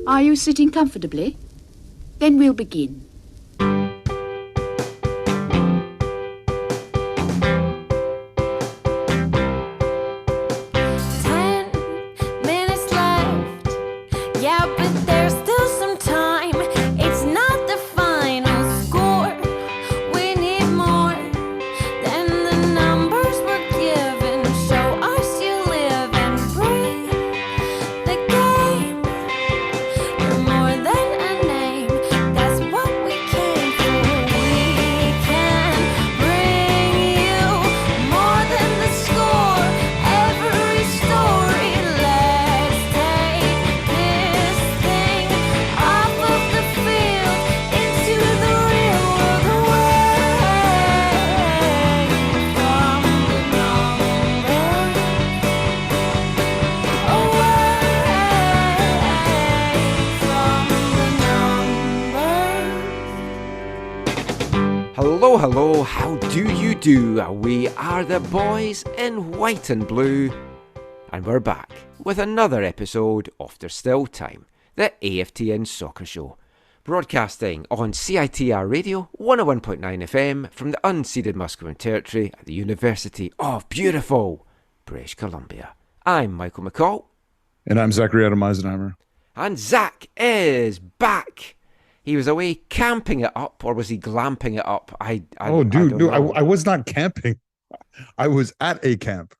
Are you sitting comfortably? Then we'll begin. 10 minutes left. Yeah, but there's still some time. It's not the final score. We need more than the numbers we're given. Show us you live and breathe the game. You're more than a name. That's what we came for. We can bring you more than the score. Every story. Let's take this thing off of the field into the real world away from the numbers. Hello, hello, how do you do? We are the boys in white and blue, and we're back with another episode of There's Still Time, the AFTN Soccer Show, broadcasting on CITR Radio 101.9 FM from the unceded Musqueam Territory at the University of beautiful British Columbia. I'm Michael McCall. And I'm Zachary Adam Eisenheimer. And Zach is back. He was away camping it up, or was he glamping it up? I don't know. I was not camping. I was at a camp.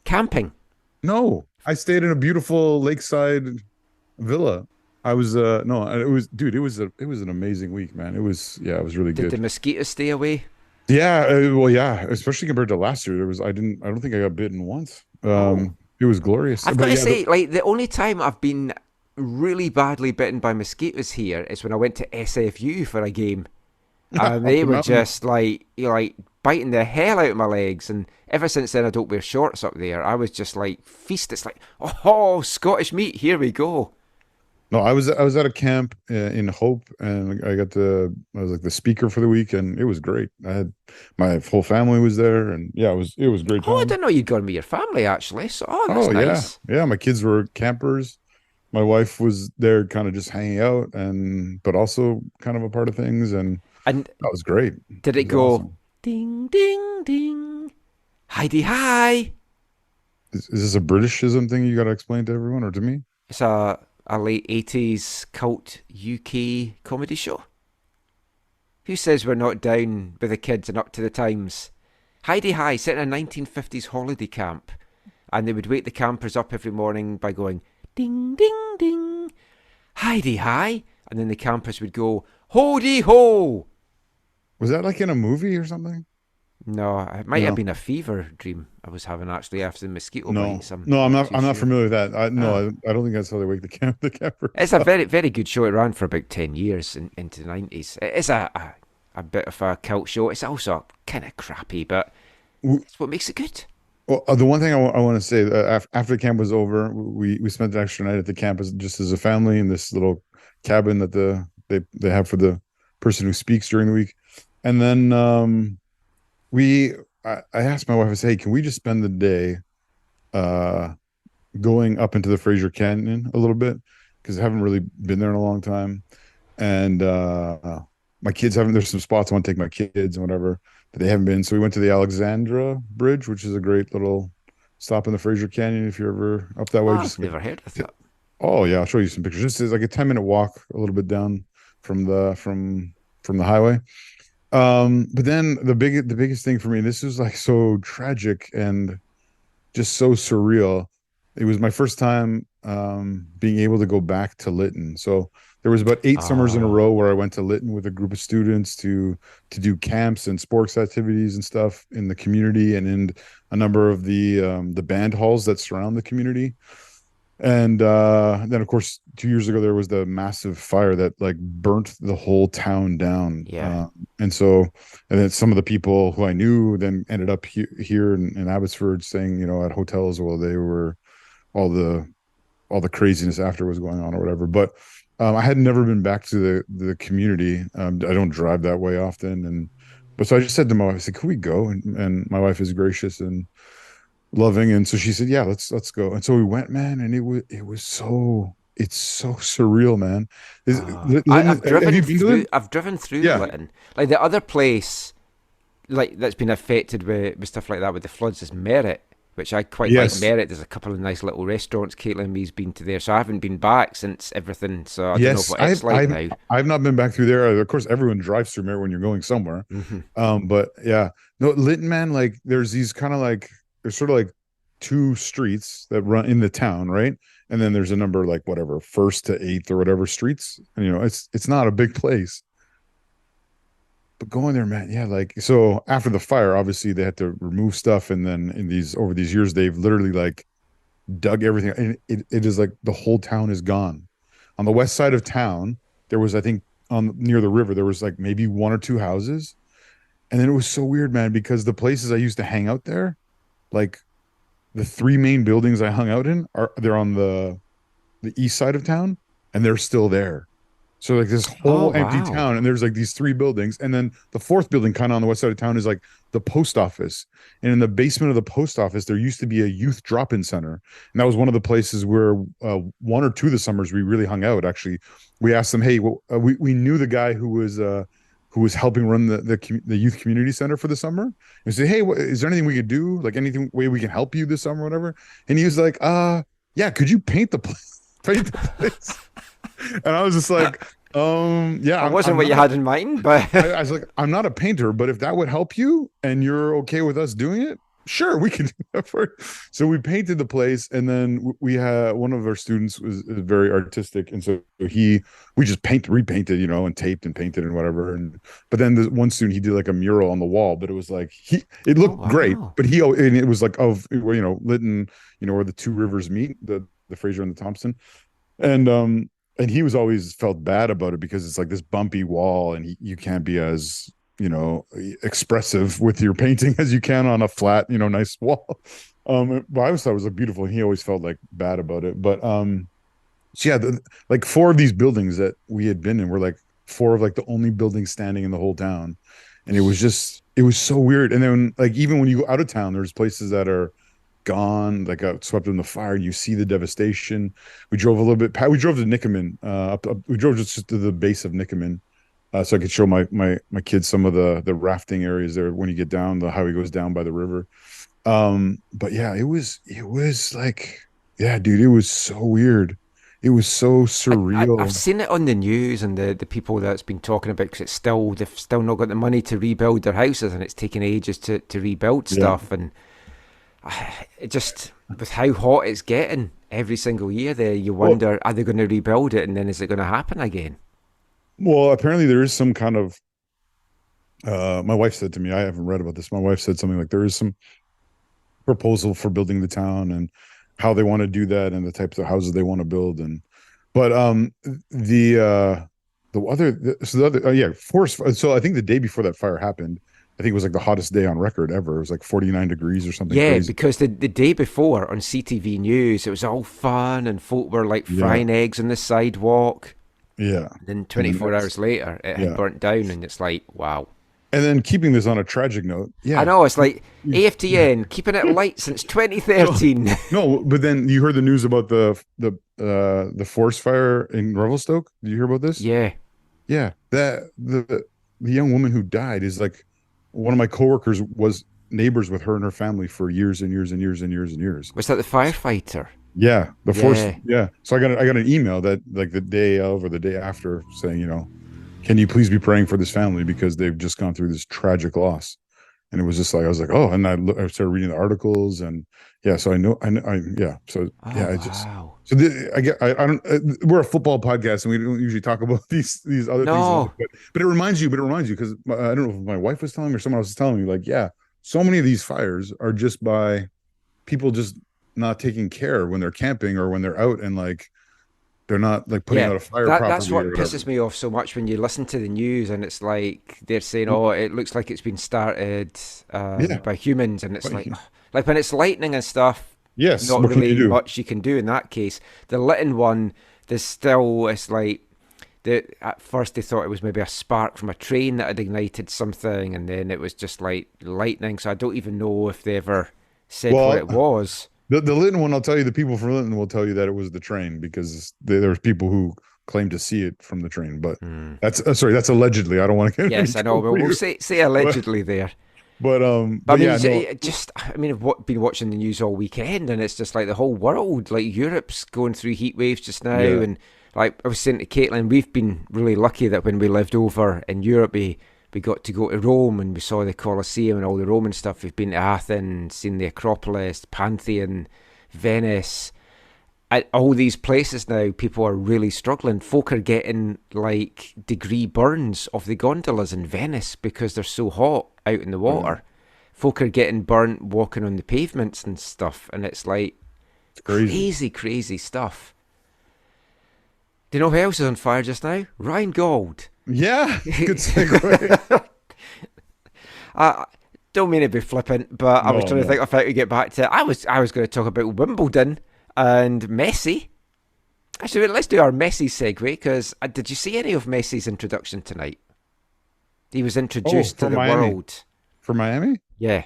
Camping? No, I stayed in a beautiful lakeside villa. I was no, it was an amazing week, man. It was really Did good. the mosquitoes stay away? Yeah, especially compared to last year. I don't think I got bitten once. It was glorious. I've got to say, the only time I've been really badly bitten by mosquitoes here is when I went to SFU for a game, and they were just biting the hell out of my legs. And ever since then, I don't wear shorts up there. I was just like feast. It's like, oh, Scottish meat. Here we go. No, I was at a camp in Hope, and I was like the speaker for the week, and it was great. I had my whole family was there, and yeah, it was great time. Oh, I didn't know you'd gone with your family actually. So, that's nice. Yeah, my kids were campers. My wife was there, kind of just hanging out, but also kind of a part of things, and that was great. Did it go awesome. Ding ding ding, Heidi hi? Is this a Britishism thing you got to explain to everyone or to me? It's a late 80s cult UK comedy show. Who says we're not down with the kids and up to the times? Heidi High set in a 1950s holiday camp, and they would wake the campers up every morning by going ding ding ding, Heidi High, and then the campers would go ho-dee ho. Was that like in a movie or something? No, it might have been a fever dream I was having actually after the mosquito bites. I'm not familiar with that. I don't think that's how they wake the camper. It's a very, very good show. It ran for about 10 years into the 90s. It's a bit of a cult show. It's also kind of crappy, but it's what makes it good. Well, the one thing I want to say, after the camp was over, we spent an extra night at the campus just as a family in this little cabin that they have for the person who speaks during the week. And then I asked my wife, I said, hey, can we just spend the day going up into the Fraser Canyon a little bit? Because I haven't really been there in a long time. And my kids haven't, there's some spots I want to take my kids and whatever, but they haven't been. So we went to the Alexandra Bridge, which is a great little stop in the Fraser Canyon if you're ever up that way. I've never heard of that. Oh, yeah, I'll show you some pictures. This is like a 10-minute walk a little bit down from the highway. But then the biggest thing for me, this was like so tragic and just so surreal. It was my first time being able to go back to Lytton. So there was about 8 summers in a row where I went to Lytton with a group of students to do camps and sports activities and stuff in the community and in a number of the band halls that surround the community. And then, of course, 2 years ago, there was the massive fire that like burnt the whole town down. Yeah. And then some of the people who I knew then ended up here in Abbotsford staying, at hotels while they were all the craziness after was going on or whatever. But I had never been back to the community. I don't drive that way often. But so I just said to my wife, I said, can we go? And my wife is gracious and loving, and so she said, yeah, let's go. And so we went, man, and it was so it's so surreal, man. I've Have driven you been to through. Lytton? I've driven through Yeah. Lytton. Like the other place, like that's been affected with stuff like that with the floods is Merritt, which I quite like. Yes. Merritt, there's a couple of nice little restaurants. Caitlin and me's been to there, so I haven't been back since everything. So I don't know Yes. what it's like now. I've not been back through there. Of course, everyone drives through Merritt when you're going somewhere. Hmm. But yeah, no, Lytton, man, like there's these kind of like there's sort of like two streets that run in the town, right? And then there's a number like whatever, first to eighth or whatever streets. And it's not a big place. But going there, man, yeah, like so after the fire, obviously they had to remove stuff, and then in these over these years, they've literally like dug everything, and it is like the whole town is gone. On the west side of town, there was, I think, on near the river, there was like maybe one or two houses, and then it was so weird, man, because the places I used to hang out there, like the three main buildings I hung out in, they're on the east side of town, and they're still there. So like this Oh whole empty wow! town, and there's like these three buildings, and then the fourth building, kind of on the west side of town, is like the post office. And in the basement of the post office, there used to be a youth drop-in center, and that was one of the places where one or two of the summers we really hung out. Actually, we asked them, hey, well, we knew the guy who was helping run the youth community center for the summer. And we said, hey, is there anything we could do? Like anything way we can help you this summer, or whatever? And he was like, yeah, could you paint the place? Paint the place. And I was just like, yeah, It wasn't I'm what you not, had in mind, but I was like, I'm not a painter, but if that would help you and you're okay with us doing it, sure, we can do that for it. So we painted the place, and then we had one of our students was very artistic, and so we just repainted, and taped and painted and whatever. And but then the one student, he did like a mural on the wall, but it was like it oh looked great, wow! but and it was like of Lytton, where the two rivers meet, the Fraser and the Thompson, and he was always felt bad about it because it's like this bumpy wall, and you can't be as expressive with your painting as you can on a flat, nice wall. But I always thought it was like beautiful, and he always felt like bad about it. But so yeah, like four of these buildings that we had been in were like four of like the only buildings standing in the whole town, and it was so weird. And then like even when you go out of town, there's places that are gone, like swept in the fire, and you see the devastation. We drove a little bit. We drove to Nikamin. We drove just to the base of Nikamin, so I could show my kids some of the rafting areas there. When you get down, the highway goes down by the river. But yeah, it was like, yeah, dude, it was so weird. It was so I've surreal. seen it on the news and the people that's been talking about because they've still not got the money to rebuild their houses and it's taking ages to rebuild Yeah. stuff and it just with how hot it's getting every single year there you Well, wonder are they going to rebuild it and then is it going to happen again? well, apparently there is some kind of. My wife said to me, I haven't read about this. My wife said something like there is some proposal for building the town and how they want to do that and the types of houses they want to build. And but the other yeah, forest. So I think the day before that fire happened, I think it was like the hottest day on record ever. It was like 49 degrees or something Yeah, crazy. because the day before on CTV News it was all fun and folk were like Yeah, frying eggs on the sidewalk. yeah. Then And then 24 hours later it had yeah. burnt down and it's like wow. And then keeping this on a tragic note, I yeah. know it's like Yeah. AFTN keeping it light since No, 2013. no, but then you heard the news about the forest fire in Revelstoke. Did you hear about this? Yeah. Yeah, that the young woman who died is like one of my coworkers was neighbors with her and her family for years and years and years and years and years. Was that the firefighter? Yeah, the force. Yeah. Yeah, so I got an email that like the day of or the day after saying, can you please be praying for this family because they've just gone through this tragic loss. And it was just like I was like, oh, and I started reading the articles and yeah, so yeah, so Oh, yeah, wow. so I don't we're a football podcast and we don't usually talk about these other things in life, No. but it reminds you because I don't know if my wife was telling me or someone else was telling me like yeah, so many of these fires are just by people just not taking care when they're camping or when they're out and like they're not like putting Yeah. out a fire That's properly or what whatever. pisses me off so much when you listen to the news and it's like they're saying, oh, it looks like it's been started Yeah, by humans. And it's but like when it's lightning and stuff, yes, not what can you really do? much you can do in that case. The Lytton one, it's like, at first they thought it was maybe a spark from a train that had ignited something, and then it was just like lightning. So I don't even know if they ever said what Well, it was. The Lytton one, I'll tell you, the people from Lytton will tell you that it was the train because there was people who claimed to see it from the train. But that's sorry, that's allegedly. I don't want to get Yes, I know. Well, we'll say allegedly there. But I mean, yeah, no, I mean, I've been watching the news all weekend, and it's just like the whole world, like Europe's going through heat waves just now, and like I was saying to Caitlin, we've been really lucky that when we lived over in Europe, we got to go to Rome and we saw the Colosseum and all the Roman stuff. We've been to Athens, seen the Acropolis, Pantheon, Venice. At all these places now, people are really struggling. Folk are getting like degree burns of the gondolas in Venice because they're so hot out in the water. Folk are getting burnt walking on the pavements and stuff, and it's like crazy stuff. Do you know who else is on fire just now? Ryan Gauld. Yeah, good segue. I don't mean to be flippant, but I was trying to think of how to get back to it. I was going to talk about Wimbledon and Messi. Actually, let's do our Messi segue, because did you see any of Messi's introduction tonight? He was introduced to the Miami. world. For Miami? Yeah.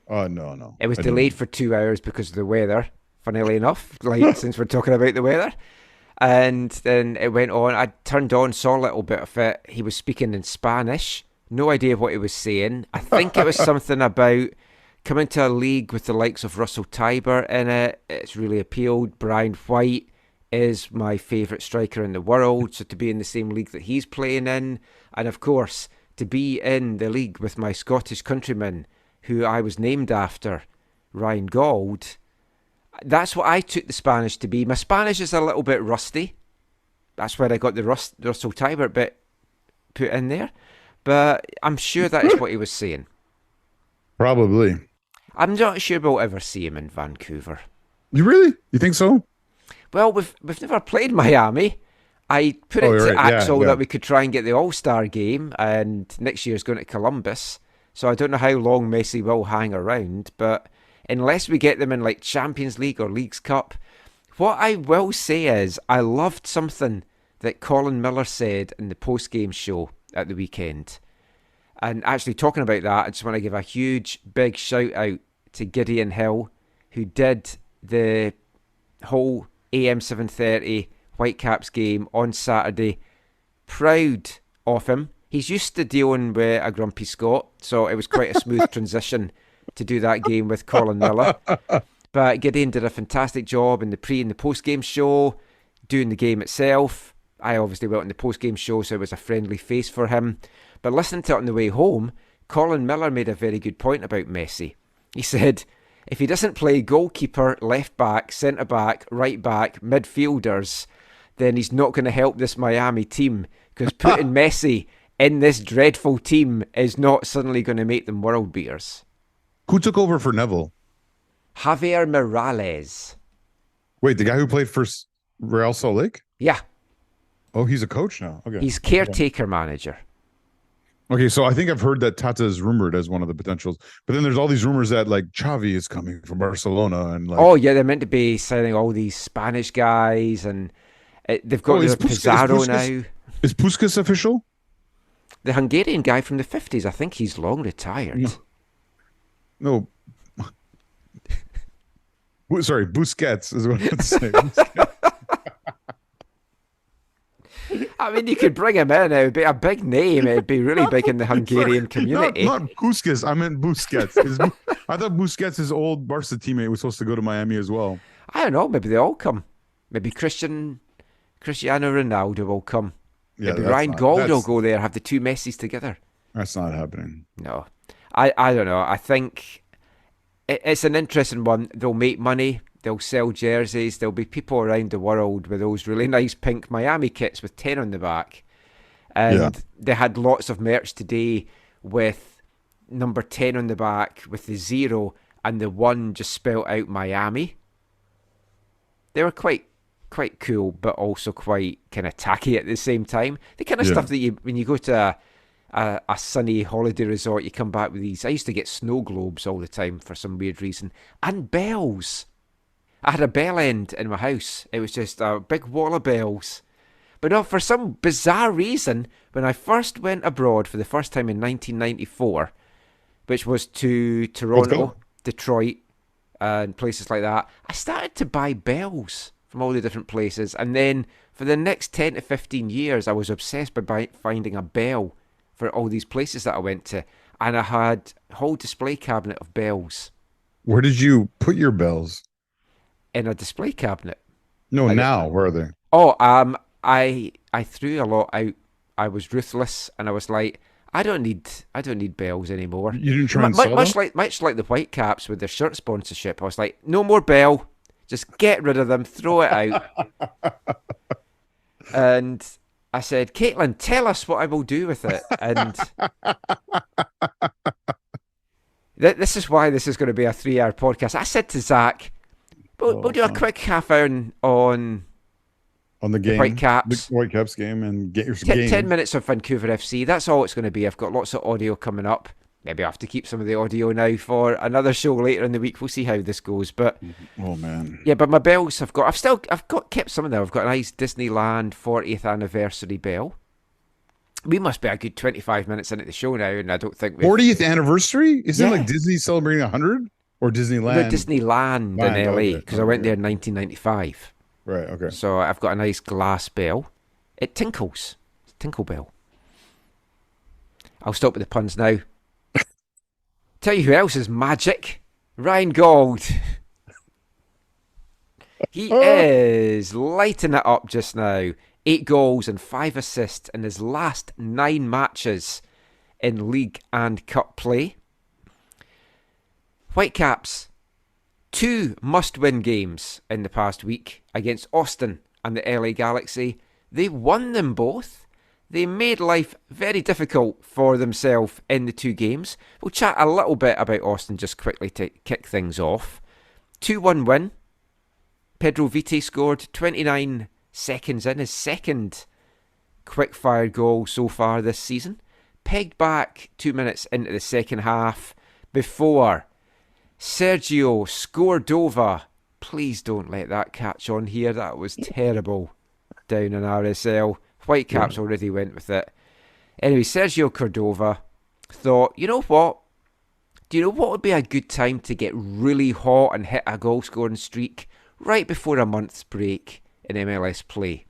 Oh, no. It was delayed for 2 hours because of the weather, funnily enough, like since we're talking about the weather. And then it went on. I turned on, saw a little bit of it. He was speaking in Spanish. No idea what he was saying. I think it was something about coming to a league with the likes of Russell Tiber in it. It's really appealed. Brian White is my favourite striker in the world. So to be in the same league that he's playing in. And of course, to be in the league with my Scottish countryman, who I was named after, Ryan Gauld. That's what I took the Spanish to be. My Spanish is a little bit rusty. That's where I got the Russell Tiber bit put in there. But I'm sure that is what he was saying. Probably. I'm not sure we'll ever see him in Vancouver. You really? You think so? Well, we've never played Miami. I put it to Axel that we could try and get the All-Star game, and next year's going to Columbus. So I don't know how long Messi will hang around, but unless we get them in like Champions League or Leagues Cup, what I will say is I loved something that Colin Miller said in the post-game show at the weekend. And actually talking about that, I just want to give a huge, big shout out to Gideon Hill, who did the whole AM 7:30 Whitecaps game on Saturday. Proud of him. He's used to dealing with a grumpy Scot, so it was quite a smooth transition to do that game with Colin Miller. But Gideon did a fantastic job in the pre and the post-game show, doing the game itself. I obviously went on the post-game show, so it was a friendly face for him. But listening to it on the way home, Colin Miller made a very good point about Messi. He said, if he doesn't play goalkeeper, left-back, centre-back, right-back, midfielders, then he's not going to help this Miami team, because putting Messi in this dreadful team is not suddenly going to make them world beaters. Who took over for Neville? Javier Morales. Wait, the guy who played for Real Salt Lake? Yeah. Oh, he's a coach now. Okay. He's caretaker manager. Okay, so I think I've heard that Tata is rumored as one of the potentials, but then there's all these rumors that like Xavi is coming from Barcelona and like. Oh yeah, they're meant to be signing all these Spanish guys, and they've got Pizarro now. Is Puskas official? The Hungarian guy from the 50s. I think he's long retired. No. Sorry, Busquets is what I'm saying. I mean, you could bring him in. It would be a big name. It would be really big in the Hungarian community. Not Puskas. I meant Busquets. I thought Busquets' old Barca teammate was supposed to go to Miami as well. I don't know. Maybe they all come. Maybe Cristiano Ronaldo will come. Yeah, maybe Ryan Gauld will go there, have the two Messis together. That's not happening. No. I don't know. I think it's an interesting one. They'll make money. They'll sell jerseys. There'll be people around the world with those really nice pink Miami kits with 10 on the back. And they had lots of merch today with number 10 on the back with the 0 and the 1 just spelled out Miami. They were quite cool, but also quite kind of tacky at the same time. The kind of stuff that when you go to a sunny holiday resort, you come back with these. I used to get snow globes all the time for some weird reason. And bells. I had a bell end in my house. It was just a big wall of bells. But no, for some bizarre reason, when I first went abroad for the first time in 1994, which was to Toronto, Detroit, and places like that, I started to buy bells from all the different places. And then for the next 10 to 15 years, I was obsessed by finding a bell for all these places that I went to. And I had a whole display cabinet of bells. Where did you put your bells? In a display cabinet. No, now where are they? Oh, I threw a lot out. I was ruthless, and I was like, I don't need bells anymore. You didn't try and sell them? Much like the Whitecaps with their shirt sponsorship. I was like, no more bell. Just get rid of them. Throw it out. And I said, Caitlin, tell us what I will do with it. And this is why this is going to be a 3-hour podcast. I said to Zach, we'll do a quick half hour on the game, Whitecaps. The Whitecaps game, and get your 10 minutes of Vancouver FC. That's all it's going to be. I've got lots of audio coming up. Maybe I have to keep some of the audio now for another show later in the week. We'll see how this goes. But oh man, yeah. But my bells, I've kept some of them. I've got a nice Disneyland 40th anniversary bell. We must be a good 25 minutes into the show now, and I don't think 40th anniversary. Is it like Disney celebrating 100 or Disneyland? No, Disneyland in LA because I went there in 1995. Right. Okay. So I've got a nice glass bell. It tinkles. It's a tinkle bell. I'll stop with the puns now. Tell you who else is magic. Ryan Gold. He is lighting it up just now. 8 goals and 5 assists in his last 9 matches in league and cup play. Whitecaps, 2 must-win games in the past week against Austin and the LA Galaxy. They won them both. They made life very difficult for themselves in the 2 games. We'll chat a little bit about Austin just quickly to kick things off. 2-1 win. Pedro Vite scored 29 seconds in, his second quick-fire goal so far this season. Pegged back 2 minutes into the second half before Sergio Scordova. Please don't let that catch on here. That was terrible down in RSL. Whitecaps already went with it. Anyway, Sergio Cordova thought, you know what? Do you know what would be a good time to get really hot and hit a goal-scoring streak? Right before a month's break in MLS play.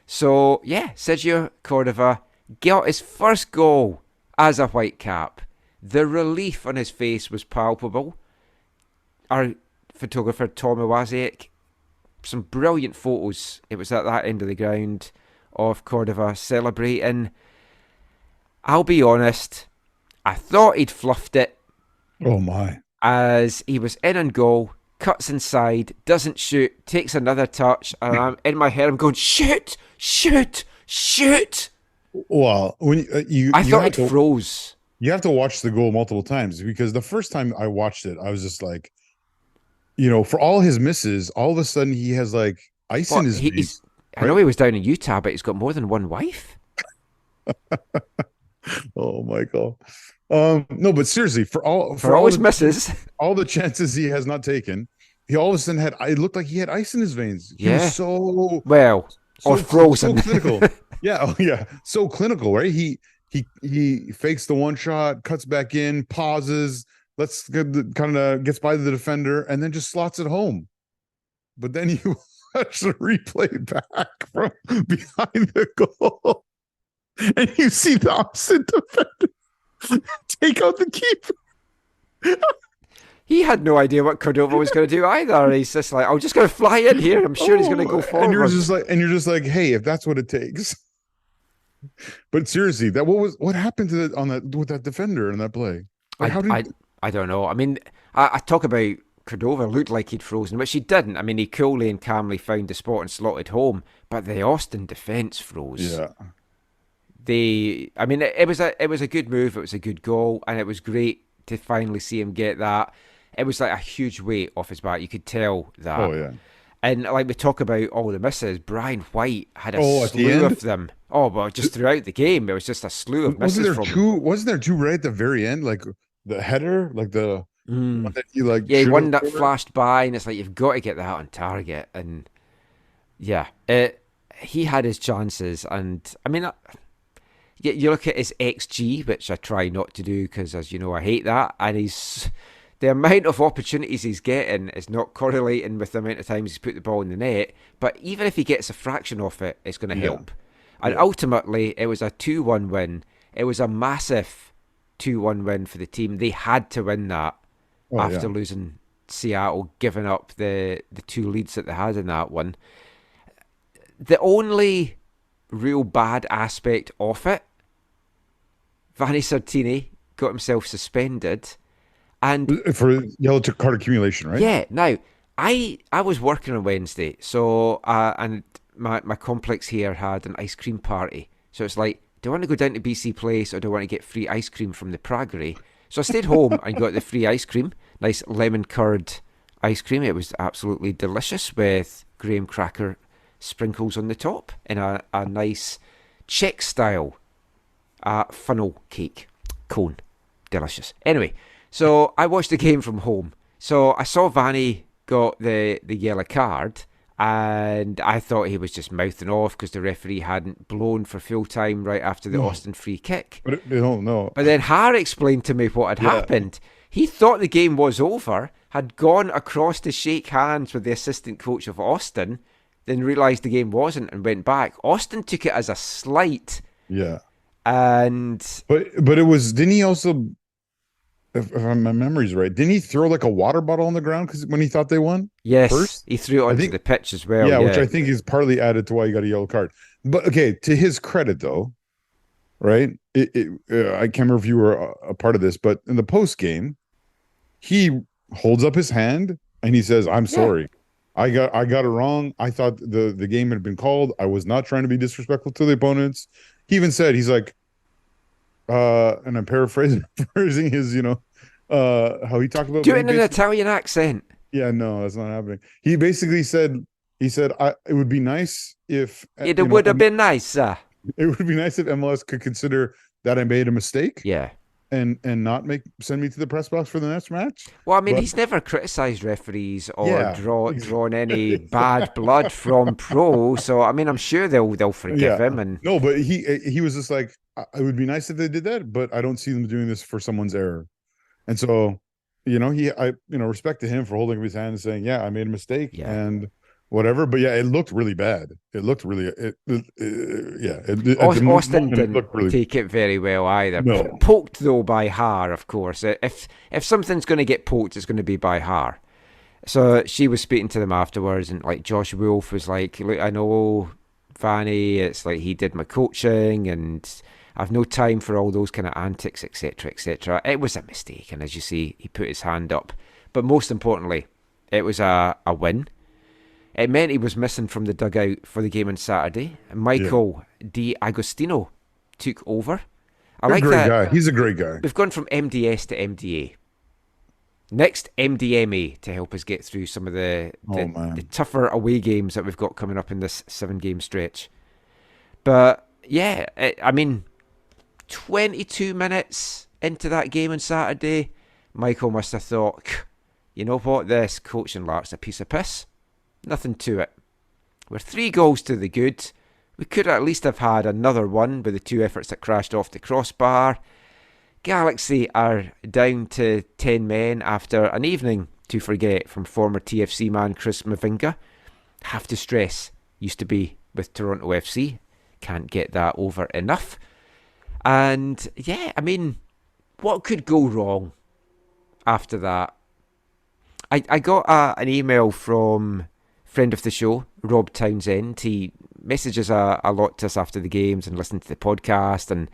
So, yeah, Sergio Cordova got his first goal as a Whitecap. The relief on his face was palpable. Our photographer, Tom Iwaziak, some brilliant photos. It was at that end of the ground of Cordova celebrating. I'll be honest, I thought he'd fluffed it. Oh my. As he was in and goal, cuts inside, doesn't shoot, takes another touch, and I'm in my head, I'm going, shoot! Well, when I thought it froze. You have to watch the goal multiple times, because the first time I watched it, I was just like, for all his misses, all of a sudden he has like ice in his veins. I know he was down in Utah, but he's got more than one wife. Oh my God. No, but seriously, for all his misses, all the chances he has not taken, he all of a sudden it looked like he had ice in his veins. He was so frozen. So clinical. So clinical, right? He fakes the one shot, cuts back in, pauses, gets by the defender, and then just slots it home. But then you watch the replay back from behind the goal, and you see the opposite defender take out the keeper. He had no idea what Cordova was going to do either. He's just like, I'm just going to fly in here. I'm sure he's going to go forward. And you're just like, hey, if that's what it takes. But seriously, what happened with that defender in that play? Like, I don't know. I mean, I talk about Cordova looked like he'd frozen, which he didn't. I mean, he coolly and calmly found the spot and slotted home, but the Austin defence froze. Yeah. It was a good move. It was a good goal, and it was great to finally see him get that. It was like a huge weight off his back. You could tell that. Oh yeah. And like we talk about all the misses, Brian White had a slew of them. Oh, well, just throughout the game, it was just a slew of misses. Wasn't there two right at the very end, like the header, like the one that one that flashed by, and it's like you've got to get that on target. And yeah, he had his chances, and I mean. You look at his XG, which I try not to do because, as you know, I hate that. And he's the amount of opportunities he's getting is not correlating with the amount of times he's put the ball in the net. But even if he gets a fraction of it, it's going to help. And ultimately, it was a 2-1 win. It was a massive 2-1 win for the team. They had to win that after losing Seattle, giving up the 2 leads that they had in that one. The only real bad aspect of it, Vanni Sartini got himself suspended. And for yellow card accumulation, right? Yeah. Now, I was working on Wednesday, so and my complex here had an ice cream party. So it's like, do I want to go down to BC Place or do I want to get free ice cream from the Praguery? So I stayed home and got the free ice cream, nice lemon curd ice cream. It was absolutely delicious with graham cracker sprinkles on the top and a nice Czech style funnel cake cone. Delicious. Anyway, so I watched the game from home. So I saw Vanni got the yellow card, and I thought he was just mouthing off because the referee hadn't blown for full time right after the Austin free kick. But no. But then Har explained to me what had happened. He thought the game was over, had gone across to shake hands with the assistant coach of Austin, then realised the game wasn't and went back. Austin took it as a slight. Yeah. And but it was, didn't he also, if my memory's right, didn't he throw like a water bottle on the ground when he thought they won? Yes, first? He threw it onto the pitch as well. Yeah, which I think is partly added to why he got a yellow card. But okay, to his credit though, right? I can't remember if you were a part of this, but in the post game, he holds up his hand and he says, "I'm sorry. I got it wrong. I thought the game had been called. I was not trying to be disrespectful to the opponents." He even said, he's like, and I'm paraphrasing his, how he talked about. Do it in an Italian accent. Yeah, no, that's not happening. He basically said, it would be nice if it would have been nice, sir. It would be nice if MLS could consider that I made a mistake. Yeah. And not send me to the press box for the next match. Well, I mean, he's never criticised referees or drawn any bad blood from pro. So I mean, I'm sure they'll forgive him. And no, but he was just like, it would be nice if they did that, but I don't see them doing this for someone's error. And so, I respect to him for holding up his hand and saying, "Yeah, I made a mistake," and whatever. But yeah, it looked really bad. It looked really, Austin didn't really take it very well either. No. Poked though by Har, of course. If something's going to get poked, it's going to be by Har. So she was speaking to them afterwards, and like Josh Wolf was like, "Look, I know Vanni. It's like he did my coaching, and I've no time for all those kind of antics, etc., etc." It was a mistake, and as you see, he put his hand up. But most importantly, it was a win. It meant he was missing from the dugout for the game on Saturday. Michael Di Agostino took over. He's a great guy. He's a great guy. We've gone from MDS to MDA. Next, MDMA to help us get through some of the tougher away games that we've got coming up in this 7-game stretch. But yeah, 22 minutes into that game on Saturday, Michael must have thought, you know what, this coaching lark's a piece of piss. Nothing to it. We're 3 goals to the good. We could at least have had another one with the 2 efforts that crashed off the crossbar. Galaxy are down to 10 men after an evening to forget from former TFC man Chris Mavinga. Have to stress, used to be with Toronto FC. Can't get that over enough. And yeah, I mean, what could go wrong after that? I got an email from friend of the show, Rob Townsend. He messages a lot to us after the games and listening to the podcast, and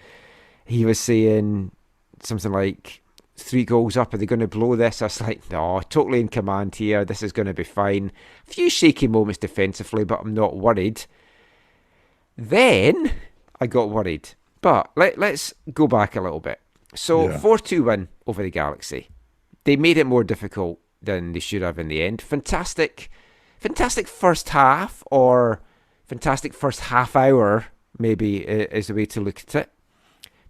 he was saying something like, 3 goals up, are they going to blow this? I was like, no, totally in command here, this is going to be fine. A few shaky moments defensively, but I'm not worried. Then I got worried. But let's go back a little bit. So 4-2 win over the Galaxy. They made it more difficult than they should have in the end. Fantastic first half, or fantastic first half hour, maybe, is the way to look at it.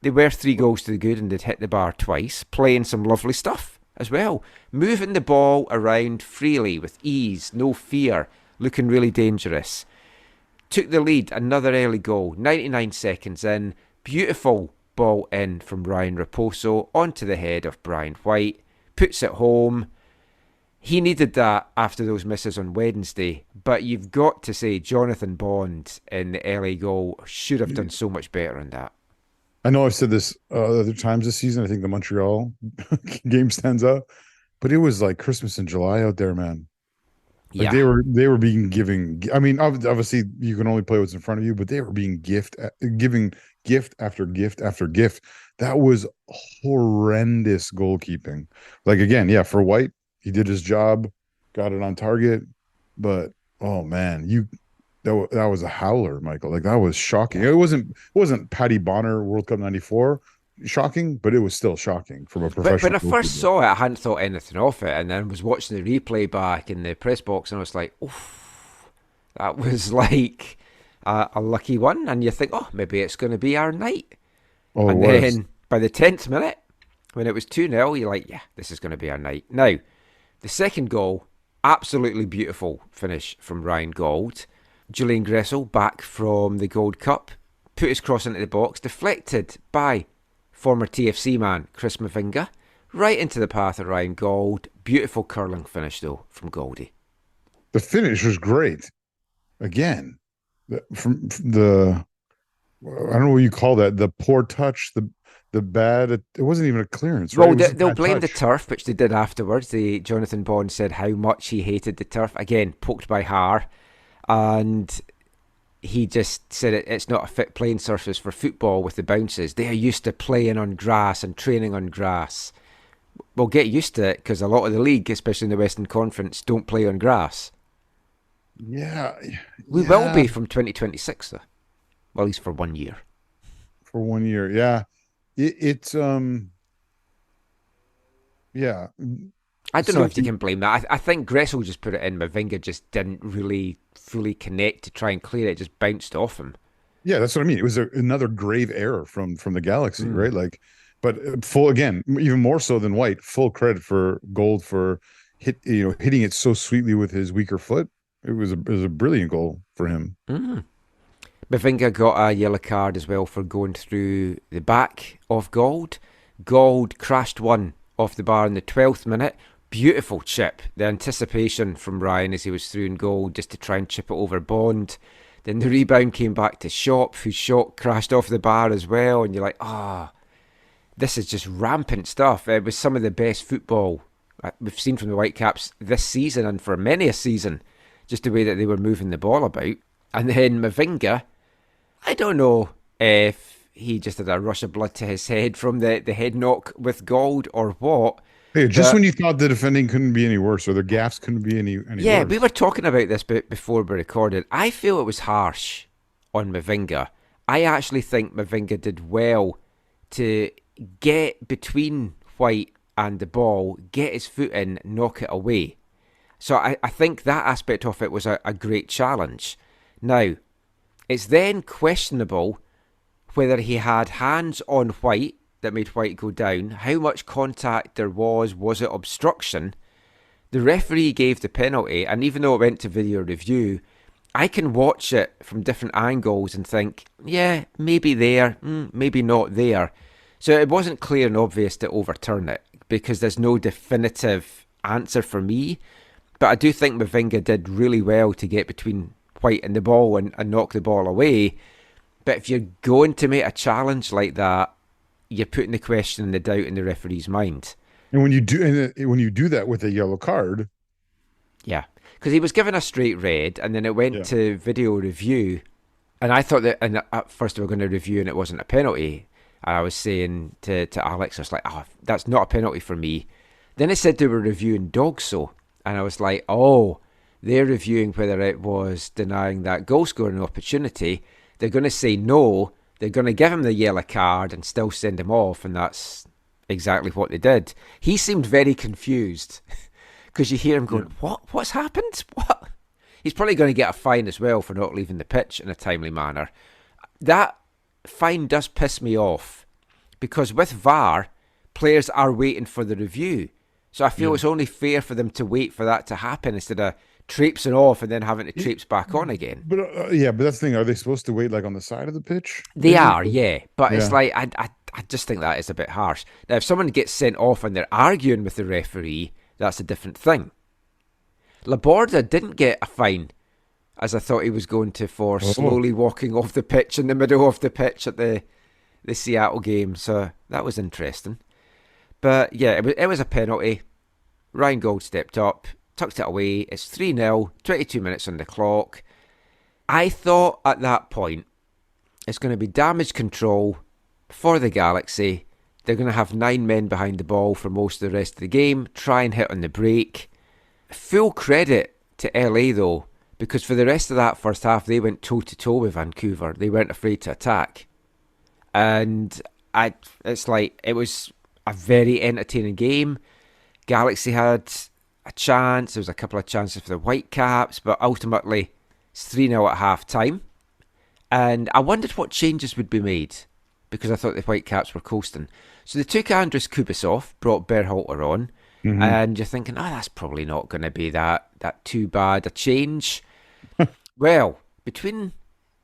They were 3 goals to the good and they'd hit the bar twice, playing some lovely stuff as well. Moving the ball around freely with ease, no fear, looking really dangerous. Took the lead, another early goal, 99 seconds in. Beautiful ball in from Ryan Raposo onto the head of Brian White. puts it home. He needed that after those misses on Wednesday, but you've got to say Jonathan Bond in the LA goal should have done so much better on that. I know I've said this other times this season. I think the Montreal game stands out, but it was like Christmas in July out there, man. Like they were being giving. I mean, obviously you can only play what's in front of you, but they were being giving gift after gift after gift. That was horrendous goalkeeping. Like again, yeah, for White, he did his job, got it on target, but oh man, that was a howler, Michael. Like that was shocking. It wasn't Paddy Bonner World Cup '94 shocking, but it was still shocking from a professional. But when I first saw it, I hadn't thought anything of it, and then I was watching the replay back in the press box, and I was like, "Oof, that was like a lucky one." And you think, "Oh, maybe it's going to be our night." Oh, and then by the 10th minute, when it was 2-0, you're like, "Yeah, this is going to be our night." Now, the second goal, absolutely beautiful finish from Ryan Gauld. Julian Gressel back from the Gold Cup, put his cross into the box, deflected by former TFC man Chris Mavinga, right into the path of Ryan Gauld. Beautiful curling finish, though, from Gauldy. The finish was great. Again, from the, I don't know what you call that, the poor touch, the bad, it wasn't even a clearance. Right? Well, they'll blame the turf, which they did afterwards. Jonathan Bond said how much he hated the turf. Again, poked by Har. And he just said it's not a fit playing surface for football with the bounces. They are used to playing on grass and training on grass. Well, get used to it, because a lot of the league, especially in the Western Conference, don't play on grass. Yeah. We will be from 2026, though. Well, at least for 1 year. For 1 year, yeah. It's yeah. I don't know if you can blame that. I think Gressel just put it in. Mavinga just didn't really fully connect to try and clear it. It just bounced off him. Yeah, that's what I mean. It was another grave error from the Galaxy, right? Like, but full again, even more so than White. Full credit for Gold for hitting it so sweetly with his weaker foot. It was a brilliant goal for him. Mavinga got a yellow card as well for going through the back of Gauld. Gauld crashed one off the bar in the 12th minute. Beautiful chip. The anticipation from Ryan as he was through in goal just to try and chip it over Bond. Then the rebound came back to Shop, whose shot crashed off the bar as well. And you're like, this is just rampant stuff. It was some of the best football we've seen from the Whitecaps this season and for many a season. Just the way that they were moving the ball about. And then Mavinga, I don't know if he just had a rush of blood to his head from the head knock with Gauld or what. Hey, just when you thought the defending couldn't be any worse or the gaps couldn't be any worse. Yeah, we were talking about this before we recorded. I feel it was harsh on Mavinga. I actually think Mavinga did well to get between White and the ball, get his foot in, knock it away. So I think that aspect of it was a great challenge. Now, it's then questionable whether he had hands on White that made White go down, how much contact there was it obstruction? The referee gave the penalty, and even though it went to video review, I can watch it from different angles and think, yeah, maybe there, maybe not there. So it wasn't clear and obvious to overturn it, because there's no definitive answer for me. But I do think Mavinga did really well to get between White and the ball and knock the ball away. But if you're going to make a challenge like that, you're putting the question and the doubt in the referee's mind. And when you do that with a yellow card, yeah, because he was given a straight red, and then it went to video review, and I thought that, and at first they were going to review, and it wasn't a penalty. And I was saying to Alex, I was like, that's not a penalty for me. Then it said they were reviewing Dogso, and I was like, they're reviewing whether it was denying that goal scoring opportunity. They're going to say no. They're going to give him the yellow card and still send him off, and that's exactly what they did. He seemed very confused because you hear him going, What's happened? What? He's probably going to get a fine as well for not leaving the pitch in a timely manner. That fine does piss me off because with VAR, players are waiting for the review. So I feel it's only fair for them to wait for that to happen instead of traipsing off and then having to traipse back on again. But but that's the thing. Are they supposed to wait like on the side of the pitch? They are, yeah. But it's like I just think that is a bit harsh. Now, if someone gets sent off and they're arguing with the referee, that's a different thing. Laborda didn't get a fine, as I thought he was going to, for slowly walking off the pitch in the middle of the pitch at the Seattle game. So that was interesting. But yeah, it was a penalty. Ryan Gold stepped up, tucked it away. It's 3-0, 22 minutes on the clock. I thought at that point it's going to be damage control for the Galaxy. They're going to have 9 men behind the ball for most of the rest of the game, try and hit on the break. Full credit to LA though, because for the rest of that first half they went toe-to-toe with Vancouver. They weren't afraid to attack. And it was a very entertaining game. Galaxy had a chance. There was a couple of chances for the Whitecaps, but ultimately it's 3-0 at half-time. And I wondered what changes would be made, because I thought the Whitecaps were coasting. So they took Andres Kubasov, brought Berhalter on, and you're thinking, that's probably not going to be that too bad a change. Well, between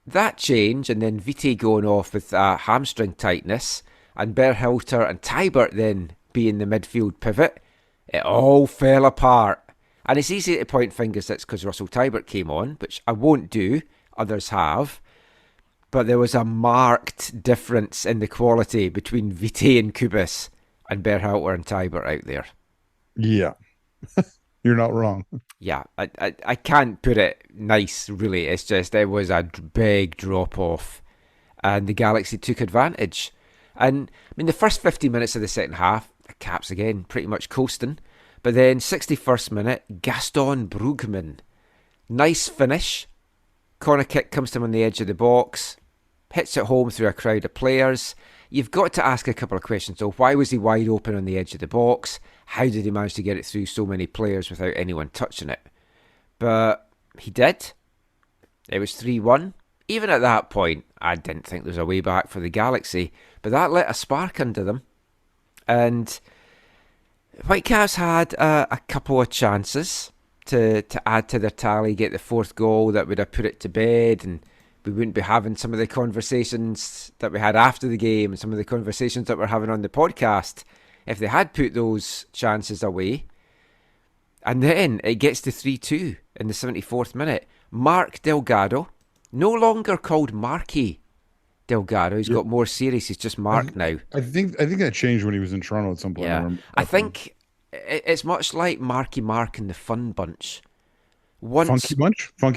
that change and then Vitae going off with hamstring tightness, and Berhalter and Tybert then being the midfield pivot, it all fell apart. And it's easy to point fingers that's because Russell Tybert came on, which I won't do, others have. But there was a marked difference in the quality between Vitae and Kubas and Berhalter and Tybert out there. Yeah. You're not wrong. Yeah, I can't put it nice, really. It's just, it was a big drop-off. And the Galaxy took advantage. And, I mean, the first 50 minutes of the second half, the Caps again, pretty much coasting. But then, 61st minute, Gaston Brugman. Nice finish. Corner kick comes to him on the edge of the box. Hits it home through a crowd of players. You've got to ask a couple of questions. So, why was he wide open on the edge of the box? How did he manage to get it through so many players without anyone touching it? But he did. It was 3-1. Even at that point, I didn't think there was a way back for the Galaxy. But that lit a spark under them. And Whitecaps had a couple of chances to add to their tally, get the fourth goal that would have put it to bed, and we wouldn't be having some of the conversations that we had after the game and some of the conversations that we're having on the podcast if they had put those chances away. And then it gets to 3-2 in the 74th minute. Mark Delgado, no longer called Marky Delgado. He's got more serious. He's just Mark now. I think that changed when he was in Toronto at some point. Yeah, I think it's much like Marky Mark and the Fun Bunch. Funky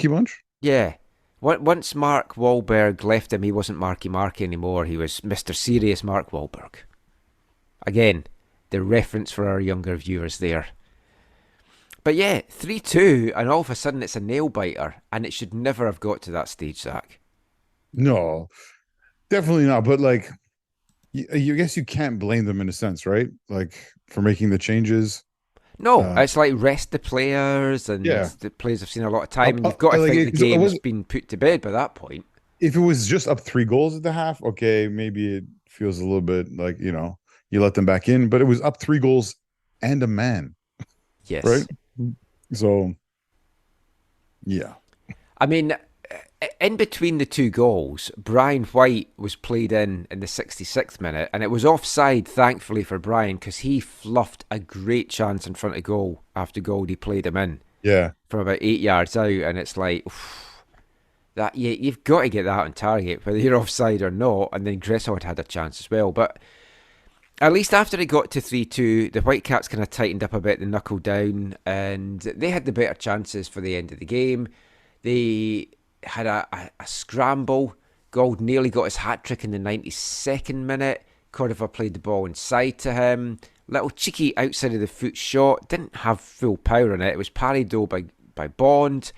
Bunch? Yeah. Once Mark Wahlberg left him, he wasn't Marky Mark anymore. He was Mr. Serious Mark Wahlberg. Again, the reference for our younger viewers there. But yeah, 3-2, and all of a sudden it's a nail-biter, and it should never have got to that stage, Zach. No, definitely not. But, like, you guess you can't blame them in a sense, right? Like, for making the changes. No, it's like rest the players, and the players have seen a lot of time, and you've got to think the game's been put to bed by that point. If it was just up 3 goals at the half, okay, maybe it feels a little bit like, you let them back in, but it was up 3 goals and a man. Yes. Right? So, yeah. I mean, in between the 2 goals, Brian White was played in the 66th minute, and it was offside, thankfully, for Brian, because he fluffed a great chance in front of goal after Goldie played him in. Yeah. From about 8 yards out, and it's like, you've got to get that on target, whether you're offside or not, and then Gressel had a chance as well. But at least after it got to 3-2, the Whitecaps kind of tightened up a bit, they knuckled down, and they had the better chances for the end of the game. They had a scramble. Gold nearly got his hat-trick in the 92nd minute. Cordova played the ball inside to him. Little cheeky outside of the foot shot. Didn't have full power on it. It was parried though by Bond.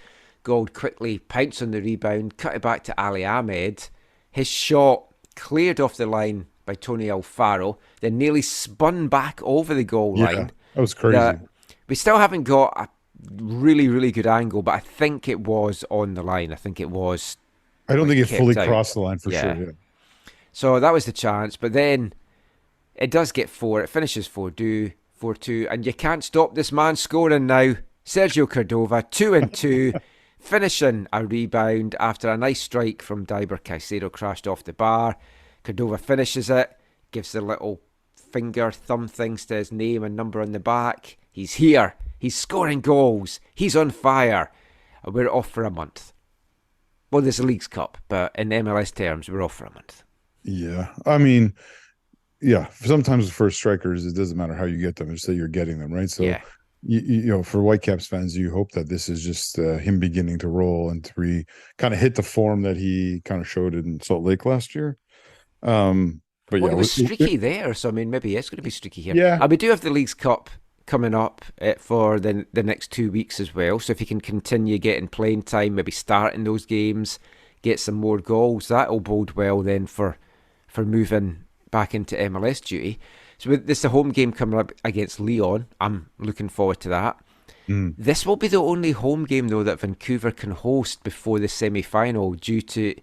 Gold quickly pounced on the rebound, cut it back to Ali Ahmed. His shot cleared off the line by Tony Alfaro, then nearly spun back over the goal line. That was crazy. We still haven't got a really, really good angle, but I think it was on the line. I think it was. I don't think it fully crossed the line for sure. Yeah. So that was the chance, but then it does get 4. It finishes 4-2, and you can't stop this man scoring now. Sergio Cordova, 2-2, finishing a rebound after a nice strike from Diber Caicedo crashed off the bar. Cordova finishes it, gives the little finger thumb things to his name and number on the back. He's here. He's scoring goals. He's on fire. And we're off for a month. Well, there's a Leagues Cup, but in MLS terms, we're off for a month. Yeah. I mean, yeah, sometimes for strikers, it doesn't matter how you get them, just that you're getting them, right? So, Yeah. you know, for Whitecaps fans, you hope that this is just him beginning to roll and to kind of hit the form that he kind of showed in Salt Lake last year. But well, yeah, it was streaky there, so I mean, maybe it's going to be streaky here. Yeah. We do have the Leagues Cup coming up for the next 2 weeks as well. So if he can continue getting playing time, maybe starting those games, get some more goals, that'll bode well then for moving back into MLS duty. So this is the home game coming up against Leon. I'm looking forward to that. This will be the only home game, though, that Vancouver can host before the semi-final due to,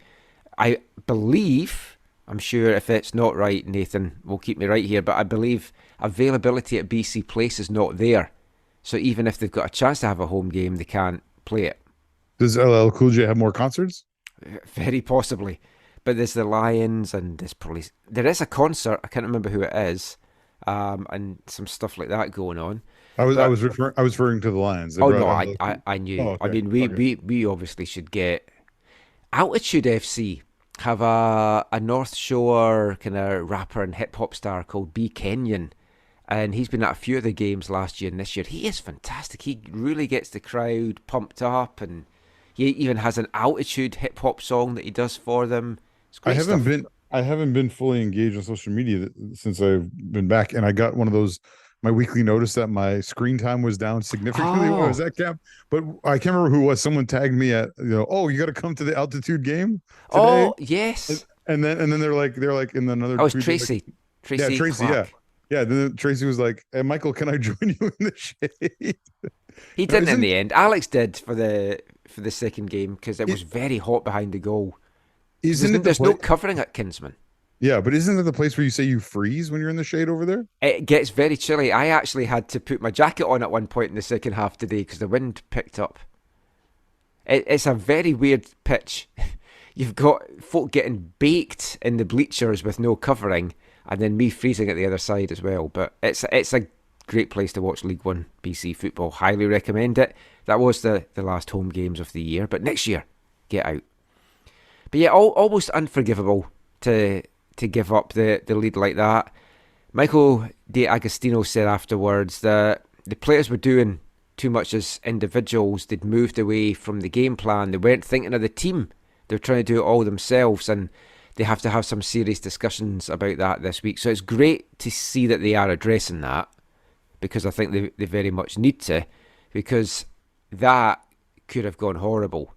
I believe, I'm sure if it's not right, Nathan will keep me right here, but I believe availability at BC Place is not there. So even if they've got a chance to have a home game, they can't play it. Does LL Cool J have more concerts? Very possibly. But there's the Lions and there is a concert, I can't remember who it is, and some stuff like that going on. I was referring to the Lions. I knew. Oh, okay. I mean, we obviously should get Altitude FC have a North Shore kind of rapper and hip hop star called B Kenyon, and he's been at a few of the games last year and this year. He is fantastic. He really gets the crowd pumped up, and he even has an Altitude hip hop song that he does for them. It's great stuff. I haven't been fully engaged on social media since I've been back, and I got one of those. My weekly notice that my screen time was down significantly when I was at camp, but I can't remember who it was. Someone tagged me at, oh, you got to come to the Altitude game today. Oh, yes. And then they're like in another. Oh, it's Tracy. Like, Tracy. Tracy. Clark. Yeah. Then Tracy was like, "Hey, Michael, can I join you in the shade?" He didn't in the end. Alex did for the second game because it was very hot behind the goal. There's no covering at Kinsman. Yeah, but isn't it the place where you say you freeze when you're in the shade over there? It gets very chilly. I actually had to put my jacket on at one point in the second half today because the wind picked up. It's a very weird pitch. You've got folk getting baked in the bleachers with no covering, and then me freezing at the other side as well. But it's a great place to watch League One BC football. Highly recommend it. That was the last home games of the year, but next year, get out. But yeah, almost unforgivable to give up the lead like that. Michael De Agostino said afterwards that the players were doing too much as individuals. They'd moved away from the game plan. They weren't thinking of the team. They're trying to do it all themselves, and they have to have some serious discussions about that this week. So it's great to see that they are addressing that, because I think they very much need to, because that could have gone horrible.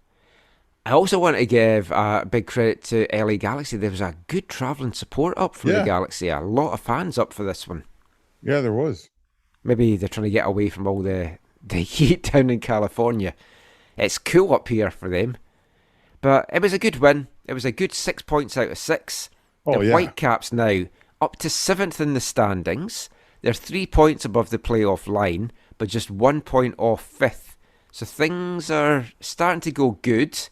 I also want to give a big credit to LA Galaxy. There was a good travelling support up from the Galaxy. A lot of fans up for this one. Yeah, there was. Maybe they're trying to get away from all the heat down in California. It's cool up here for them. But it was a good win. It was a good 6 points out of 6. The Whitecaps now up to 7th in the standings. They're 3 points above the playoff line, but just 1 point off 5th. So things are starting to go good.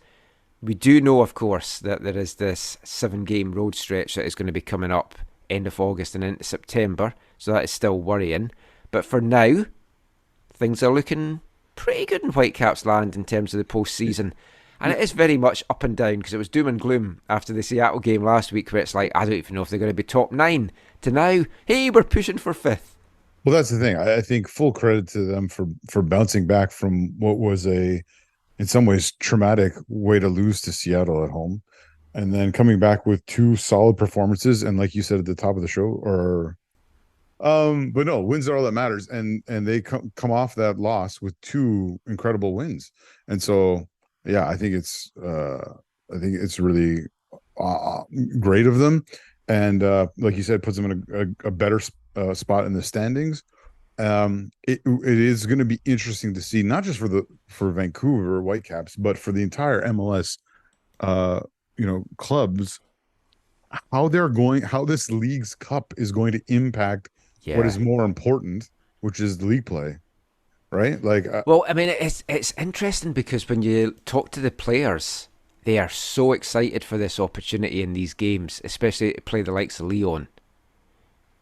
We do know, of course, that there is this 7-game road stretch that is going to be coming up end of August and into September, so that is still worrying. But for now, things are looking pretty good in Whitecaps land in terms of the postseason. And it is very much up and down, because it was doom and gloom after the Seattle game last week, where it's like, I don't even know if they're going to be top 9, to now, hey, we're pushing for 5th. Well, that's the thing. I think full credit to them for bouncing back from what was in some ways, traumatic way to lose to Seattle at home, and then coming back with 2 solid performances. And like you said at the top of the show, but no, wins are all that matters. And they come off that loss with 2 incredible wins. And so, yeah, I think it's really great of them. And like you said, puts them in a better spot in the standings. It is going to be interesting to see, not just for Vancouver Whitecaps, but for the entire MLS, clubs, how this Leagues Cup is going to impact what is more important, which is the league play, right? Well, I mean, it's interesting, because when you talk to the players, they are so excited for this opportunity in these games, especially to play the likes of Leon.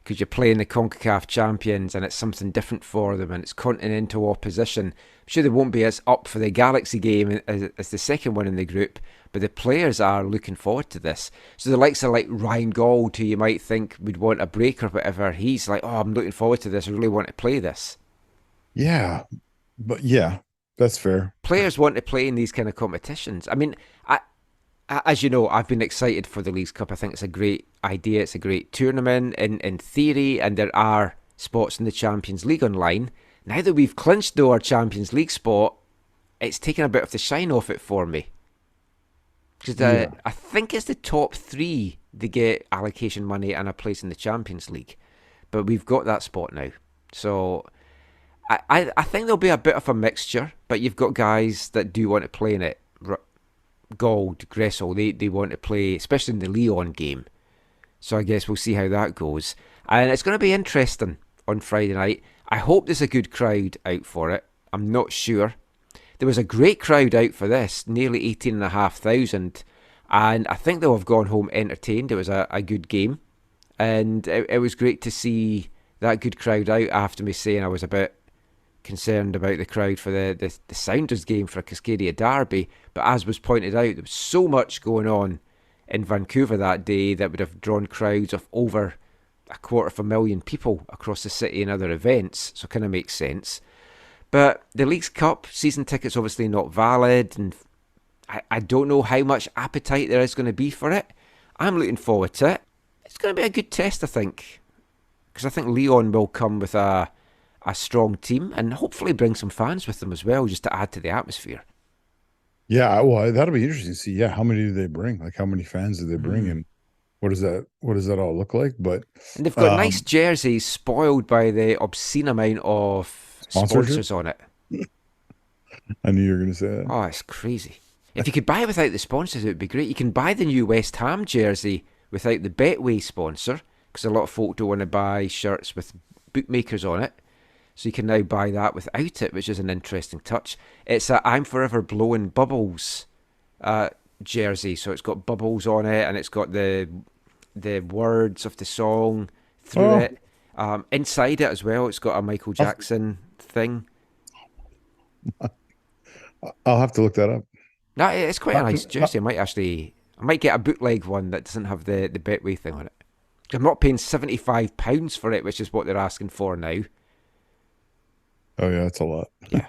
because you're playing the CONCACAF champions and it's something different for them and it's continental opposition. I'm sure they won't be as up for the Galaxy game as the second one in the group, but the players are looking forward to this. So the likes of like Ryan Gauld, who you might think would want a break or whatever, he's like, oh, I'm looking forward to this. I really want to play this. Yeah, but yeah, that's fair. Players want to play in these kind of competitions. I mean, as you know, I've been excited for the Leagues Cup. I think it's a great idea. It's a great tournament in theory, and there are spots in the Champions League online. Now that we've clinched though our Champions League spot, it's taken a bit of the shine off it for me. Because I think it's the top 3 that get allocation money and a place in the Champions League. But we've got that spot now. So I think there'll be a bit of a mixture, but you've got guys that do want to play in it. Gauld, Gressel, they want to play, especially in the Lyon game. So I guess we'll see how that goes. And it's going to be interesting on Friday night. I hope there's a good crowd out for it. I'm not sure. There was a great crowd out for this, nearly 18,500. And I think they'll have gone home entertained. It was a good game. And it was great to see that good crowd out after me saying I was a bit concerned about the crowd for the Sounders game for a Cascadia Derby, but as was pointed out, there was so much going on in Vancouver that day that would have drawn crowds of over 250,000 people across the city and other events, so it kind of makes sense. But the Leagues Cup season tickets obviously not valid, and I don't know how much appetite there is going to be for it. I'm looking forward to it. It's going to be a good test, I think, because I think Lyon will come with a strong team and hopefully bring some fans with them as well, just to add to the atmosphere. Yeah, well, that'll be interesting to see. Yeah, how many do they bring? Like, how many fans do they bring, and what does that all look like? But and they've got nice jerseys spoiled by the obscene amount of sponsors on it. I knew you were going to say that. Oh, it's crazy. If you could buy it without the sponsors, it would be great. You can buy the new West Ham jersey without the Betway sponsor, because a lot of folk don't want to buy shirts with bookmakers on it. So you can now buy that without it, which is an interesting touch. It's a I'm Forever Blowing Bubbles jersey. So it's got bubbles on it, and it's got the words of the song through it. Inside it as well, it's got a Michael Jackson thing. I'll have to look that up. No, it's quite a nice jersey. I might get a bootleg one that doesn't have the Betway thing on it. I'm not paying £75 for it, which is what they're asking for now. Oh yeah, that's a lot. Yeah.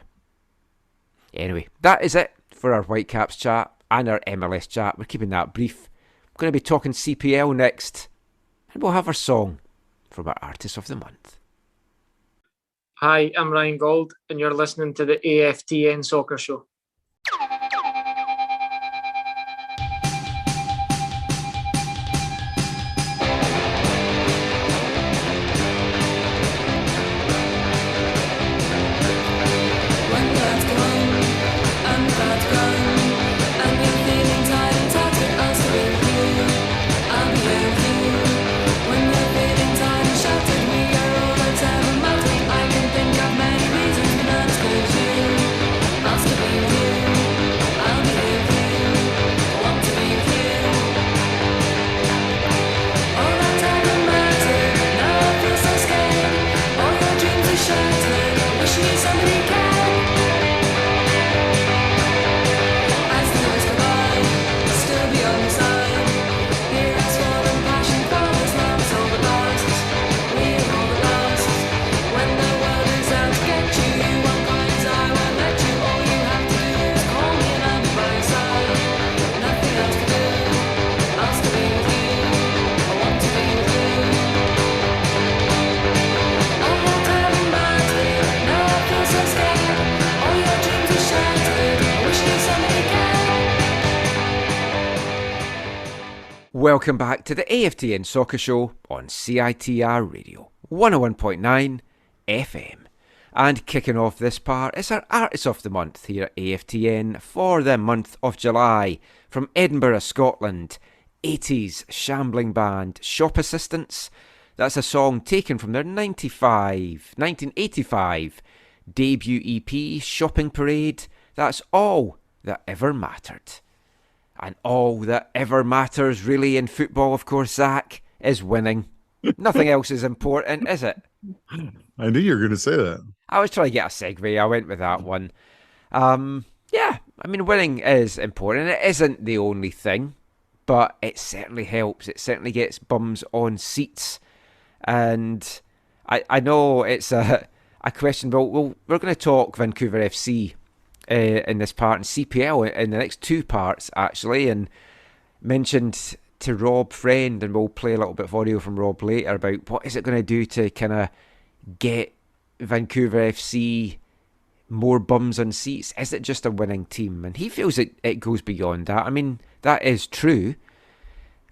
Anyway, that is it for our Whitecaps chat and our MLS chat. We're keeping that brief. We're going to be talking CPL next, and we'll have our song from our Artist of the Month. Hi, I'm Ryan Gauld, and you're listening to the AFTN Soccer Show. Welcome back to the AFTN Soccer Show on CITR Radio 101.9 FM. And kicking off this part is our Artist of the Month here at AFTN for the month of July. From Edinburgh, Scotland, 80s shambling band Shop Assistants. That's a song taken from their 1985 debut EP, Shopping Parade. That's All That Ever Mattered. And all that ever matters really in football, of course, Zach, is winning. Nothing else is important, is it? I knew you were going to say that. I was trying to get a segue. I went with that one. Yeah, I mean, winning is important. It isn't the only thing, but it certainly helps. It certainly gets bums on seats. And I know it's a question, but we're going to talk Vancouver FC in this part and CPL in the next two parts, actually. And mentioned to Rob Friend, and we'll play a little bit of audio from Rob later about what is it going to do to kind of get Vancouver FC more bums on seats. Is it just a winning team? And he feels it goes beyond that. I mean, that is true.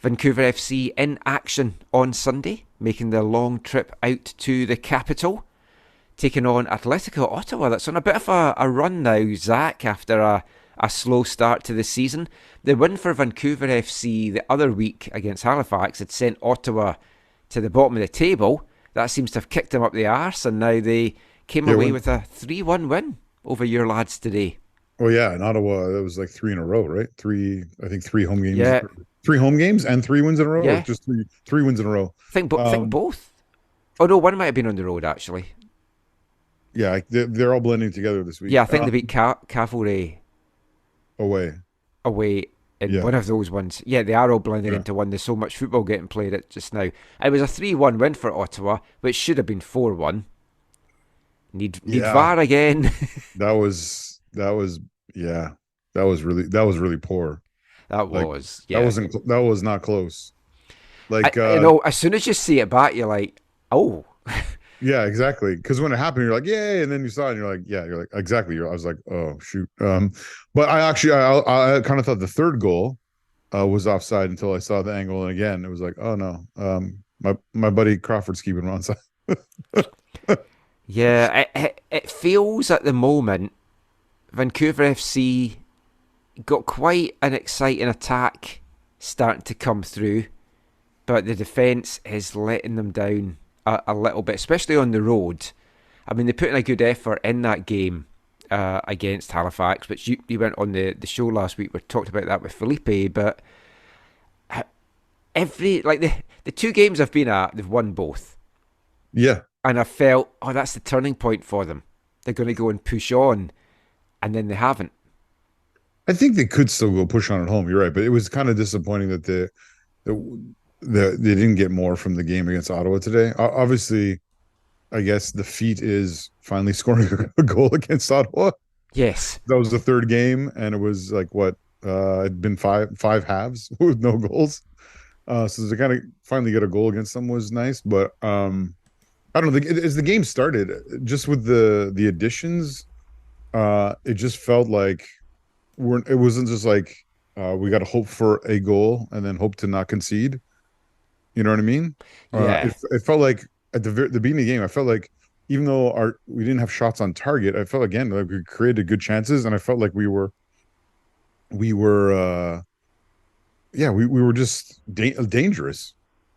Vancouver FC in action on Sunday, making the long trip out to the capital, taking on Atletico Ottawa. That's on a bit of a run now, Zach, after a slow start to the season. The win for Vancouver FC the other week against Halifax had sent Ottawa to the bottom of the table. That seems to have kicked them up the arse, and now they came away with a 3-1 win over your lads today. Oh yeah, in Ottawa, that was like 3 in a row, right? Three home games. Yeah. 3 home games and 3 wins in a row? Yeah. Or just three wins in a row? Think both. Oh no, one might have been on the road, actually. Yeah, they're all blending together this week. Yeah, I think they beat Cavalry away in one of those ones. Yeah, they are all blending into one. There's so much football getting played at just now. It was a 3-1 win for Ottawa, which should have been 4-1. Need VAR again. that was really poor. That was not close. Like as soon as you see it back, you're like, oh. Yeah, exactly. Because when it happened, you're like, yay, and then you saw it, and you're like, yeah, you're like, exactly. I was like, oh shoot. But I kind of thought the third goal was offside until I saw the angle, and again, it was like, oh no, my buddy Crawford's keeping him onside. Yeah, it feels at the moment Vancouver FC got quite an exciting attack starting to come through, but the defence is letting them down a little bit, especially on the road. I mean, they put in a good effort in that game against Halifax, which you went on the show last week. We talked about that with Felipe, but the 2 games I've been at, they've won both. Yeah. And I felt, that's the turning point for them. They're going to go and push on, and then they haven't. I think they could still go push on at home. You're right, but it was kind of disappointing that they didn't get more from the game against Ottawa today. Obviously, I guess the feat is finally scoring a goal against Ottawa. Yes, that was the third game, and it was like it'd been five halves with no goals. So to kind of finally get a goal against them was nice, but I don't know. As the game started, just with the additions, it just felt like it wasn't just like we got to hope for a goal and then hope to not concede. You know what I mean? Yeah. It felt like at the beginning of the game, I felt like even though we didn't have shots on target, I felt again like we created good chances, and I felt like we were just dangerous.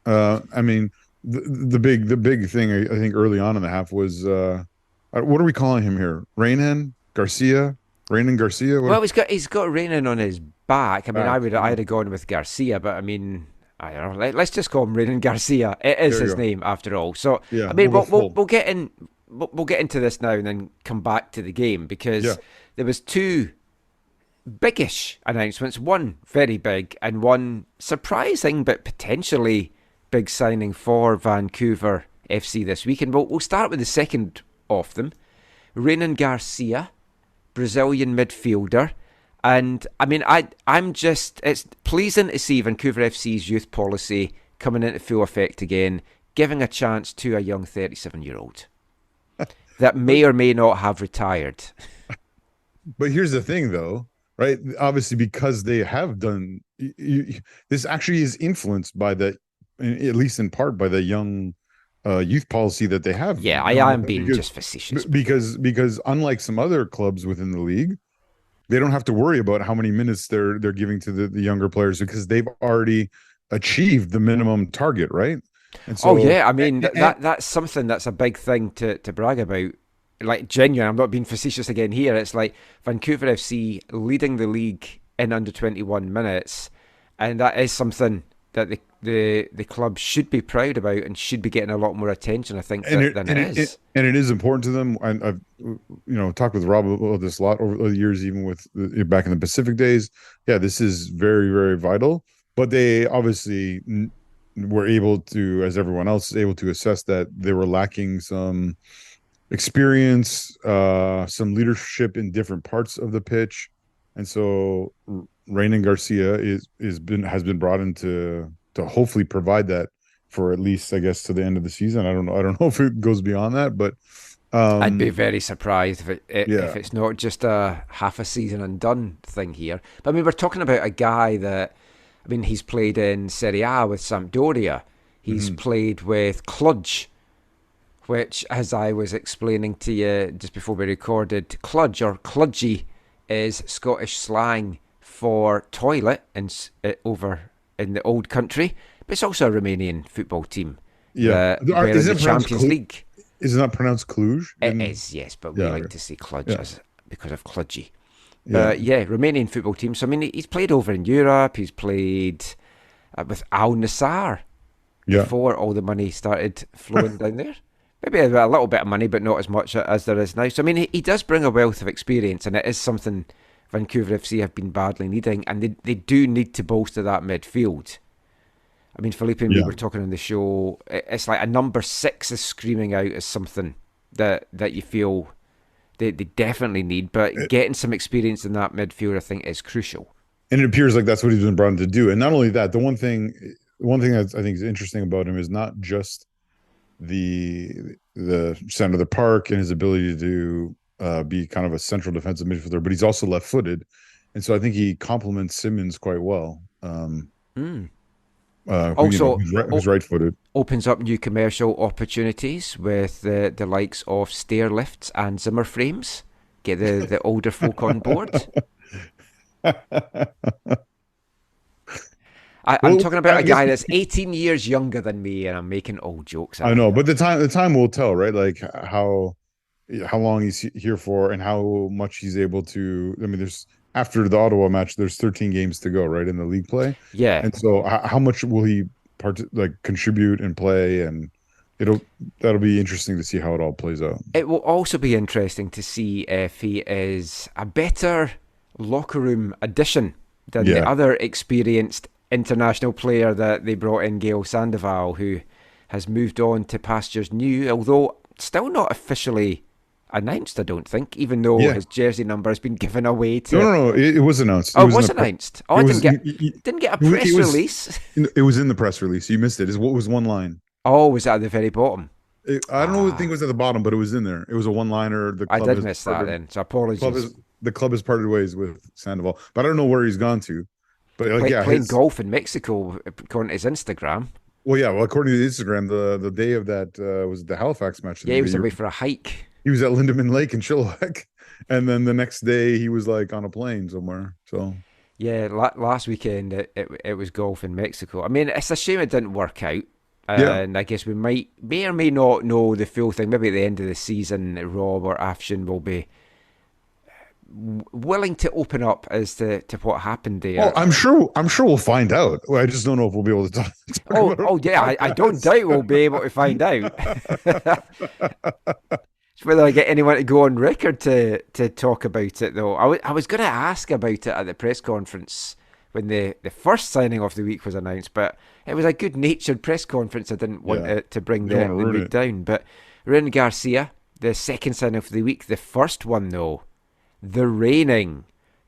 I mean, the big thing I think early on in the half was what are we calling him here? Raynan Garcia. Well, he's got Raynan on his back. I mean, I'd have gone with Garcia, but I mean, I don't know. Let's just call him Raynan Garcia. It is his name after all. So yeah, I mean, we'll get into this now and then come back to the game, because there was 2 biggish announcements. One very big and one surprising but potentially big signing for Vancouver FC this week. And we'll start with the second of them. Raynan Garcia, Brazilian midfielder. And I mean, it's pleasing to see Vancouver FC's youth policy coming into full effect again, giving a chance to a young 37-year-old that may or may not have retired. But here's the thing, though, right? Obviously, because they have done this, actually is influenced by at least in part by the young youth policy that they have. Yeah, I am being just facetious. Because unlike some other clubs within the league, they don't have to worry about how many minutes they're giving to the younger players, because they've already achieved the minimum target, right? And so, I mean, that's something that's a big thing to brag about. Like, genuine, I'm not being facetious again here. It's like Vancouver FC leading the league in under 21 minutes, and that is something that the club should be proud about and should be getting a lot more attention, I think, than it is. And it is important to them. I've talked with Rob about this a lot over the years, even with back in the Pacific days. Yeah, this is very, very vital. But they obviously were able to, as everyone else is able to assess, that they were lacking some experience, some leadership in different parts of the pitch, and so Raynan Garcia has been brought in to hopefully provide that for at least, I guess, to the end of the season. I don't know if it goes beyond that, but I'd be very surprised if it's not just a half a season and done thing here. But I mean, we're talking about a guy that, I mean, he's played in Serie A with Sampdoria. He's played with Cluj, which, as I was explaining to you just before we recorded, Cluj or Cludgy is Scottish slang for toilet over in the old country. But it's also a Romanian football team. Yeah. They're in the Champions League. Is it not pronounced Cluj? It is, yes, but we like to say Cluj because of Cludgy. Romanian football team. So, I mean, he's played over in Europe. He's played with Al Nassr before all the money started flowing down there. Maybe a little bit of money, but not as much as there is now. So, I mean, he does bring a wealth of experience, and it is something Vancouver FC have been badly needing, and they do need to bolster that midfield. I mean, Felipe and we were talking on the show, it's like a number 6 is screaming out as something that you feel they definitely need, but getting some experience in that midfield, I think, is crucial. And it appears like that's what he's been brought in to do. And not only that, the one thing that I think is interesting about him is not just the center of the park and his ability to be kind of a central defensive midfielder, but he's also left-footed, and so I think he complements Simmons quite well. Who's right-footed. Opens up new commercial opportunities with the likes of stair lifts and Zimmer frames. Get the older folk on board. I'm talking about a guy that's 18 years younger than me, and I'm making old jokes. I know, but the time will tell, right? Like how long he's here for and how much he's able to. I mean, after the Ottawa match, there's 13 games to go, right, in the league play. Yeah. And so how much will he contribute and play? And that'll be interesting to see how it all plays out. It will also be interesting to see if he is a better locker room addition than the other experienced international player that they brought in, Gail Sandoval, who has moved on to pastures new, although still not officially announced, I don't think, even though his jersey number has been given away to... No, it was announced. It was announced. I didn't get a press release. It was in the press release. You missed it. It was one line. Oh, was that at the very bottom? I don't know. I think it was at the bottom, but it was in there. It was a one-liner. I did miss that then, so apologies. The club has parted ways with Sandoval, but I don't know where he's gone to. But playing golf in Mexico, according to his Instagram. Well, according to Instagram, the day of that was the Halifax match. Yeah, he was away for a hike. He was at Lindeman Lake in Chilliwack, and then the next day he was like on a plane somewhere. So yeah, last weekend it was golf in Mexico. I mean, it's a shame it didn't work out, and I guess we may or may not know the full thing. Maybe at the end of the season, Rob or Afshin will be willing to open up as to what happened there. Oh, I'm sure we'll find out. I just don't know if we'll be able to talk about it. I don't doubt we'll be able to find out. It's whether I get anyone to go on record to talk about it, though. I was going to ask about it at the press conference when the first signing of the week was announced, but it was a good-natured press conference. I didn't want to bring the mood down. But Raynan Garcia, the second signing of the week, the first one, though, the reigning,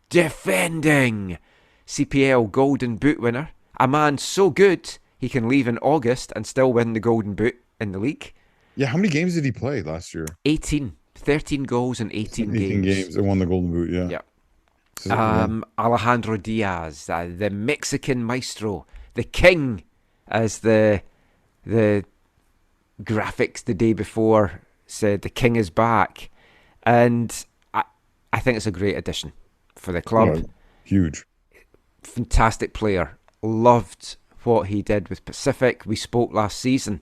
defending CPL Golden Boot winner, a man so good he can leave in August and still win the Golden Boot in the league. Yeah, how many games did he play last year? 13 goals in 18 games. 18 games and won the Golden Boot, yeah. Alejandro Diaz, the Mexican maestro, the king, as the graphics the day before said, the king is back. And I think it's a great addition for the club. Oh, huge. Fantastic player. Loved what he did with Pacific. We spoke last season.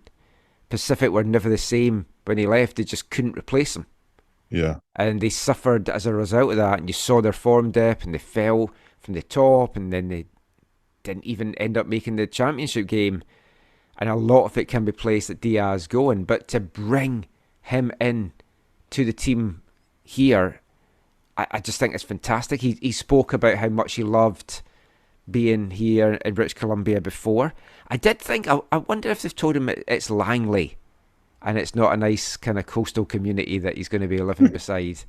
Pacific were never the same when he left. They just couldn't replace him. Yeah. And they suffered as a result of that. And you saw their form dip and they fell from the top and then they didn't even end up making the championship game. And a lot of it can be placed at Diaz going. But to bring him in to the team here, I just think it's fantastic. He spoke about how much he loved being here in British Columbia before. I did think, I wonder if they've told him it's Langley and it's not a nice kind of coastal community that he's going to be living beside.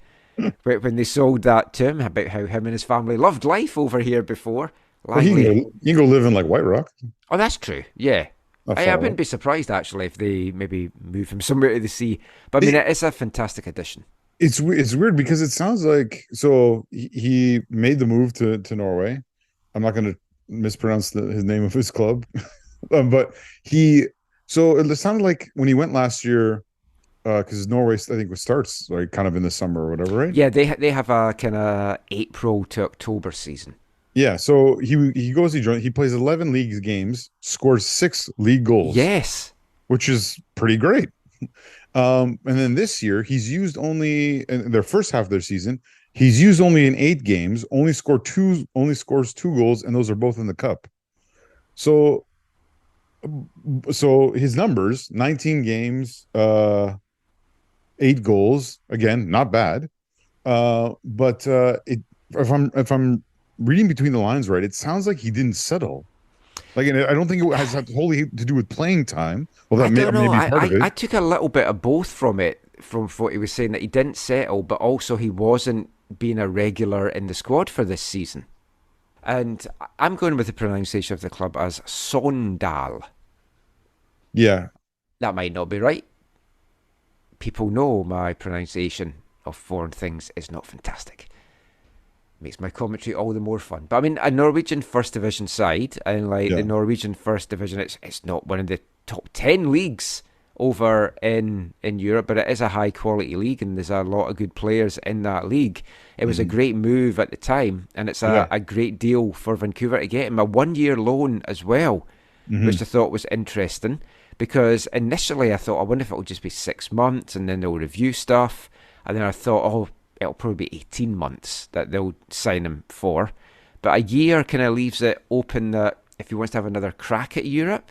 When they sold that to him about how him and his family loved life over here before. Langley. You can go live in like White Rock. Oh, that's true. Yeah. I wouldn't be surprised actually if they maybe move him somewhere to the sea. But I mean, it's a fantastic addition. It's weird because it sounds like, so he made the move to Norway. I'm not going to mispronounce his name of his club, but so it sounded like when he went last year, because Norway I think starts like kind of in the summer or whatever, right? Yeah, they have a kind of April to October season. Yeah, so he goes, he plays 11 league games, scores 6 league goals. Yes, which is pretty great. And then this year, he's used only in their first half of their season. He's used only in 8 games, only scores 2 goals, and those are both in the cup. So his numbers: 19 games, 8 goals. Again, not bad. But if I'm reading between the lines right, it sounds like he didn't settle. Like, I don't think it has wholly to do with playing time. Well, that may be part of it. I took a little bit of both from what he was saying, that he didn't settle, but also he wasn't being a regular in the squad for this season. And I'm going with the pronunciation of the club as Sondal. Yeah. That might not be right. People know my pronunciation of foreign things is not fantastic. Makes my commentary all the more fun. But I mean, a Norwegian First Division side, and the Norwegian First Division, it's not one of the top 10 leagues over in Europe, but it is a high quality league, and there's a lot of good players in that league. It was a great move at the time, and it's a great deal for Vancouver to get him. A 1-year loan as well, which I thought was interesting, because initially I thought, I wonder if it'll just be 6 months, and then they'll review stuff, and then I thought, it'll probably be 18 months that they'll sign him for. But a year kind of leaves it open that if he wants to have another crack at Europe,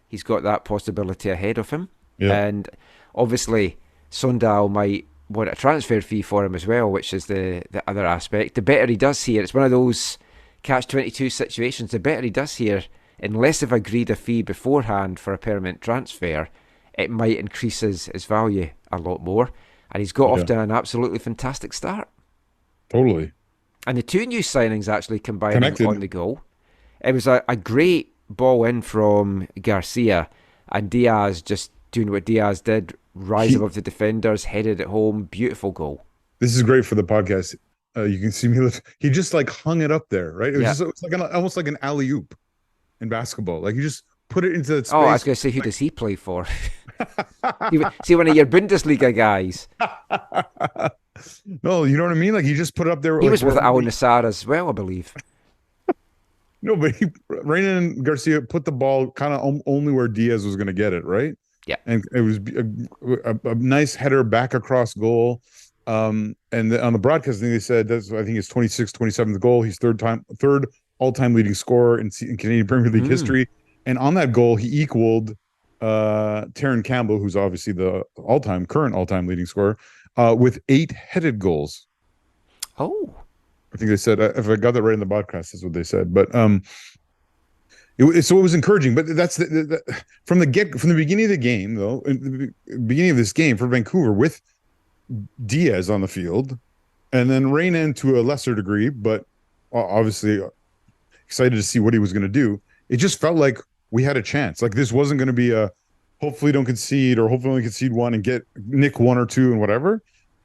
he's got that possibility ahead of him. Yeah. And obviously, Sondal might want a transfer fee for him as well, which is the other aspect. The better he does here, it's one of those catch-22 situations, the better he does here, unless they've agreed a fee beforehand for a permanent transfer, it might increase his value a lot more. And he's got off to an absolutely fantastic start. Totally. And the 2 new signings actually combined on the goal. It was a great ball in from Garcia, and Diaz just doing what Diaz did, rise above the defenders, headed it home, beautiful goal. This is great for the podcast. You can see me. He just hung it up there, right? It was almost like an alley-oop in basketball. Like, you just put it into that space. Oh, I was going to say, who does he play for? See, one of your Bundesliga guys. No, you know what I mean? Like, you just put it up there. He was with Al Nassr as well, I believe. No, but Renan Garcia put the ball kind of only where Diaz was going to get it, right? Yeah. And it was a nice header back across goal. And on the broadcast thing, they said I think it's 27th goal. He's third all-time leading scorer in Canadian Premier League history. And on that goal, he equaled Taron Campbell, who's obviously the current all-time leading scorer, with 8 headed goals. Oh, I think they said, if I got that right in the podcast, that's what they said. But it was encouraging. But that's from the beginning of the game, though, in the beginning of this game for Vancouver, with Diaz on the field, and then Renan to a lesser degree, but obviously excited to see what he was going to do. It just felt like we had a chance. Like, this wasn't going to be a hopefully don't concede, or hopefully only concede 1 and nick 1 or 2 and whatever.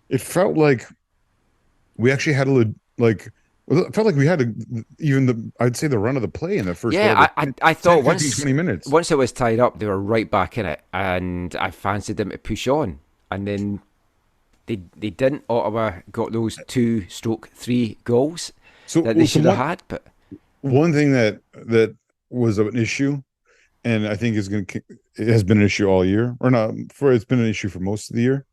It felt like we actually had it felt like we had I'd say the run of the play in the first. Yeah, I thought 20 minutes. Once it was tied up, they were right back in it, and I fancied them to push on, and then they didn't. Ottawa got those 2/3 goals that they should have had. But one thing that was an issue, and I think it has been an issue all year, or not, it's been an issue for most of the year,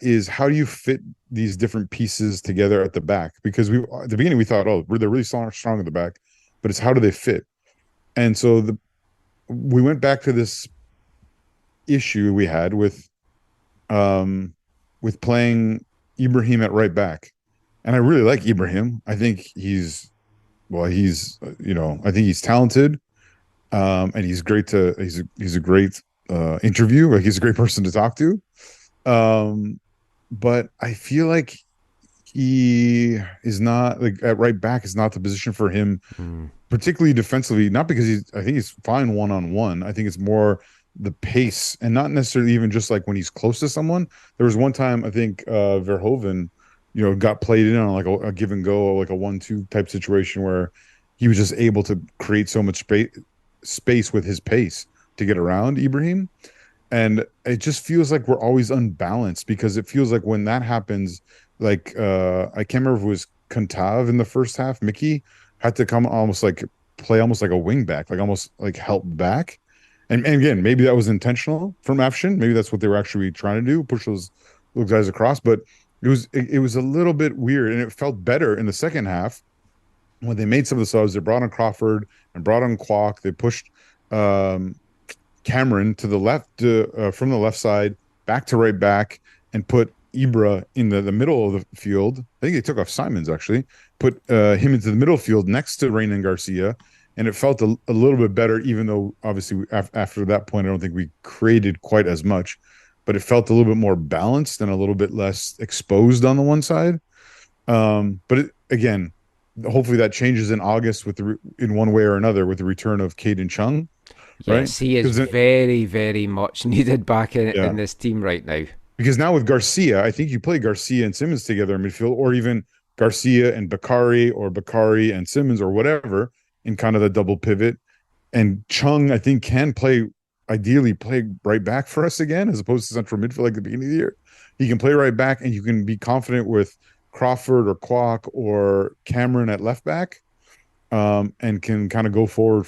is how do you fit these different pieces together at the back? Because at the beginning we thought, they're really strong at the back, but it's how do they fit? And so we went back to this issue we had um with playing Ibrahim at right back. And I really like Ibrahim. I think I think he's talented. And he's a great interview. Like, he's a great person to talk to. But I feel like he is not, like, at right back is not the position for him, particularly defensively. Not because I think he's fine one-on-one. I think it's more the pace, and not necessarily even just like when he's close to someone. There was one time I think Verhoeven, got played in on like a give and go, like a 1-2 type situation where he was just able to create so much space with his pace to get around Ibrahim. And it just feels like we're always unbalanced, because it feels like when that happens, like I can't remember if it was Kantav in the first half, Mickey had to come play almost like a wing back, like almost like help back. And again, maybe that was intentional from Afshin. Maybe that's what they were actually trying to do, push those guys across. But it was a little bit weird, and it felt better in the second half when they made some of the subs. They brought on Crawford and brought on Kwok. They pushed Cameron to the left, from the left side back to right back, and put Ibra in the middle of the field. I think they took off Simons, actually, put him into the middle field next to Renan Garcia, and it felt a little bit better, even though obviously after that point I don't think we created quite as much, but it felt a little bit more balanced and a little bit less exposed on the one side. But again, hopefully that changes in August in one way or another with the return of Caden Chung. Yes, right? He is very, very much needed back in this team right now. Because now with Garcia, I think you play Garcia and Simmons together in midfield, or even Garcia and Bakari, or Bakari and Simmons, or whatever, in kind of the double pivot. And Chung, I think, can ideally play right back for us again, as opposed to central midfield like the beginning of the year. He can play right back, and you can be confident with Crawford or Kwok or Cameron at left back, and can kind of go forward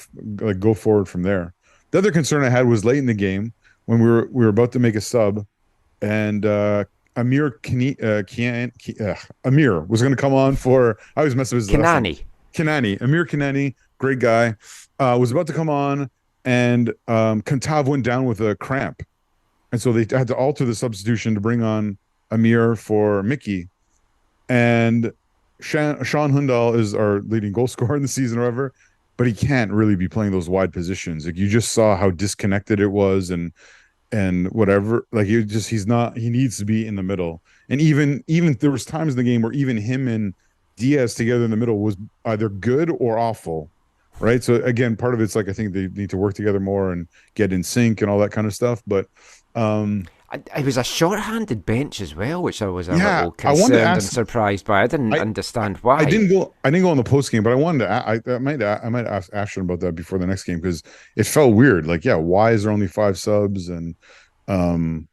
from there. The other concern I had was late in the game when we were about to make a sub, and Amir was going to come on for, I always mess up his last name. Amir Kanani, great guy, was about to come on, and Kantav went down with a cramp, and so they had to alter the substitution to bring on Amir for Mickey. And Sean Hundal is our leading goal scorer in the season, or whatever, but he can't really be playing those wide positions. Like, you just saw how disconnected it was, and whatever. Like, he needs to be in the middle. And even there was times in the game where even him and Diaz together in the middle was either good or awful, right? So again, part of it's like, I think they need to work together more and get in sync and all that kind of stuff. But it was a short-handed bench as well, which I was a little concerned and surprised by. I didn't understand why. I didn't go on the post game, but I wanted to. I might ask Ashton about that before the next game, because it felt weird. Like, why is there only 5 subs? And I don't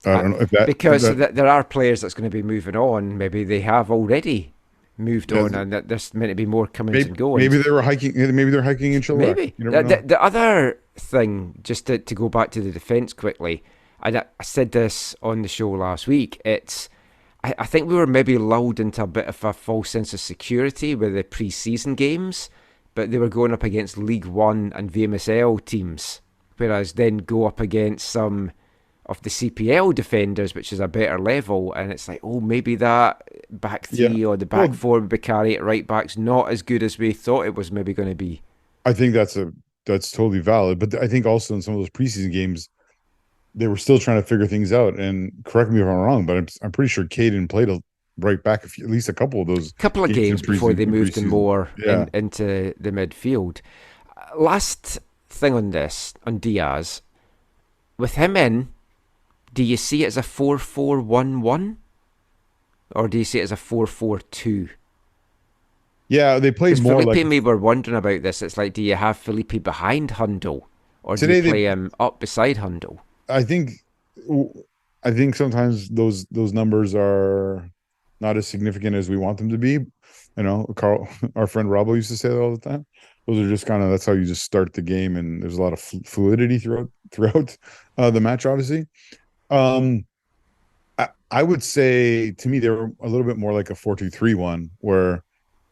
know if that, because there are players that's going to be moving on. Maybe they have already moved on, and that there's meant to be more comings and goings. Maybe they were hiking. Maybe they're hiking in Chile. Maybe the other thing, just to go back to the defence quickly. I said this on the show last week. I think we were maybe lulled into a bit of a false sense of security with the pre-season games, but they were going up against League One and VMSL teams, whereas then go up against some of the CPL defenders, which is a better level, and it's like, maybe that back three or the back four with Bakari at right back's not as good as we thought it was maybe going to be. I think that's totally valid, but I think also in some of those preseason games, they were still trying to figure things out. And correct me if I'm wrong, but I'm pretty sure Caden played right back at least a couple of games before they moved him more into the midfield. Last thing on this, on Diaz, with him in, do you see it as a 4-4-1-1, or do you see it as a 4-4-2? Yeah, they played more. Felipe and me were wondering about this. It's like, do you have Felipe behind Hundle, or do you play him up beside Hundle? I think sometimes those numbers are not as significant as we want them to be. Carl, our friend Robbo used to say that all the time. Those are just kind of, that's how you just start the game, and there's a lot of fluidity throughout the match, obviously. I would say, to me, they were a little bit more like a 4-2-3-1, where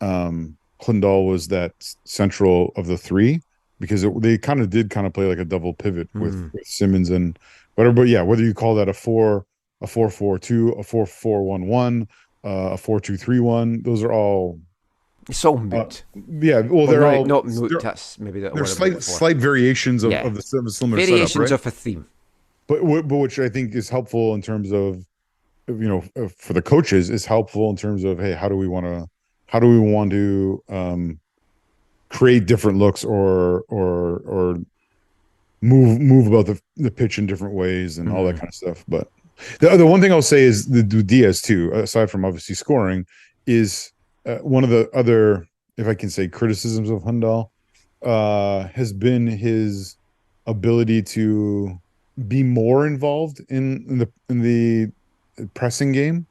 Hundal was that central of the three, because they kind of did play like a double pivot with Simmons and whatever. But yeah, whether you call that a 4-4-2, a 4-4-1-1, a 4-2-3-1, those are all. It's all moot. Yeah, well, they're all not moot. That's maybe the word. There's slight variations of the similar variations setup, right? of a theme. But which I think is helpful in terms of, for the coaches, is helpful in terms of, hey, how do we want to create different looks or move about the pitch in different ways and all that kind of stuff. But the one thing I'll say is the Diaz too, aside from obviously scoring, is one of the other, if I can say, criticisms of Hundal has been his ability to be more involved in the pressing game.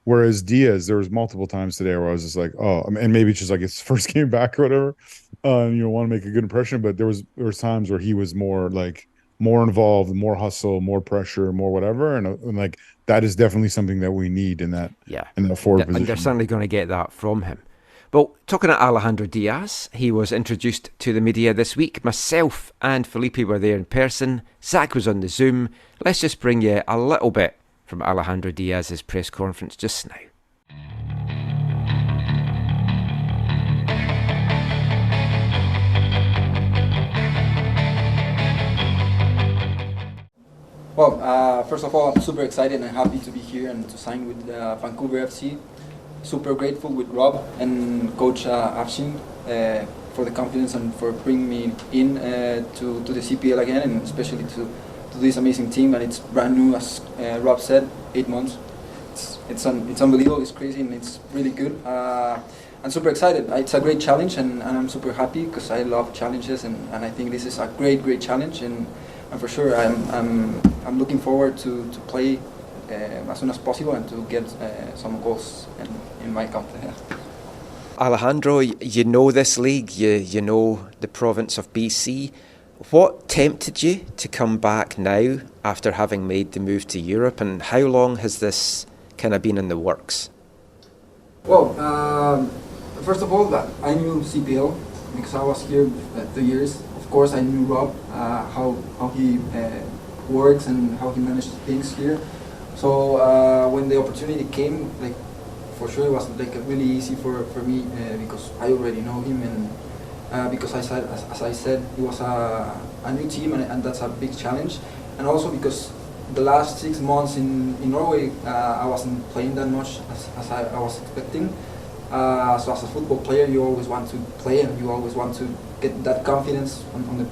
Whereas Diaz, there was multiple times today where I was just like, oh, and maybe it's just like his first game back or whatever, want to make a good impression. But there was times where he was more involved, more hustle, more pressure, more whatever, and like that is definitely something that we need in that forward position. And they're certainly going to get that from him. Well, talking to Alejandro Diaz, he was introduced to the media this week. Myself and Felipe were there in person. Zach was on the Zoom. Let's just bring you a little bit from Alejandro Diaz's press conference just now. Well, first of all, I'm super excited and happy to be here and to sign with Vancouver FC. Super grateful with Rob and Coach Afshin for the confidence and for bringing me in to the CPL again, and especially to this amazing team. And it's brand new, as Rob said, 8 months. It's unbelievable, it's crazy, and it's really good. I'm super excited. It's a great challenge, and I'm super happy because I love challenges, and I think this is a great challenge, and for sure I'm looking forward to play as soon as possible and to get some goals in my country. Alejandro, you know this league, you know the province of BC. What tempted you to come back now after having made the move to Europe, and how long has this kind of been in the works? Well, first of all, I knew CPL because I was here 2 years. Of course, I knew Rob, how he works and how he manages things here. So when the opportunity came, like, for sure it was like really easy for me because I already know him, and because as I said, it was a new team, and that's a big challenge, and also because the last 6 months in Norway I wasn't playing that much as I was expecting. So as a football player, you always want to play and you always want to get that confidence on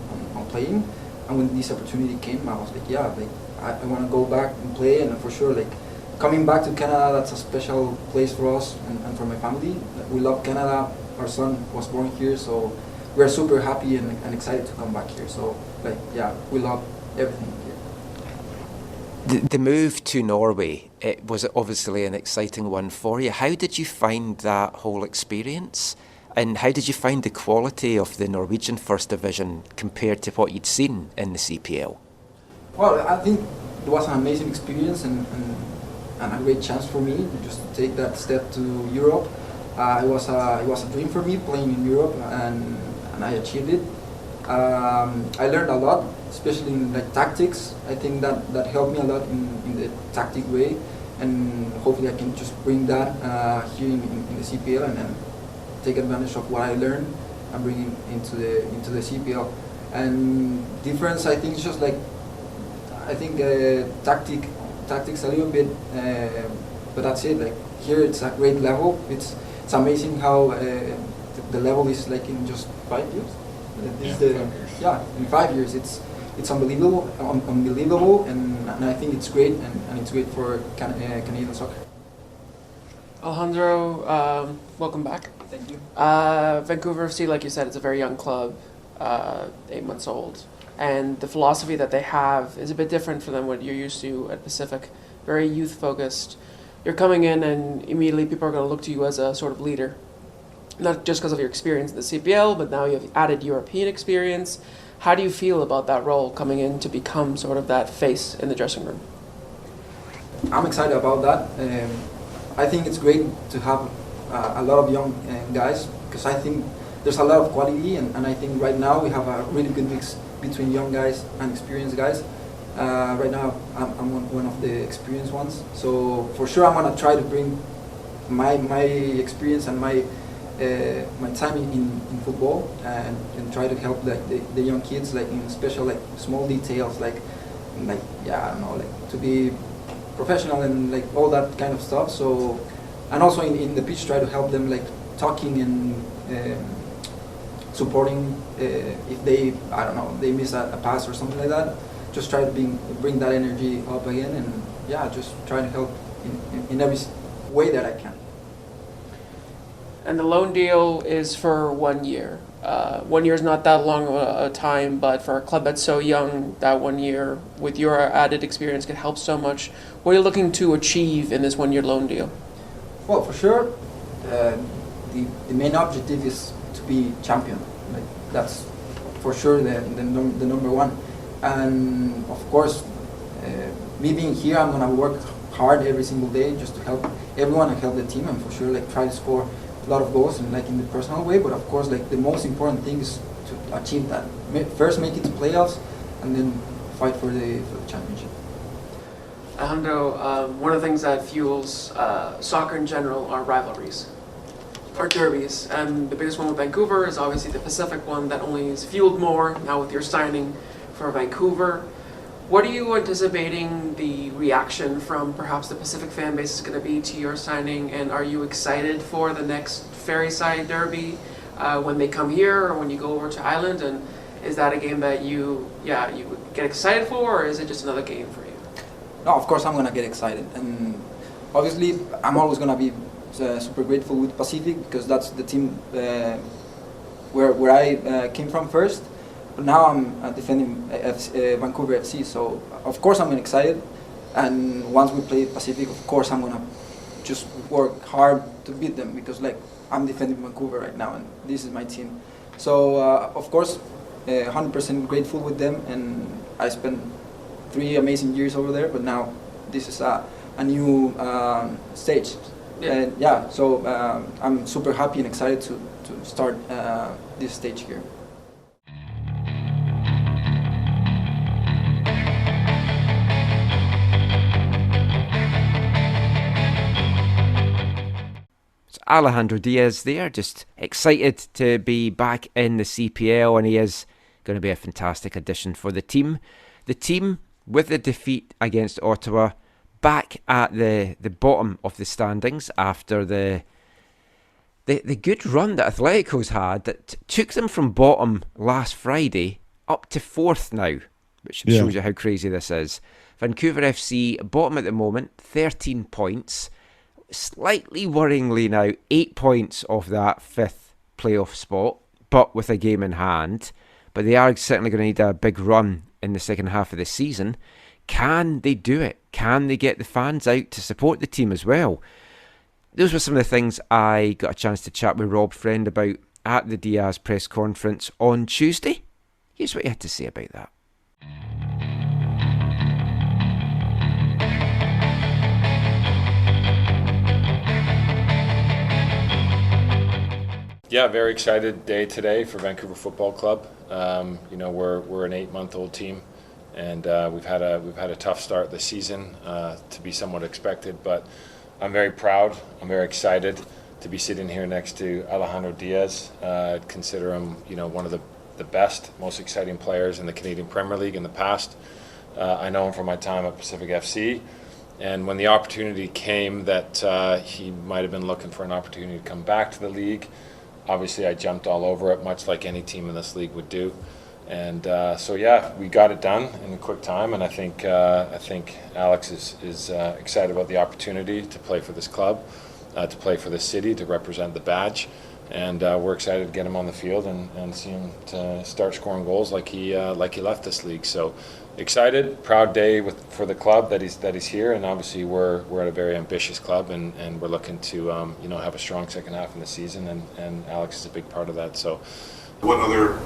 playing. And when this opportunity came, I was like, yeah, like I want to go back and play, and for sure, like coming back to Canada, that's a special place for us and for my family. We love Canada. Our son was born here, so we're super happy and excited to come back here. So, like, yeah, we love everything here. The move to Norway, it was obviously an exciting one for you. How did you find that whole experience? And how did you find the quality of the Norwegian First Division compared to what you'd seen in the CPL? Well, I think it was an amazing experience and a great chance for me just to take that step to Europe. It was a dream for me playing in Europe, and I achieved it. I learned a lot, especially in like tactics. I think that helped me a lot in the tactic way, and hopefully I can just bring that here in the CPL and take advantage of what I learned and bring it into the CPL. And difference, I think, is just like tactics a little bit, but that's it. Like here, it's a great level. It's amazing how the level is like in just 5 years. In 5 years, it's unbelievable, and I think it's great, and it's great for Canadian soccer. Alejandro, welcome back. Thank you. Vancouver FC, like you said, it's a very young club, 8 months old, and the philosophy that they have is a bit different from what you're used to at Pacific. Very youth focused. You're coming in, and immediately people are going to look to you as a sort of leader. Not just because of your experience in the CPL, but now you have added European experience. How do you feel about that role coming in to become sort of that face in the dressing room? I'm excited about that. I think it's great to have a lot of young guys, because I think there's a lot of quality, and I think right now we have a really good mix between young guys and experienced guys. Right now I'm one of the experienced ones, so for sure I'm gonna try to bring my experience and my time in football and try to help like the young kids, like in special like small details, like yeah, I don't know, like to be professional and like all that kind of stuff. So, and also in the pitch try to help them like talking and supporting if they, I don't know, they miss a pass or something like that. Just try to bring that energy up again, and yeah, just try to help in every way that I can. And the loan deal is for 1 year. 1 year is not that long of a time, but for a club that's so young, that 1 year with your added experience can help so much. What are you looking to achieve in this 1 year loan deal? Well, for sure, the main objective is to be champion. Like that's for sure the number one. And of course, me being here, I'm gonna work hard every single day just to help everyone and help the team, and for sure like try to score a lot of goals and like in the personal way. But of course, like the most important thing is to achieve that. First, make it to playoffs, and then fight for the championship. Alejandro, one of the things that fuels soccer in general are rivalries, or derbies, and the biggest one with Vancouver is obviously the Pacific one that only is fueled more now with your signing for Vancouver. What are you anticipating the reaction from perhaps the Pacific fan base is going to be to your signing, and are you excited for the next Ferryside derby when they come here or when you go over to Ireland? And is that a game that you would get excited for, or is it just another game for you? No, of course I'm gonna get excited, and obviously I'm always gonna be super grateful with Pacific because that's the team where I came from first. But now I'm defending Vancouver FC, so of course I'm excited. And once we play Pacific, of course I'm gonna just work hard to beat them because like I'm defending Vancouver right now, and this is my team. So of course, 100% grateful with them, and I spent 3 amazing years over there. But now this is a new stage, and yeah. So I'm super happy and excited to start this stage here. Alejandro Diaz there, just excited to be back in the CPL, and he is going to be a fantastic addition for the team. The team, with the defeat against Ottawa, back at the bottom of the standings after the good run that Atletico's had that took them from bottom last Friday up to 4th now, which shows you how crazy this is. Vancouver FC, bottom at the moment, 13 points. Slightly worryingly now, 8 points off that 5th playoff spot, but with a game in hand. But they are certainly going to need a big run in the second half of the season. Can they do it? Can they get the fans out to support the team as well? Those were some of the things I got a chance to chat with Rob Friend about at the Diaz press conference on Tuesday. Here's what he had to say about that. Yeah, very excited day today for Vancouver Football Club. We're an 8-month-old team, and we've had a tough start this season, to be somewhat expected. But I'm very proud. I'm very excited to be sitting here next to Alejandro Diaz. I'd consider him, one of the best, most exciting players in the Canadian Premier League in the past. I know him from my time at Pacific FC. And when the opportunity came that he might have been looking for an opportunity to come back to the league, obviously I jumped all over it, much like any team in this league would do. And we got it done in a quick time. And I think Alex is excited about the opportunity to play for this club, to play for this city, to represent the badge. And we're excited to get him on the field and see him to start scoring goals like he left this league. So excited, proud day for the club that he's here, and obviously we're at a very ambitious club, and we're looking to have a strong second half in the season, and Alex is a big part of that. So, what other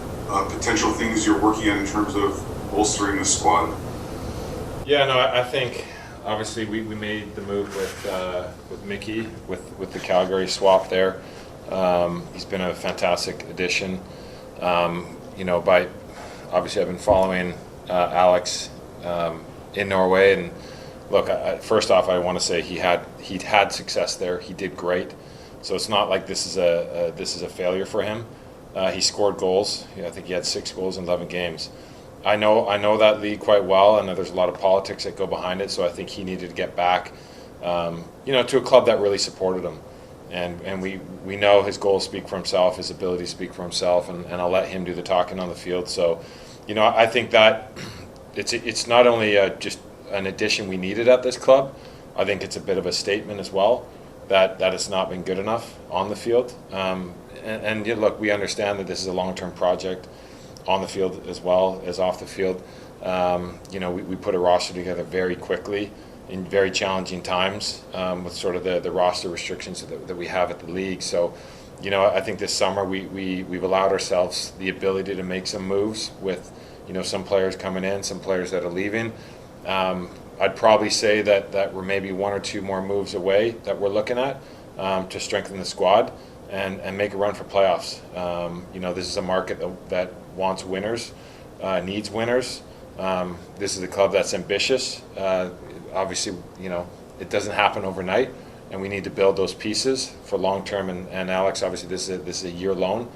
potential things you're working on in terms of bolstering the squad? Yeah, no, I think obviously we made the move with Mickey with the Calgary swap there. He's been a fantastic addition. Obviously I've been following Alex in Norway, and look, first off, I want to say he'd had success there. He did great, so it's not like this is a failure for him. He scored goals. I think he had 6 goals in 11 games. I know that league quite well, and there's a lot of politics that go behind it. So I think he needed to get back, to a club that really supported him. And we know his goals speak for himself, his ability to speak for himself, and I'll let him do the talking on the field. So, I think that it's not only just an addition we needed at this club. I think it's a bit of a statement as well that it's not been good enough on the field. Look, we understand that this is a long-term project on the field as well as off the field. We put a roster together very quickly in very challenging times with sort of the roster restrictions that we have at the league. So, I think this summer we've allowed ourselves the ability to make some moves with, some players coming in, some players that are leaving. I'd probably say that we're maybe 1 or 2 more moves away that we're looking at to strengthen the squad and make a run for playoffs. This is a market that wants winners, needs winners. This is a club that's ambitious. Obviously, it doesn't happen overnight, and we need to build those pieces for long term. And Alex, obviously, this is a year loan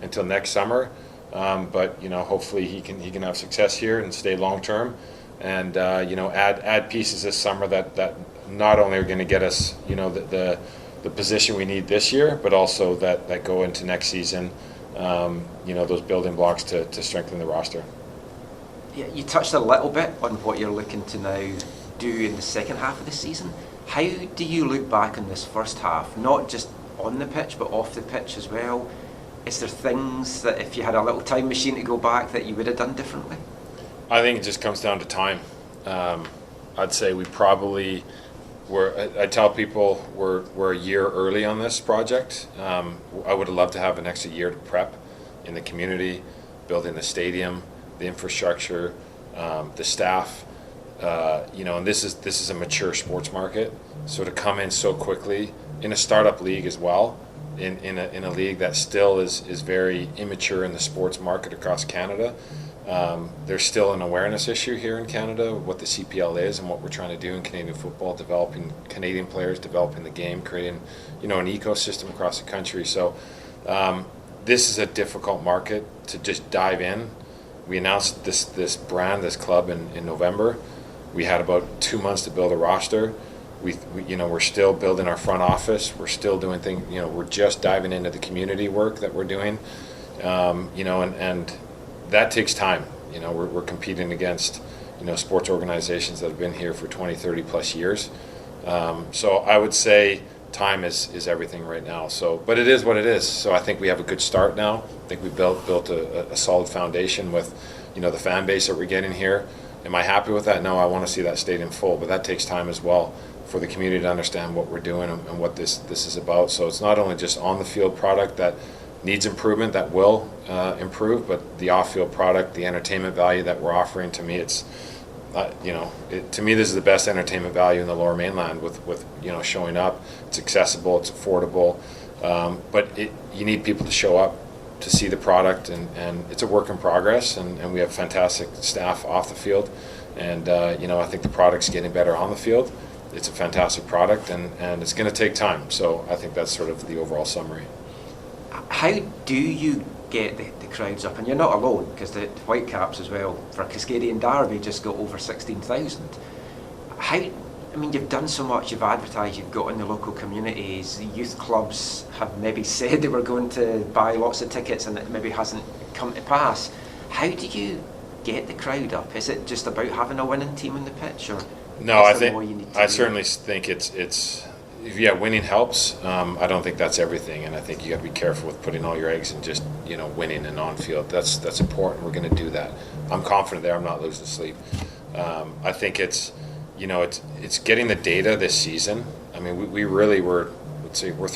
until next summer. But hopefully he can have success here and stay long term, and add pieces this summer that not only are going to get us the position we need this year, but also that go into next season. Those building blocks to strengthen the roster. Yeah, you touched a little bit on what you're looking to now do in the second half of the season. How do you look back on this first half, not just on the pitch but off the pitch as well? Is there things that if you had a little time machine to go back that you would have done differently? I think it just comes down to time. I'd say we probably I tell people we're a year early on this project. I would have loved to have an extra year to prep in the community, building the stadium, the infrastructure, the staff. And this is a mature sports market, so to come in so quickly in a startup league as well, in a league that still is very immature in the sports market across Canada. There's still an awareness issue here in Canada, what the CPL is and what we're trying to do in Canadian football, developing Canadian players, developing the game, creating an ecosystem across the country. So this is a difficult market to just dive in. We announced this brand, this club in November. We had about 2 months to build a roster. We're still building our front office. We're still doing things. We're just diving into the community work that we're doing. And that takes time. We're competing against sports organizations that have been here for 20, 30 plus years. So I would say time is everything right now. So, but it is what it is. So I think we have a good start now. I think we built a solid foundation with the fan base that we're getting here. Am I happy with that? No, I want to see that stadium full, but that takes time as well for the community to understand what we're doing and what this is about. So it's not only just on the field product that needs improvement, that will improve, but the off-field product, the entertainment value that we're offering, to me, it's to me this is the best entertainment value in the Lower Mainland with showing up. It's accessible, it's affordable, but you need people to show up to see the product, and it's a work in progress, and we have fantastic staff off the field, and I think the product's getting better on the field. It's a fantastic product, and it's going to take time. So I think that's sort of the overall summary. How do you get the crowds up? And you're not alone, because the Whitecaps as well, for a Cascadian derby, just got over 16,000. You've done so much, you've advertised, you've got in the local communities, the youth clubs have maybe said they were going to buy lots of tickets and it maybe hasn't come to pass. How do you get the crowd up? Is it just about having a winning team on the pitch, or no? I certainly think it's winning helps. I don't think that's everything, and I think you got to be careful with putting all your eggs in just winning and on field. That's important. We're going to do that. I'm confident there. I'm not losing sleep. I think it's getting the data this season. I mean, we really were.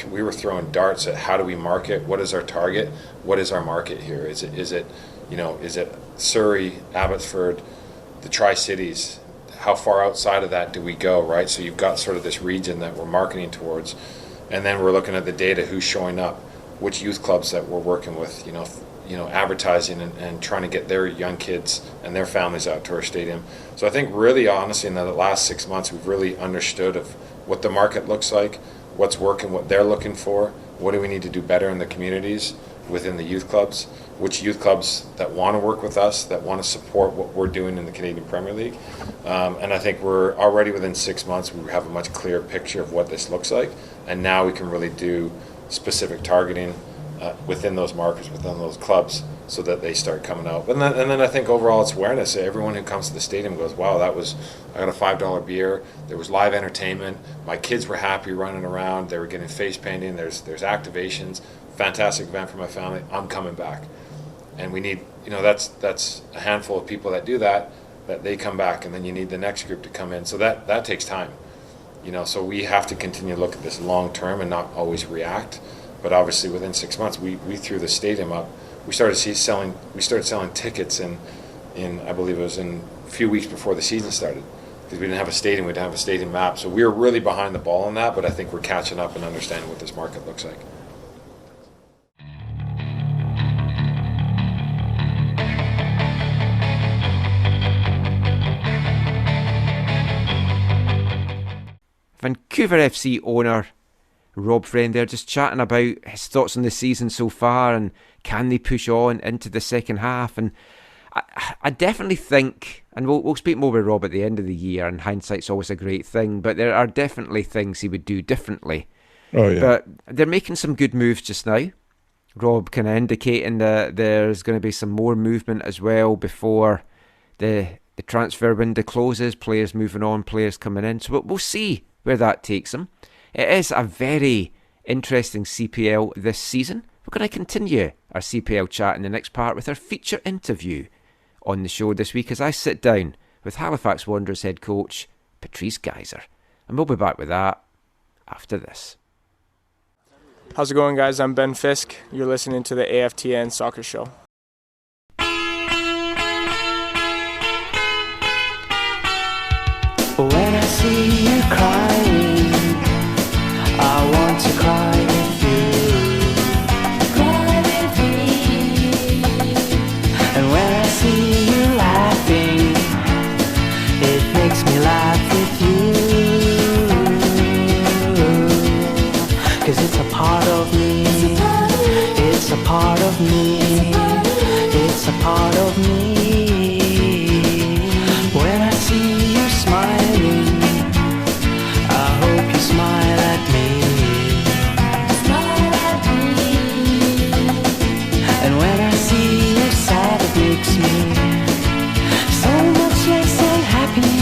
We were throwing darts at how do we market? What is our target? What is our market here? Is it Surrey, Abbotsford, the Tri-Cities? How far outside of that do we go, right? So you've got sort of this region that we're marketing towards, and then we're looking at the data, who's showing up, which youth clubs that we're working with, advertising and trying to get their young kids and their families out to our stadium. So I think really honestly in the last 6 months we've really understood of what the market looks like, what's working, what they're looking for, what do we need to do better in the communities within the youth clubs, which youth clubs that want to work with us, that want to support what we're doing in the Canadian Premier League. And I think we're already within 6 months we have a much clearer picture of what this looks like, and now we can really do specific targeting within those markets, within those clubs, so that they start coming out. And then I think overall it's awareness. Everyone who comes to the stadium goes, wow, I got a $5 beer, there was live entertainment, my kids were happy running around, they were getting face painting, there's activations, fantastic event for my family, I'm coming back. And we need, that's a handful of people that do that they come back, and then you need the next group to come in. So that takes time. So we have to continue to look at this long term and not always react. But obviously within 6 months we threw the stadium up. We started selling tickets in I believe it was in a few weeks before the season started, because we didn't have a stadium, we didn't have a stadium map. So we were really behind the ball on that, but I think we're catching up and understanding what this market looks like. Vancouver FC owner Rob Friend there, just chatting about his thoughts on the season so far and can they push on into the second half. And I definitely think, and we'll speak more with Rob at the end of the year, and hindsight's always a great thing, but there are definitely things he would do differently. Oh yeah. But they're making some good moves just now. Rob kind of indicating that there's going to be some more movement as well before the transfer window closes, players moving on, players coming in. So we'll see where that takes them. It is a very interesting CPL this season. We're going to continue our CPL chat in the next part with our feature interview on the show this week as I sit down with Halifax Wanderers head coach Patrice Gheisar. And we'll be back with that after this. How's it going, guys? I'm Ben Fisk. You're listening to the AFTN Soccer Show. When I see you crying, I want to cry with you. Cry with me. And when I see you laughing, it makes me laugh with you. 'Cause it's a part of me. It's a part of me. It's a part of me. When I see you smiling, I hope you smile at me. Smile at me. And when I see you sad, it makes me so much less unhappy.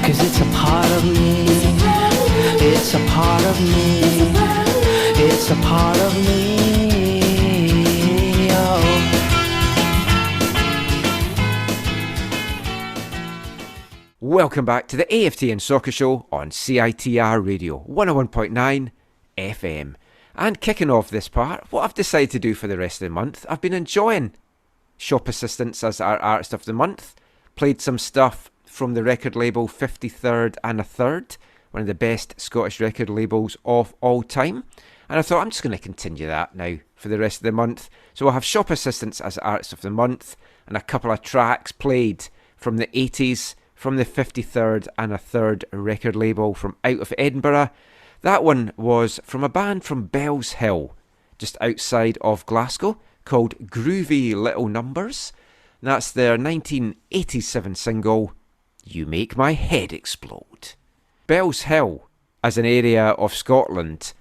'Cause it's a part of me. It's a part of me. It's a part of me. Oh. Welcome back to the AFTN Soccer Show on CITR Radio 101.9 FM. And kicking off this part, what I've decided to do for the rest of the month, I've been enjoying shop assistants as our Artist of the Month. Played some stuff from the record label 53rd and a Third, one of the best Scottish record labels of all time. And I thought I'm just going to continue that now for the rest of the month. So I'll have shop assistants as Artist of the Month and a couple of tracks played from the 80s, from the 53rd and a Third record label from out of Edinburgh. That one was from a band from Bells Hill, just outside of Glasgow, called Groovy Little Numbers. And that's their 1987 single, You Make My Head Explode. Bells Hill, as an area of Scotland,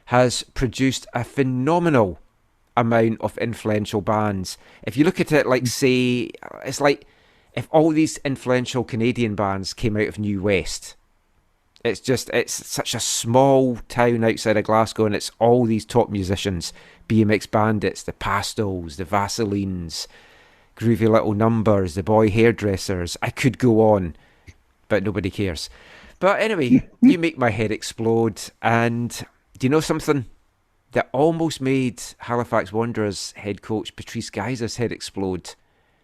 has produced a phenomenal amount of influential bands. If you look at it like, say, it's like if all these influential Canadian bands came out of New West. It's such a small town outside of Glasgow, and it's all these top musicians. BMX Bandits, the Pastels, the Vaselines, Groovy Little Numbers, the Boy Hairdressers. I could go on, but nobody cares. But anyway, You Make My Head Explode. And do you know something that almost made Halifax Wanderers head coach Patrice Gheisar's head explode?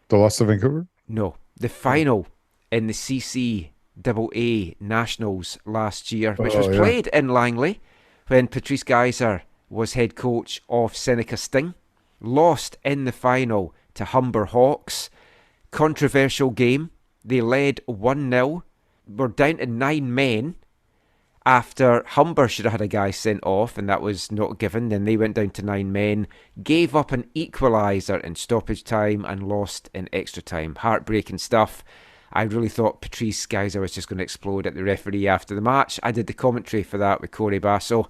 The loss to Vancouver? No, the final in the CCAA Nationals last year, which was played in Langley when Patrice Gheisar was head coach of Seneca Sting. Lost in the final to Humber Hawks. Controversial game. They led 1-0. Were down to 9 men after Humber should have had a guy sent off, and that was not given. Then they went down to 9 men, gave up an equaliser in stoppage time and lost in extra time. Heartbreaking stuff. I really thought Patrice Gheisar was just going to explode at the referee after the match. I did the commentary for that with Corey Basso.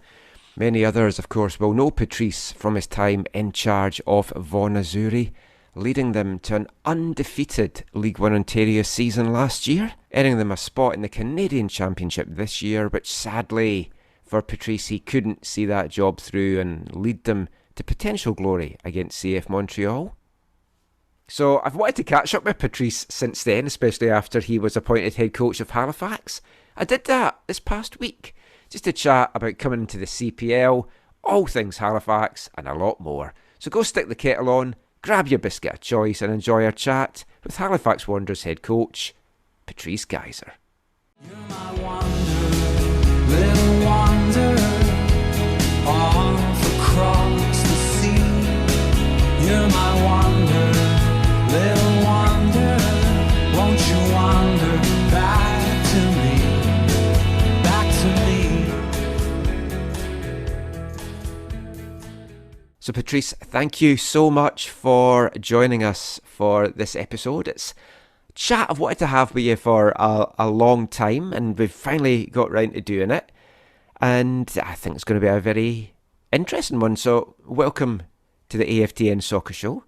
Many others, of course, will know Patrice from his time in charge of Vaughan Azzurri, leading them to an undefeated League One Ontario season last year, earning them a spot in the Canadian Championship this year, which sadly for Patrice, he couldn't see that job through and lead them to potential glory against CF Montreal. So I've wanted to catch up with Patrice since then, especially after he was appointed head coach of Halifax. I did that this past week, just to chat about coming into the CPL, all things Halifax and a lot more. So go stick the kettle on, grab your biscuit of choice and enjoy our chat with Halifax Wanderers head coach, Patrice Gheisar. You're my wanderer, little wanderer, off across the sea. You're my wanderer, little wanderer, won't you wander back to me, back to me. So Patrice, thank you so much for joining us for this episode. It's a chat I've wanted to have with you for a long time, and we've finally got round to doing it. And I think it's going to be a very interesting one. So welcome to the AFTN Soccer Show.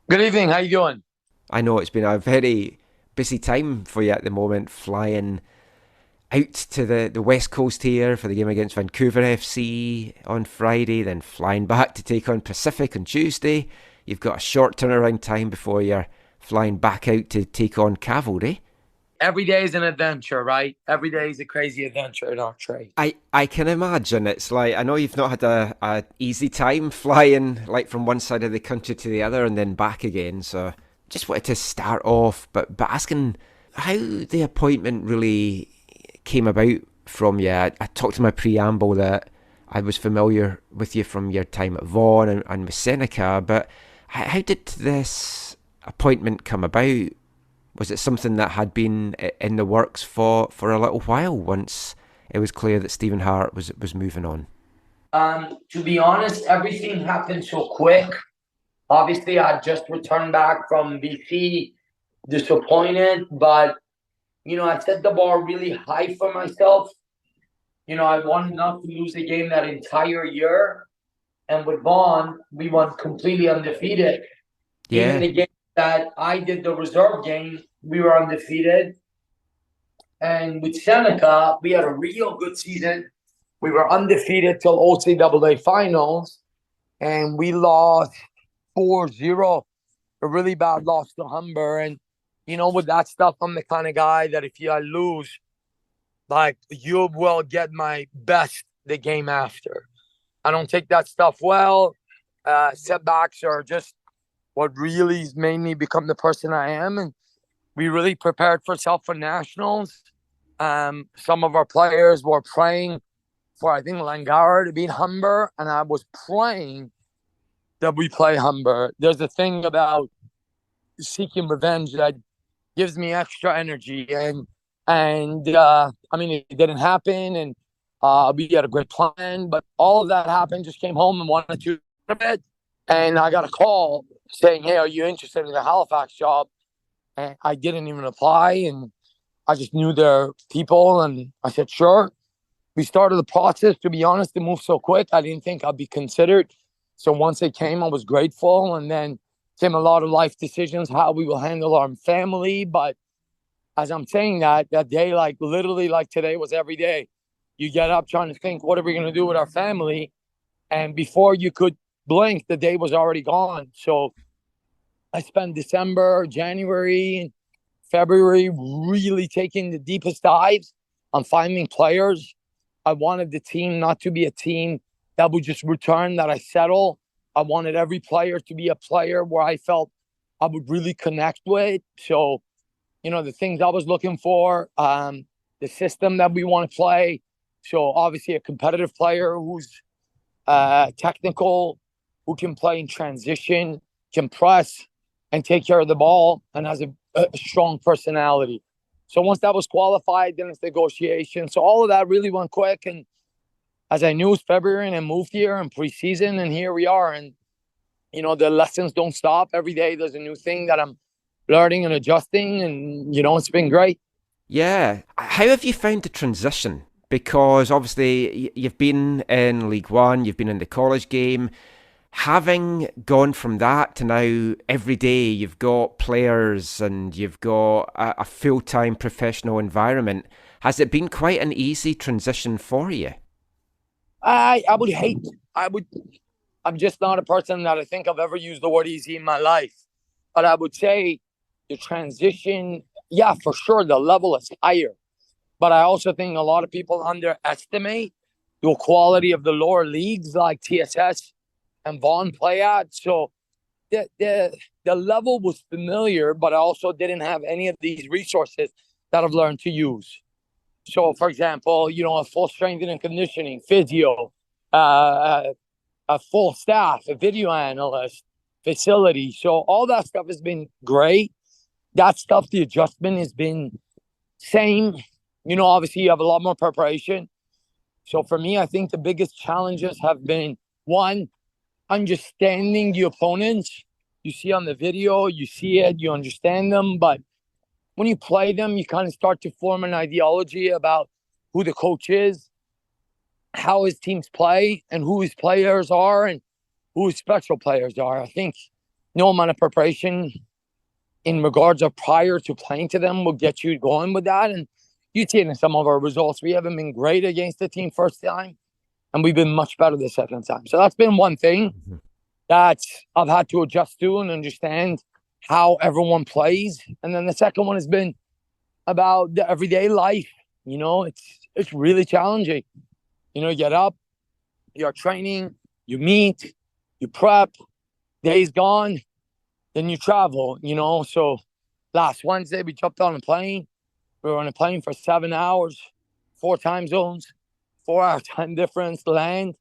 Good evening. How you doing? I know it's been a very busy time for you at the moment, flying out to the West Coast here for the game against Vancouver FC on Friday, then flying back to take on Pacific on Tuesday. You've got a short turnaround time before you're flying back out to take on Cavalry. Every day is an adventure, right? Every day is a crazy adventure in our trade. I can imagine. It's like, I know you've not had a easy time flying like from one side of the country to the other and then back again. So just wanted to start off, but asking how the appointment really came about from you. I talked in my preamble that I was familiar with you from your time at Vaughan and with Seneca, but how did this appointment come about? Was it something that had been in the works for a little while once it was clear that Stephen Hart was moving on? To be honest, everything happened so quick. Obviously, I just returned back from BC, disappointed, but I set the bar really high for myself. I wanted not to lose a game that entire year. And with Vaughan, we went completely undefeated. Yeah. Even the game that I did the reserve game, we were undefeated. And with Seneca, we had a real good season. We were undefeated till OCAA finals. And we lost 4-0. A really bad loss to Humber. And with that stuff, I'm the kind of guy that if I lose, like, you will get my best the game after. I don't take that stuff well. Setbacks are just what really made me become the person I am. And we really prepared for nationals. Some of our players were praying for, I think, Langara to beat Humber. And I was praying that we play Humber. There's a thing about seeking revenge that gives me extra energy, and it didn't happen, and we had a great plan, but all of that happened. Just came home and wanted to a bit, and I got a call saying, "Hey, are you interested in the Halifax job?" And I didn't even apply, and I just knew their people, and I said, "Sure." We started the process. To be honest, it moved so quick. I didn't think I'd be considered. So once it came, I was grateful, and then came a lot of life decisions, how we will handle our family. But as I'm saying that day, like literally like today was every day. You get up trying to think, what are we going to do with our family? And before you could blink, the day was already gone. So I spent December, January, February really taking the deepest dives on finding players. I wanted the team not to be a team that would just return, that I settle. I wanted every player to be a player where I felt I would really connect with. So, the things I was looking for, the system that we want to play, So obviously a competitive player who's technical, who can play in transition, can press and take care of the ball, and has a strong personality. So once that was qualified, then it's negotiation. So all of that really went quick. And as I knew, it was February and I moved here in preseason, and here we are. And, you know, the lessons don't stop. Every day there's a new thing that I'm learning and adjusting, and, you know, it's been great. Yeah. How have you found the transition? Because obviously you've been in League One, you've been in the college game. Having gone from that to now every day you've got players and you've got a full-time professional environment, has it been quite an easy transition for you? I'm just not a person that I think I've ever used the word easy in my life. But I would say the transition, yeah, for sure, the level is higher. But I also think a lot of people underestimate the quality of the lower leagues like TSS and Vaughan play at. So the level was familiar, but I also didn't have any of these resources that I've learned to use. So, for example, you know, a full strength and conditioning, physio, a full staff, a video analyst, facility. So all that stuff has been great. That stuff, the adjustment has been same. You know, obviously you have a lot more preparation. So for me, I think the biggest challenges have been, one, understanding the opponents. You see on the video, you see it, you understand them. But when you play them, you kind of start to form an ideology about who the coach is, how his teams play, and who his players are, and who his special players are. I think no amount of preparation in regards of prior to playing to them will get you going with that. And you see it in some of our results. We haven't been great against the team first time, and we've been much better the second time. So that's been one thing that I've had to adjust to and understand how everyone plays. And then the second one has been about the everyday life. You know, it's really challenging. You know, you get up, you're training, you meet, you prep, day's gone, then you travel, you know. So last Wednesday, we jumped on a plane. We were on a plane for 7 hours, 4 time zones, 4-hour time difference, land.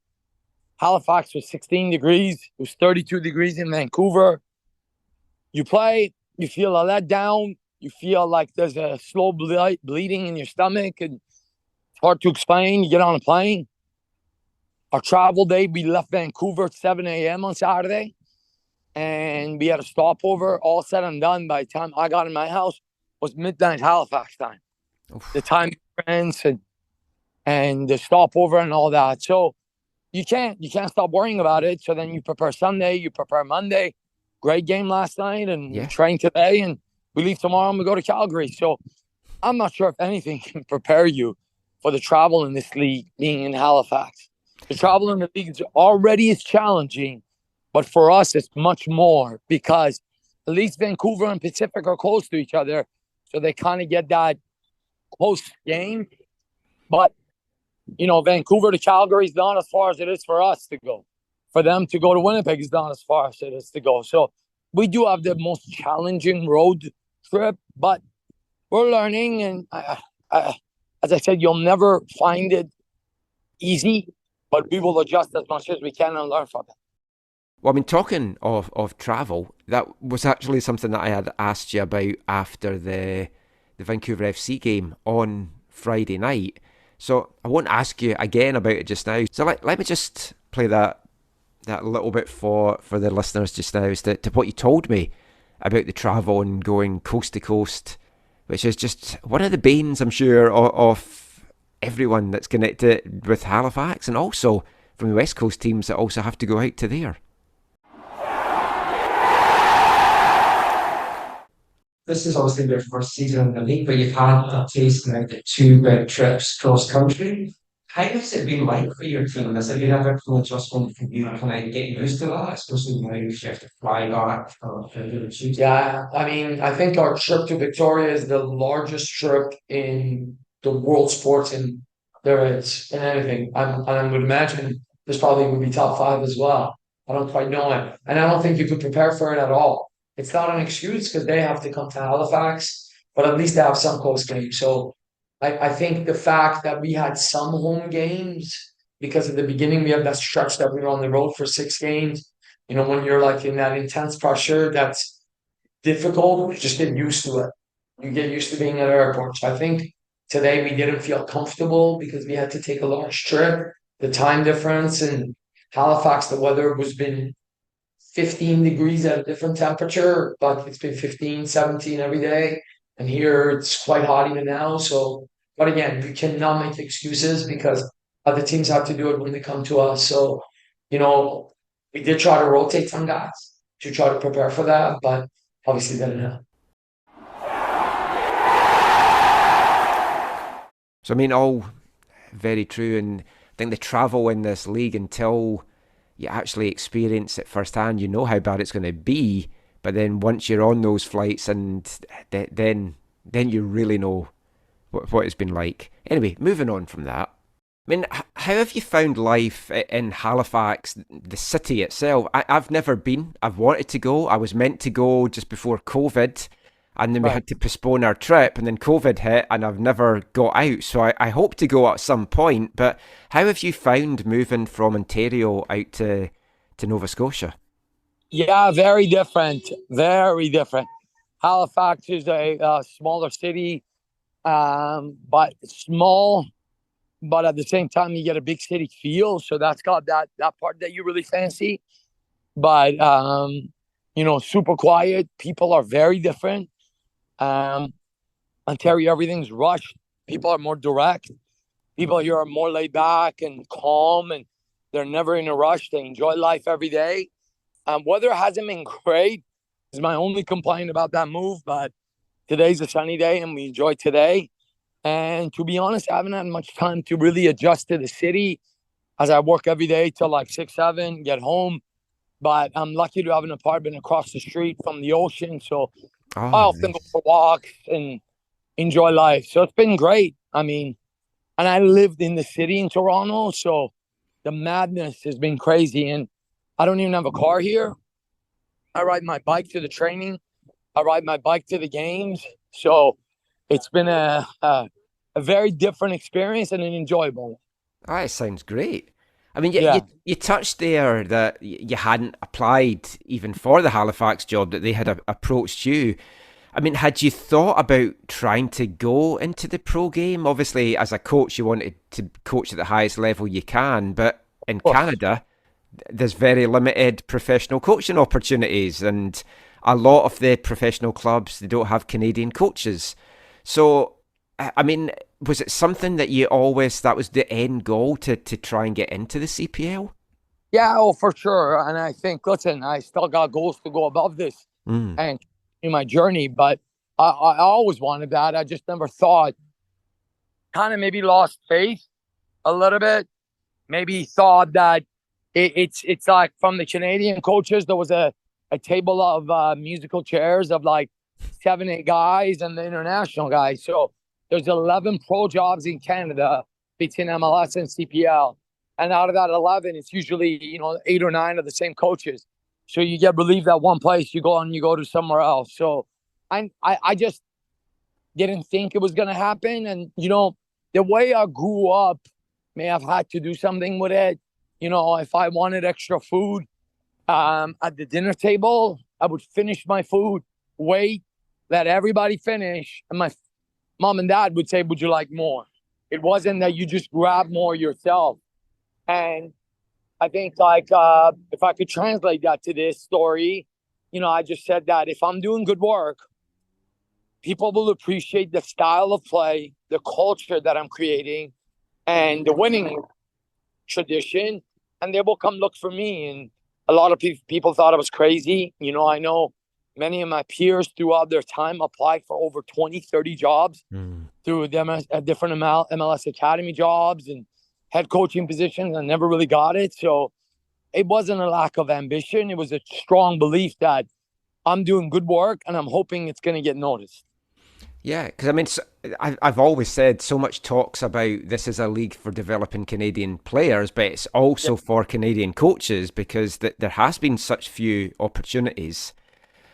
Halifax was 16 degrees. It was 32 degrees in Vancouver. You play, you feel a letdown. You feel like there's a slow bleeding in your stomach, and it's hard to explain. You get on a plane. Our travel day, we left Vancouver at 7 a.m. on Saturday, and we had a stopover. All said and done, by the time I got in my house, was midnight Halifax time. Oof. The time difference and the stopover and all that. So you can't stop worrying about it. So then you prepare Sunday, you prepare Monday. Great game last night, and we train today, and we leave tomorrow and we go to Calgary. So I'm not sure if anything can prepare you for the travel in this league being in Halifax. The travel in the league already is challenging, but for us it's much more because at least Vancouver and Pacific are close to each other. So they kind of get that close game. But, you know, Vancouver to Calgary is not as far as it is for us to go. For them to go to Winnipeg is not as far as it is to go. So we do have the most challenging road trip, but we're learning. And as I said, you'll never find it easy, but we will adjust as much as we can and learn from it. Well, I mean, talking of travel, that was actually something that I had asked you about after the Vancouver FC game on Friday night. So I won't ask you again about it just now. So let me just play that little bit for the listeners just now as to what you told me about the travel and going coast to coast, which is just one of the banes, I'm sure, of everyone that's connected with Halifax, and also from the West Coast teams that also have to go out to there. This is obviously their first season in the league, but you've had a taste now the 2 big trips cross country. How has it been like for your team? Has it been a bit of an adjustment for you kind of getting used to that, especially now you have to fly back for the Tuesday? Yeah, I mean, I think our trip to Victoria is the largest trip in the world sports in there is in anything. I would imagine this probably would be top 5 as well. I don't quite know it. And I don't think you could prepare for it at all. It's not an excuse because they have to come to Halifax, but at least they have some close games. So I think the fact that we had some home games, because at the beginning we have that stretch that we were on the road for 6 games. When you're like in that intense pressure, that's difficult. You just get used to it. You get used to being at airports. I think today we didn't feel comfortable because we had to take a large trip. The time difference in Halifax, the weather was been 15 degrees at a different temperature, but it's been 15, 17 every day. And here it's quite hot even now. So, but again, you cannot make excuses because other teams have to do it when they come to us. So, we did try to rotate some guys to try to prepare for that, but obviously didn't happen. So, I mean, all very true. And I think the travel in this league, until you actually experience it firsthand, you know how bad it's going to be. But then once you're on those flights, and then you really know what it's been like. Anyway, moving on from that. I mean, how have you found life in Halifax, the city itself? I've never been. I've wanted to go. I was meant to go just before COVID, and then we had to postpone our trip, and then COVID hit, and I've never got out. So I hope to go at some point. But how have you found moving from Ontario out to Nova Scotia? Yeah, very different. Very different. Halifax is a smaller city, but small. But at the same time, you get a big city feel. So that's got that part that you really fancy. But, super quiet. People are very different. Ontario, everything's rushed. People are more direct. People here are more laid back and calm, and they're never in a rush. They enjoy life every day. Weather hasn't been great. Is my only complaint about that move. But today's a sunny day, and we enjoy today. And to be honest, I haven't had much time to really adjust to the city as I work every day till like 6, 7, get home. But I'm lucky to have an apartment across the street from the ocean. So I often go for walks and enjoy life. So it's been great. I mean, and I lived in the city in Toronto. So the madness has been crazy. And I don't even have a car here. I ride my bike to the training. I ride my bike to the games. So it's been a very different experience and an enjoyable one. Oh, it sounds great. I mean, you touched there that you hadn't applied even for the Halifax job, that they had approached you. I mean, had you thought about trying to go into the pro game? Obviously, as a coach, you wanted to coach at the highest level you can, but in Canada, there's very limited professional coaching opportunities, and a lot of the professional clubs, they don't have Canadian coaches. So, I mean, was it something that you always, that was the end goal, to try and get into the CPL? Yeah, for sure. And I think, listen, I still got goals to go above this and in my journey, but I always wanted that. I just never thought, kind of maybe lost faith a little bit. Maybe thought that it's like from the Canadian coaches, there was a table of musical chairs of like 7, 8 guys and the international guys. So there's 11 pro jobs in Canada between MLS and CPL. And out of that 11, it's usually, 8 or 9 of the same coaches. So you get relieved at one place, you go on, you go to somewhere else. So I just didn't think it was going to happen. And, the way I grew up may have had to do something with it. If I wanted extra food at the dinner table, I would finish my food, wait, let everybody finish. And my mom and dad would say, would you like more? It wasn't that you just grab more yourself. And I think if I could translate that to this story, I just said that if I'm doing good work, people will appreciate the style of play, the culture that I'm creating, and the winning tradition, and they will come look for me. And a lot of people thought I was crazy. I know many of my peers throughout their time applied for over 20, 30 jobs through them at different MLS Academy jobs and head coaching positions, and never really got it. So it wasn't a lack of ambition. It was a strong belief that I'm doing good work and I'm hoping it's going to get noticed. Yeah, because I mean, I've always said so much talks about this is a league for developing Canadian players, but it's also for Canadian coaches, because there has been such few opportunities.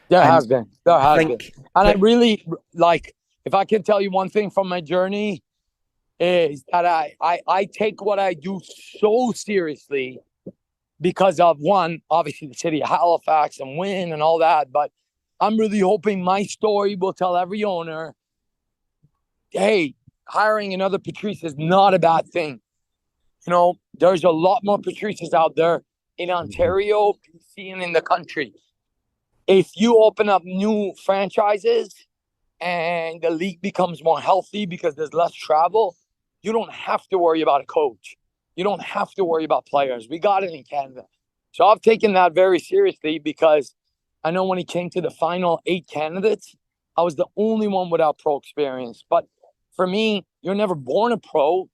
There has been. And I really, if I can tell you one thing from my journey, is that I take what I do so seriously because of, one, obviously the city of Halifax and win and all that. But I'm really hoping my story will tell every owner, hey, hiring another Patrice is not a bad thing. You know, there's a lot more Patrices out there in Ontario, BC, and in the country. If you open up new franchises and the league becomes more healthy because there's less travel, you don't have to worry about a coach. You don't have to worry about players. We got it in Canada. So I've taken that very seriously because I know when it came to the final 8 candidates, I was the only one without pro experience. But for me, you're never born a pro.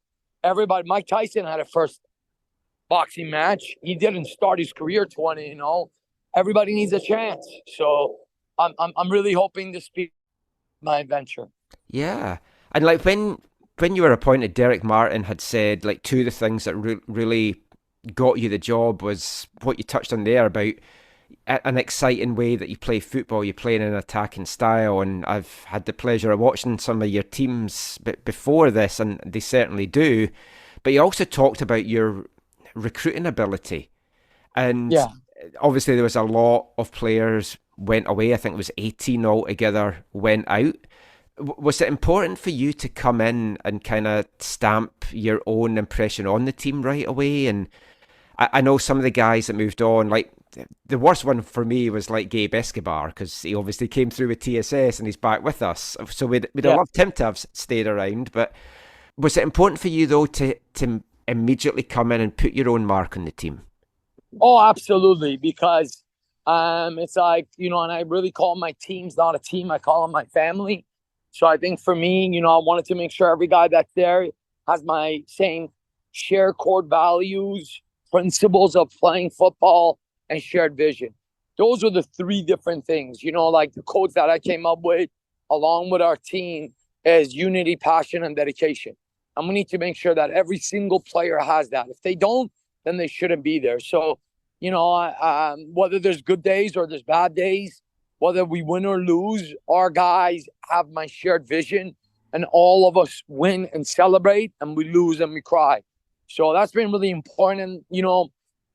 Everybody, Mike Tyson had a first boxing match. He didn't start his career 20, you know. Everybody needs a chance. So I'm really hoping to speak my adventure. Yeah. And like when you were appointed, Derek Martin had said like two of the things that really got you the job was what you touched on there about an exciting way that you play football. You play in an attacking style, and I've had the pleasure of watching some of your teams before this, and they certainly do. But you also talked about your recruiting ability, and obviously there was a lot of players went away. I think it was 18 altogether went out. Was it important for you to come in and kind of stamp your own impression on the team right away? And I know some of the guys that moved on, like the worst one for me was like Gabe Escobar, because he obviously came through with TSS and he's back with us. So we'd have loved him to have stayed around. But was it important for you though to immediately come in and put your own mark on the team? Oh, absolutely. Because it's like, you know, and I really call my teams not a team. I call them my family. So I think for me, you know, I wanted to make sure every guy that's there has my same shared core values, principles of playing football, and shared vision. Those are the 3 different things, you know, like the codes that I came up with along with our team is unity, passion, and dedication. And we need to make sure that every single player has that. If they don't, then they shouldn't be there. So, you know, whether there's good days or there's bad days, whether we win or lose, our guys have my shared vision, and all of us win and celebrate, and we lose and we cry. So that's been really important. You know,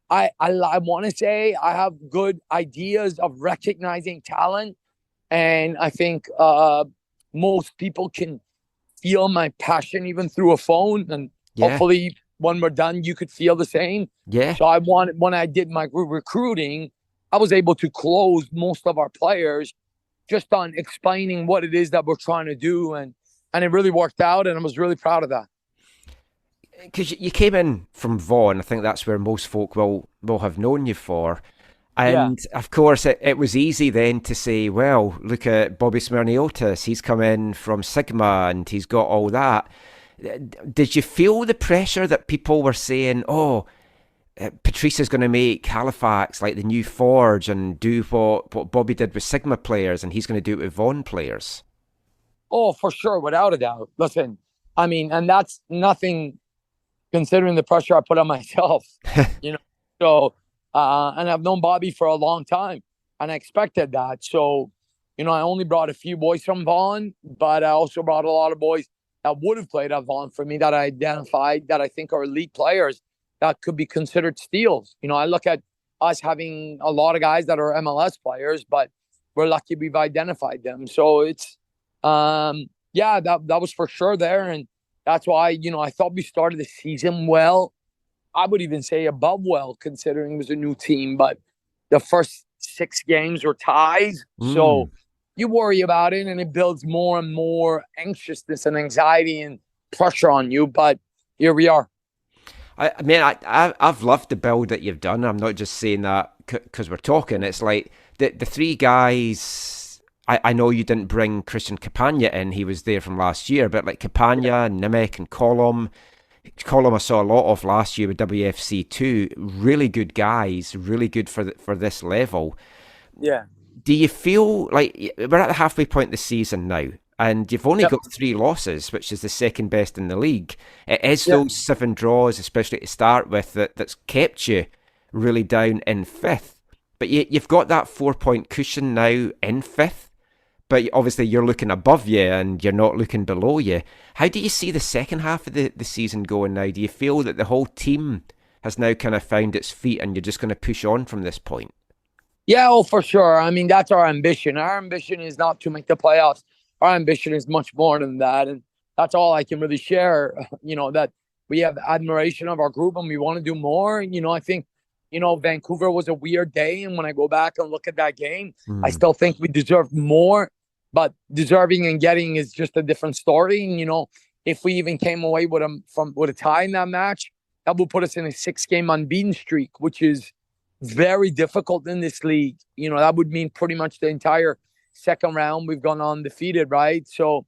I want to say I have good ideas of recognizing talent, and I think most people can feel my passion even through a phone, and hopefully when we're done, you could feel the same. Yeah. So when I did my recruiting, I was able to close most of our players just on explaining what it is that we're trying to do. And it really worked out, and I was really proud of that. Because you came in from Vaughan, I think that's where most folk will have known you for. And of course, it was easy then to say, well, look at Bobby Smyrniotis. He's come in from Sigma and he's got all that. Did you feel the pressure that people were saying, oh, Patrice is going to make Halifax like the new Forge and do what Bobby did with Sigma players, and he's going to do it with Vaughan players? Oh, for sure, without a doubt. Listen, I mean, and that's nothing considering the pressure I put on myself, you know. So, and I've known Bobby for a long time, and I expected that. So, you know, I only brought a few boys from Vaughan, but I also brought a lot of boys that would have played at Vaughan for me that I identified that I think are elite players that could be considered steals. You know, I look at us having a lot of guys that are MLS players, but we're lucky we've identified them. So it's, that was for sure there. And that's why, you know, I thought we started the season well. I would even say above well, considering it was a new team. But the first 6 games were ties. So you worry about it, and it builds more and more anxiousness and anxiety and pressure on you. But here we are. I mean, I've loved the build that you've done. I'm not just saying that because we're talking. It's like the 3 guys. I know you didn't bring Christian Capagna in. He was there from last year. But like Capagna, Nimek and Colum I saw a lot of last year with WFC too. Really good guys. Really good for this level. Yeah. Do you feel like we're at the halfway point of the season now? And you've only got 3 losses, which is the second best in the league. It is those 7 draws, especially to start with, that's kept you really down in 5th. But you've got that 4-point cushion now in 5th. but obviously you're looking above you and you're not looking below you. How do you see the second half of the season going now? Do you feel that the whole team has now kind of found its feet and you're just going to push on from this point? Yeah, oh, for sure. I mean, that's our ambition. Our ambition is not to make the playoffs. Our ambition is much more than that. And that's all I can really share, that we have admiration of our group and we want to do more. I think, Vancouver was a weird day. And when I go back and look at that game, I still think we deserved more. But deserving and getting is just a different story. And, if we even came away with a tie in that match, that would put us in a 6-game unbeaten streak, which is very difficult in this league. That would mean pretty much the entire second round we've gone undefeated, right? So,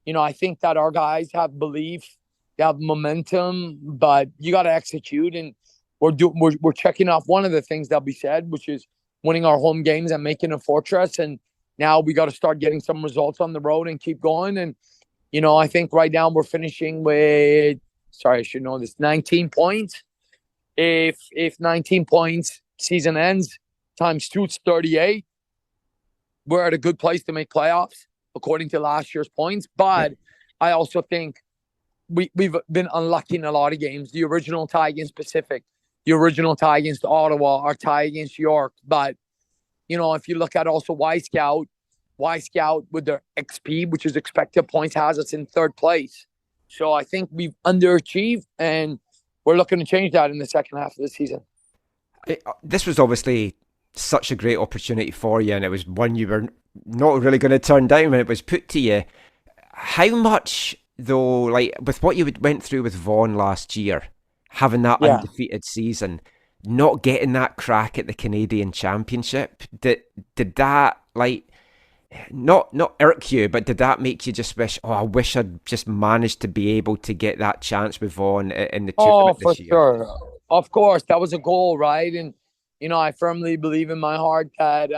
I think that our guys have belief, they have momentum, but you got to execute. And we're checking off one of the things that we said, which is winning our home games and making a fortress. And now we got to start getting some results on the road and keep going. And, I think right now we're finishing with, sorry, I should know this, 19 points. If 19 points season ends, times 2, it's 38. We're at a good place to make playoffs according to last year's points. But I also think we've been unlucky in a lot of games. The original tie against Pacific, the original tie against Ottawa, our tie against York. But, if you look at also Y-Scout with their XP, which is expected points, has us in 3rd place. So I think we've underachieved, and we're looking to change that in the second half of the season. This was obviously such a great opportunity for you, and it was one you were not really going to turn down when it was put to you. How much, though, like with what you went through with Vaughan last year, having that undefeated season, not getting that crack at the Canadian Championship, did that, like, not irk you, but did that make you just wish, I wish I'd just managed to be able to get that chance with Vaughan in the tournament this year? Oh, for sure. Of course, that was a goal, right? And, I firmly believe in my heart that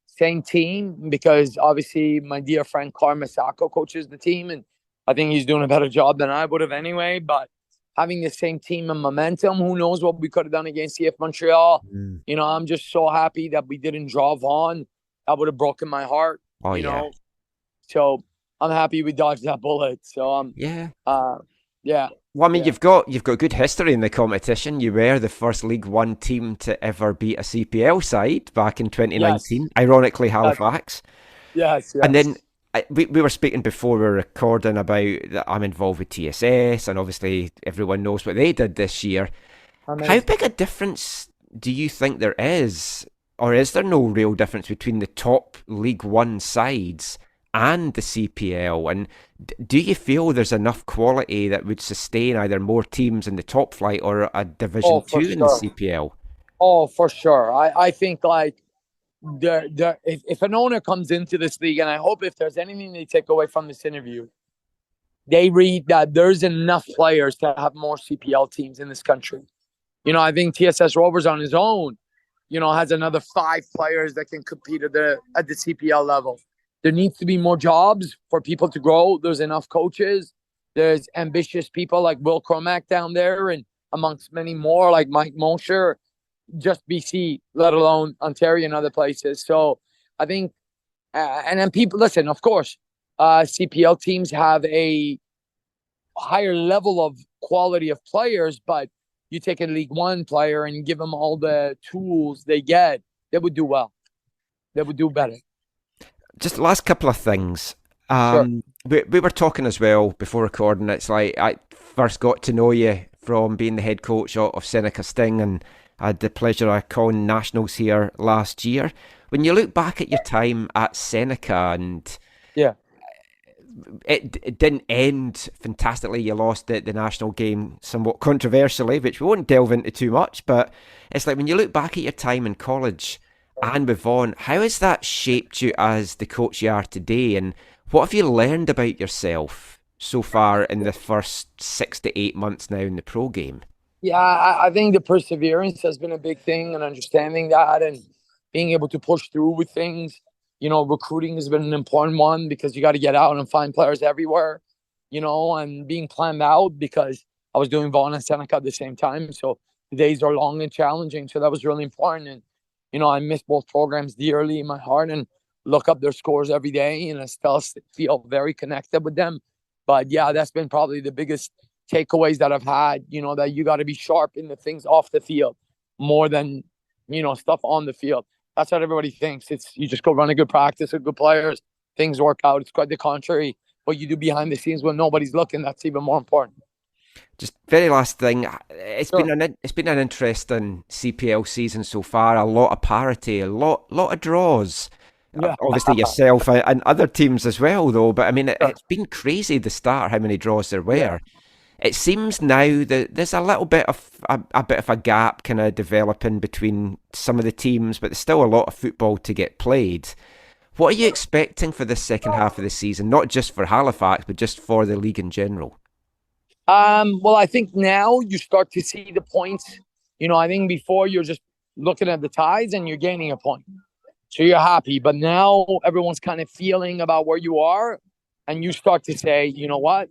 same team, because obviously my dear friend Carl Masako coaches the team, and I think he's doing a better job than I would have anyway. But having the same team and momentum, who knows what we could have done against CF Montreal. I'm just so happy that we didn't draw Vaughan. That would have broken my heart, know. So I'm happy we dodged that bullet. So yeah. Well, I mean, you've got good history in the competition. You were the first League One team to ever beat a CPL side back in 2019. Ironically, Halifax. Yes. And then we were speaking before we were recording about that I'm involved with TSS, and obviously everyone knows what they did this year. How big a difference do you think there is, or is there no real difference between the top League One sides and the CPL? And do you feel there's enough quality that would sustain either more teams in the top flight or a Division 2 in the CPL? Oh, for sure. I think, like, if an owner comes into this league, and I hope if there's anything they take away from this interview, they read that there's enough players to have more CPL teams in this country. I think TSS Rovers on his own, has another 5 players that can compete at the CPL level. There needs to be more jobs for people to grow. There's enough coaches. There's ambitious people like Will Cromack down there, and amongst many more like Mike Mosher, just BC, let alone Ontario and other places. So I think, and then people, listen, of course, CPL teams have a higher level of quality of players, but you take a League One player and give them all the tools they get, they would do well. They would do better. Just last couple of things. Sure. We were talking as well before recording. It's like I first got to know you from being the head coach of Seneca Sting, and I had the pleasure of calling nationals here last year. When you look back at your time at Seneca, and it didn't end fantastically. You lost the national game somewhat controversially, which we won't delve into too much, but it's like when you look back at your time in college and with Vaughan, how has that shaped you as the coach you are today, and what have you learned about yourself so far in the first 6 to 8 months now in the pro game? Yeah, I think the perseverance has been a big thing, and understanding that and being able to push through with things. Recruiting has been an important one, because you got to get out and find players everywhere, and being planned out, because I was doing Vaughan and Seneca at the same time. So the days are long and challenging. So that was really important. And, I miss both programs dearly in my heart. And look up their scores every day, and I still feel very connected with them. But yeah, that's been probably the biggest takeaways that I've had, that you got to be sharp in the things off the field more than, stuff on the field. That's what everybody thinks. It's you just go run a good practice with good players, things work out. It's quite the contrary. What you do behind the scenes when nobody's looking, that's even more important. Just very last thing, it's been an interesting CPL season so far. A lot of parity, a lot of draws. Yeah. Obviously yourself and other teams as well, though. But I mean, it's been crazy the start how many draws there were. Yeah. It seems now that there's a little bit of a gap kind of developing between some of the teams, but there's still a lot of football to get played. What are you expecting for the second half of the season? Not just for Halifax, but just for the league in general. Well, I think now you start to see the points. I think before you're just looking at the ties and you're gaining a point. So you're happy. But now everyone's kind of feeling about where you are. And you start to say, you know what?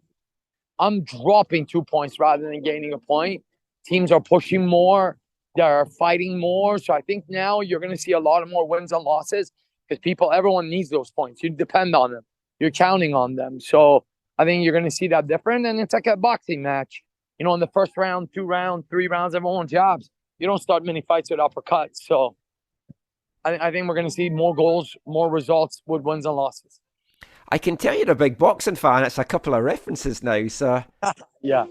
I'm dropping 2 points rather than gaining a point. Teams are pushing more. They're fighting more. So I think now you're going to see a lot of more wins and losses because everyone needs those points. You depend on them. You're counting on them. So I think you're going to see that different. And it's like a boxing match. In the first round, 2 rounds, 3 rounds, everyone jabs. You don't start many fights with uppercuts. So I think we're going to see more goals, more results with wins and losses. I can tell you're a big boxing fan. It's a couple of references now, so... yeah,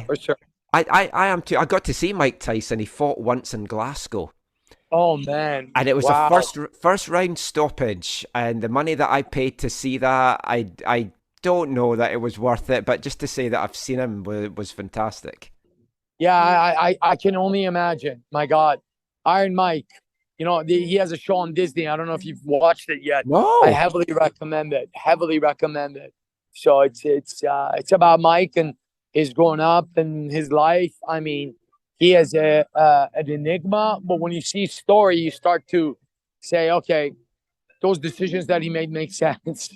for sure. I am too. I got to see Mike Tyson. He fought once in Glasgow. Oh, man. And it was a first round stoppage. And the money that I paid to see that, I don't know that it was worth it. But just to say that I've seen him was fantastic. Yeah, I can only imagine. My God. Iron Mike. He has a show on Disney. I don't know if you've watched it yet. No. I heavily recommend it. So it's about Mike and his growing up and his life. I mean, he has an enigma, but when you see his story, you start to say, okay, those decisions that he made make sense.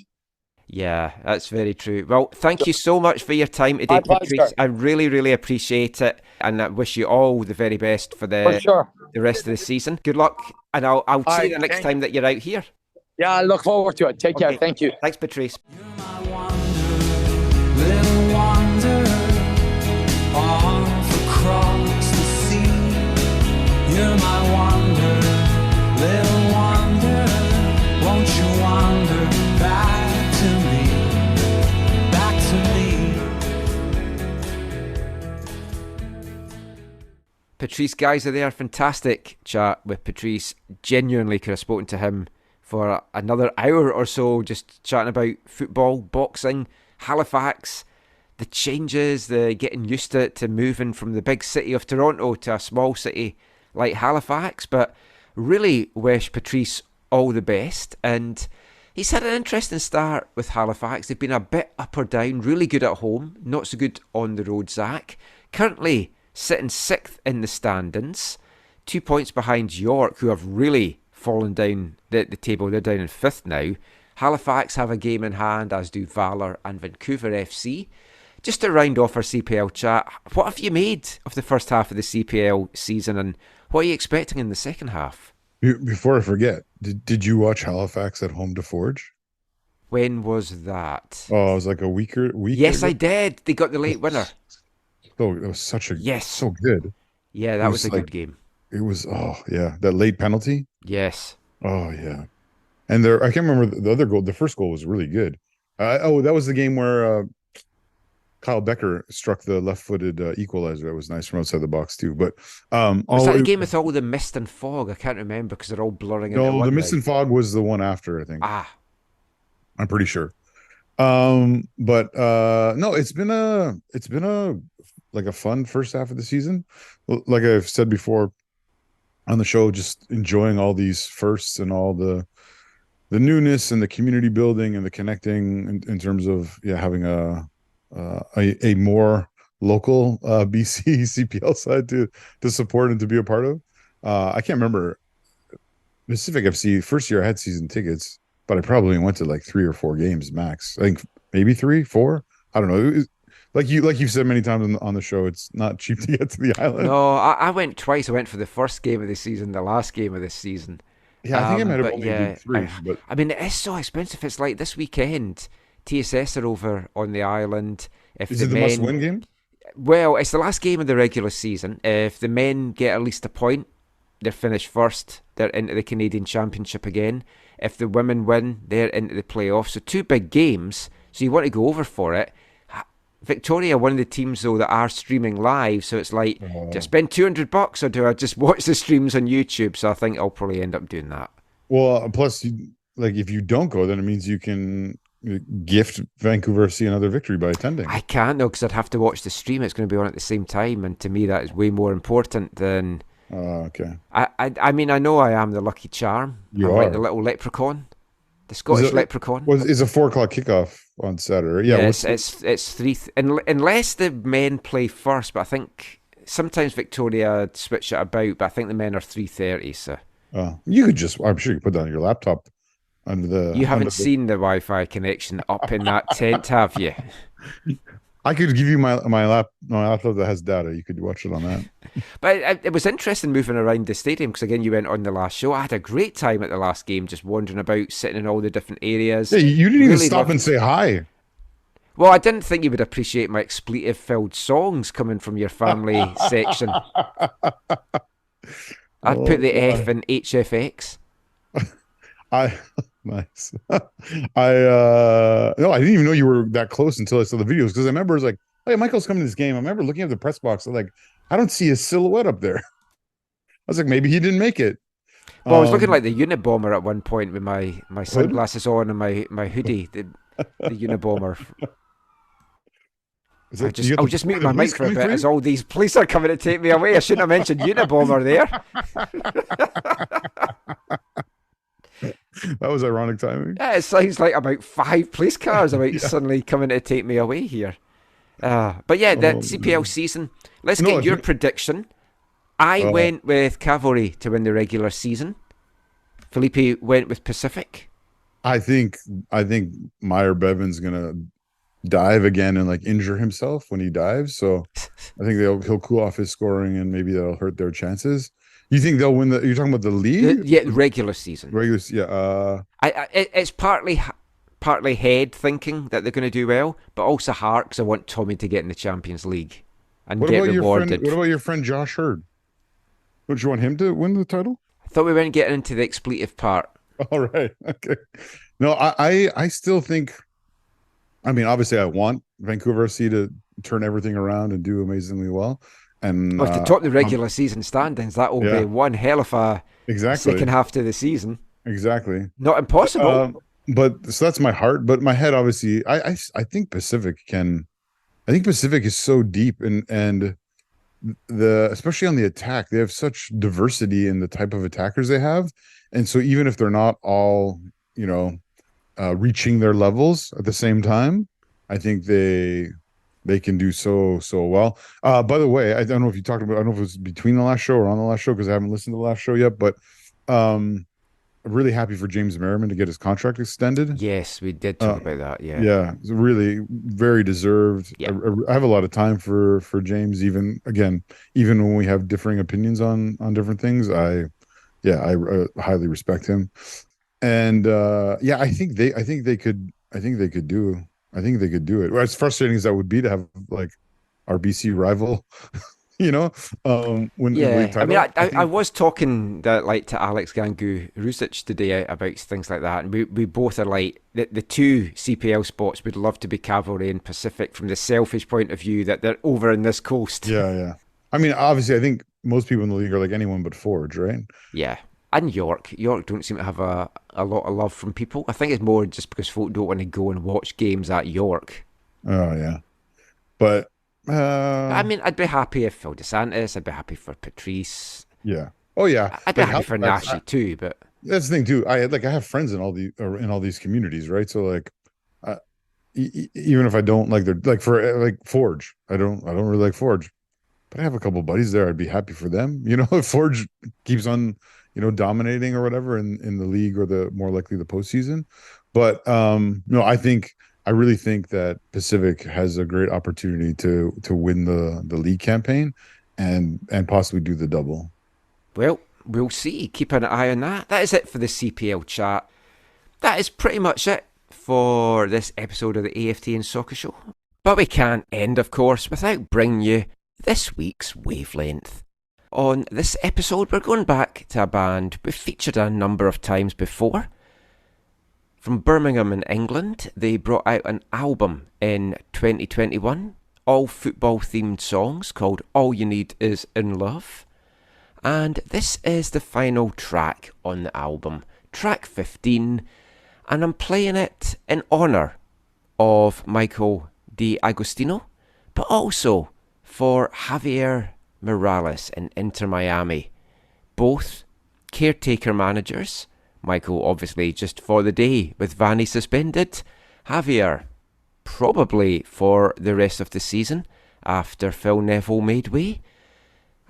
Yeah, that's very true. Well, thank you so much for your time today, Patrice. I really, really appreciate it, and I wish you all the very best for the rest of the season. Good luck, and I'll see you the next time that you're out here. Yeah, I look forward to it. Take care. Thank you. Thanks, Patrice. Little wanderer off across the sea. You're my wanderer, little wanderer. Won't you wander back to me, back to me? Patrice Gheisar there, fantastic chat with Patrice. Genuinely could have spoken to him for another hour or so, just chatting about football, boxing, Halifax, the changes, the getting used to moving from the big city of Toronto to a small city like Halifax. But really wish Patrice all the best. And he's had an interesting start with Halifax. They've been a bit up or down, really good at home, not so good on the road, Zach. Currently sitting 6th in the standings, 2 points behind York, who have really fallen down the table. They're down in 5th now. Halifax have a game in hand, as do Valor and Vancouver FC. Just to round off our CPL chat, what have you made of the first half of the CPL season, and what are you expecting in the second half? Before I forget, did you watch Halifax at home to Forge? When was that? Oh, it was like a week. Yes, I did. They got the late winner. Oh, it was so good. Yeah, that was a good game. It was, that late penalty. Yes. Oh, yeah. And I can't remember the other goal. The first goal was really good. That was the game where Kyle Becker struck the left-footed equalizer. That was nice from outside the box too. But was that the game with all the mist and fog? I can't remember because they're all blurring. No, the mist and fog was the one after, I think. I'm pretty sure. No, it's been a like a fun first half of the season. Like I've said before on the show, just enjoying all these firsts and all the newness and the community building and the connecting in terms of having a more local BC CPL side to support and to be a part of. I can't remember Pacific FC first year I had season tickets, but I probably went to like 3 or 4 games max. I think maybe 3, 4. I don't know. Like you said many times on the show, it's not cheap to get to the island. No, I went twice. I went for the first game of the season, the last game of this season. Yeah, I think it might have But only been yeah, three, but I mean, it is so expensive. It's like this weekend, TSS are over on the island. If is the it the men, must-win game? well, it's the last game of the regular season. If the men get at least a point, they're finished first. They're into the Canadian Championship again. If the women win, they're into the playoffs. So two big games. So you want to go over for it. Victoria, one of the teams though that are streaming live, so it's like, do I spend $200 or do I just watch the streams on YouTube? So I think I'll probably end up doing that. Well, plus, like if you don't go, then it means you can gift Vancouver FC another victory by attending. I can't though, because I'd have to watch the stream. It's going to be on at the same time, and to me that is way more important than. Okay. I mean, I know I am the lucky charm. You I'm are like the little leprechaun, the Scottish leprechaun. It's a 4:00 kickoff on Saturday. Yeah, it's three. Unless the men play first, but I think sometimes Victoria switch it about. But I think the men are 3:30. So you could just. I'm sure you could put that on your laptop. Under the. You haven't seen the Wi-Fi connection up in that tent, have you? I could give you my laptop that has data. You could watch it on that. But it was interesting moving around the stadium because, again, you went on the last show. I had a great time at the last game, just wandering about, sitting in all the different areas. Yeah, you didn't even stop and say hi. Well, I didn't think you would appreciate my expletive-filled songs coming from your family section. I'd put the F in HFX. Nice. No, I didn't even know you were that close until I saw the videos, because I remember it was like, hey, Michael's coming to this game. I remember looking at the press box, I'm like, I don't see his silhouette up there. I was like, maybe he didn't make it. Well, I was looking like the Unabomber at one point with my sunglasses on and my hoodie, the Unabomber. I'll just mute my mic for a bit as all these police are coming to take me away. I shouldn't have mentioned Unabomber there. That was ironic timing. Yeah, it sounds like about 5 police cars about suddenly coming to take me away here. But yeah, the CPL season. Let's get your prediction. I went with Cavalry to win the regular season. Felipe went with Pacific. I think Meyer Bevan's gonna dive again and like injure himself when he dives. So I think he'll cool off his scoring and maybe that'll hurt their chances. You think they'll win you're talking about the league? Yeah, regular season. Yeah. It's partly head thinking that they're going to do well, but also heart because I want Tommy to get in the Champions League and get rewarded. What about your friend Josh Hurd? Don't you want him to win the title? I thought we weren't getting into the expletive part. All right. Okay. No, I still think. I mean, obviously, I want Vancouver FC to turn everything around and do amazingly well. And to top the regular season standings, that will be one hell of a second half to the season. Exactly. Not impossible. But so that's my heart. But my head, obviously, I think Pacific can. I think Pacific is so deep and especially on the attack, they have such diversity in the type of attackers they have, and so even if they're not all reaching their levels at the same time, I think they can do so well. By the way, I don't know if you talked about. I don't know if it was between the last show or on the last show because I haven't listened to the last show yet. But I'm really happy for James Merriman to get his contract extended. Yes, we did talk about that. Yeah, it's really very deserved. Yeah. I have a lot of time for James. Even when we have differing opinions on different things, I highly respect him. And I think they could do. I think they could do it. As frustrating as that would be to have like our BC rival, win the league title. I mean, I was talking to Alex Gangu-Rusic today about things like that, and we both are like the two CPL spots would love to be Cavalry and Pacific from the selfish point of view that they're over in this coast. Yeah. I mean, obviously, I think most people in the league are like anyone but Forge, right? Yeah. And York don't seem to have a lot of love from people. I think it's more just because folk don't want to go and watch games at York. Oh, yeah. But, I mean, I'd be happy if Phil DeSantis. I'd be happy for Patrice. Yeah. Oh, yeah. I'd be happy for Nashi too, but... That's the thing, too. I have friends in all these communities, right? So, like, even if I don't like their... Like, for Forge. I don't really like Forge. But I have a couple buddies there. I'd be happy for them. If Forge keeps on... dominating or whatever in the league or the more likely the postseason. But I really think that Pacific has a great opportunity to win the league campaign and possibly do the double. Well, we'll see. Keep an eye on that. That is it for the CPL chat. That is pretty much it for this episode of the AFTN Soccer Show. But we can't end, of course, without bringing you this week's Wavelength. On this episode, we're going back to a band we've featured a number of times before. From Birmingham in England, they brought out an album in 2021, all football-themed songs called All You Need Is In Love. And this is the final track on the album, track 15, and I'm playing it in honour of Michael D'Agostino, but also for Javier Morales in Inter Miami, both caretaker managers. Michael obviously just for the day with Vanny suspended, Javier probably for the rest of the season after Phil Neville made way.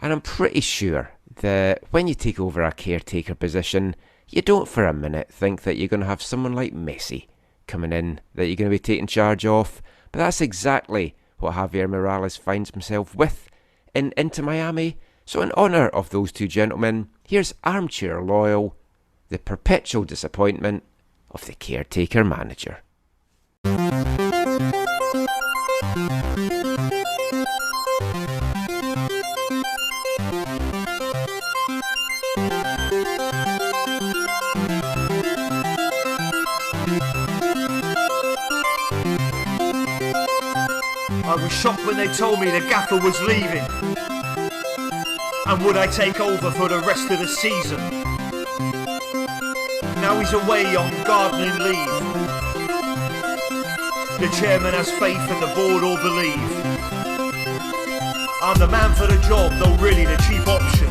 And I'm pretty sure that when you take over a caretaker position, you don't for a minute think that you're going to have someone like Messi coming in that you're going to be taking charge of. But that's exactly what Javier Morales finds himself with in Inter Miami. So in honour of those two gentlemen, here's Armchair Loyal, the perpetual disappointment of the caretaker manager. I was shocked when they told me the gaffer was leaving. And would I take over for the rest of the season? Now he's away on gardening leave. The chairman has faith and the board all believe I'm the man for the job, though really the cheap option.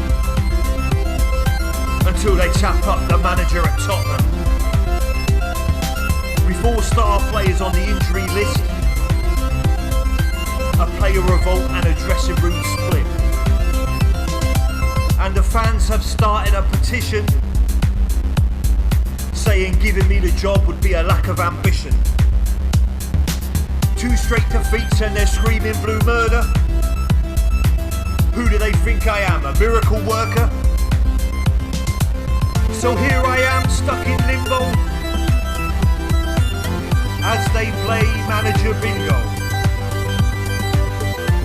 Until they tap up the manager at Tottenham. With 4 star players on the injury list, a player revolt and a dressing room split. And the fans have started a petition saying giving me the job would be a lack of ambition. 2 straight defeats and they're screaming blue murder. Who do they think I am, a miracle worker? So here I am stuck in limbo as they play manager bingo.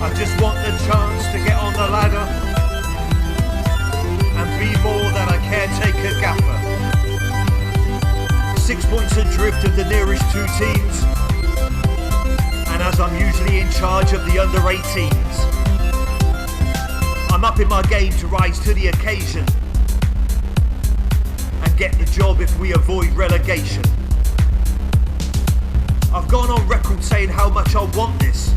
I just want the chance to get on the ladder and be more than a caretaker gaffer. 6 points adrift of the nearest 2 teams, and as I'm usually in charge of the under 18s, I'm up in my game to rise to the occasion and get the job if we avoid relegation. I've gone on record saying how much I want this.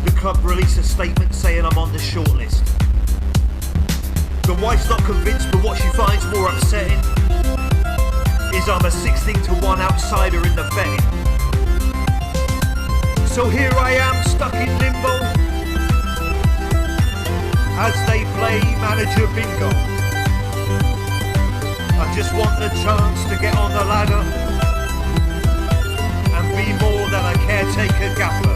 The club released a statement saying I'm on the shortlist. The wife's not convinced, but what she finds more upsetting is I'm a 16-1 outsider in the betting. So here I am stuck in limbo as they play manager bingo. I just want the chance to get on the ladder and be more than a caretaker gaffer.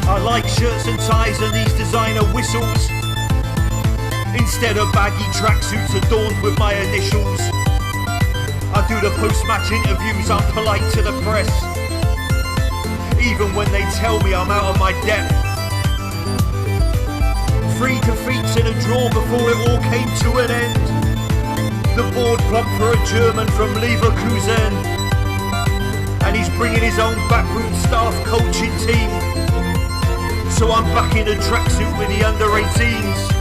I like shirts and ties and these designer whistles instead of baggy tracksuits adorned with my initials. I do the post-match interviews, I'm polite to the press, even when they tell me I'm out of my depth. 3 defeats and a draw before it all came to an end. The board plumped for a German from Leverkusen, and he's bringing his own backroom staff coaching team. So I'm back in a tracksuit with the under 18s.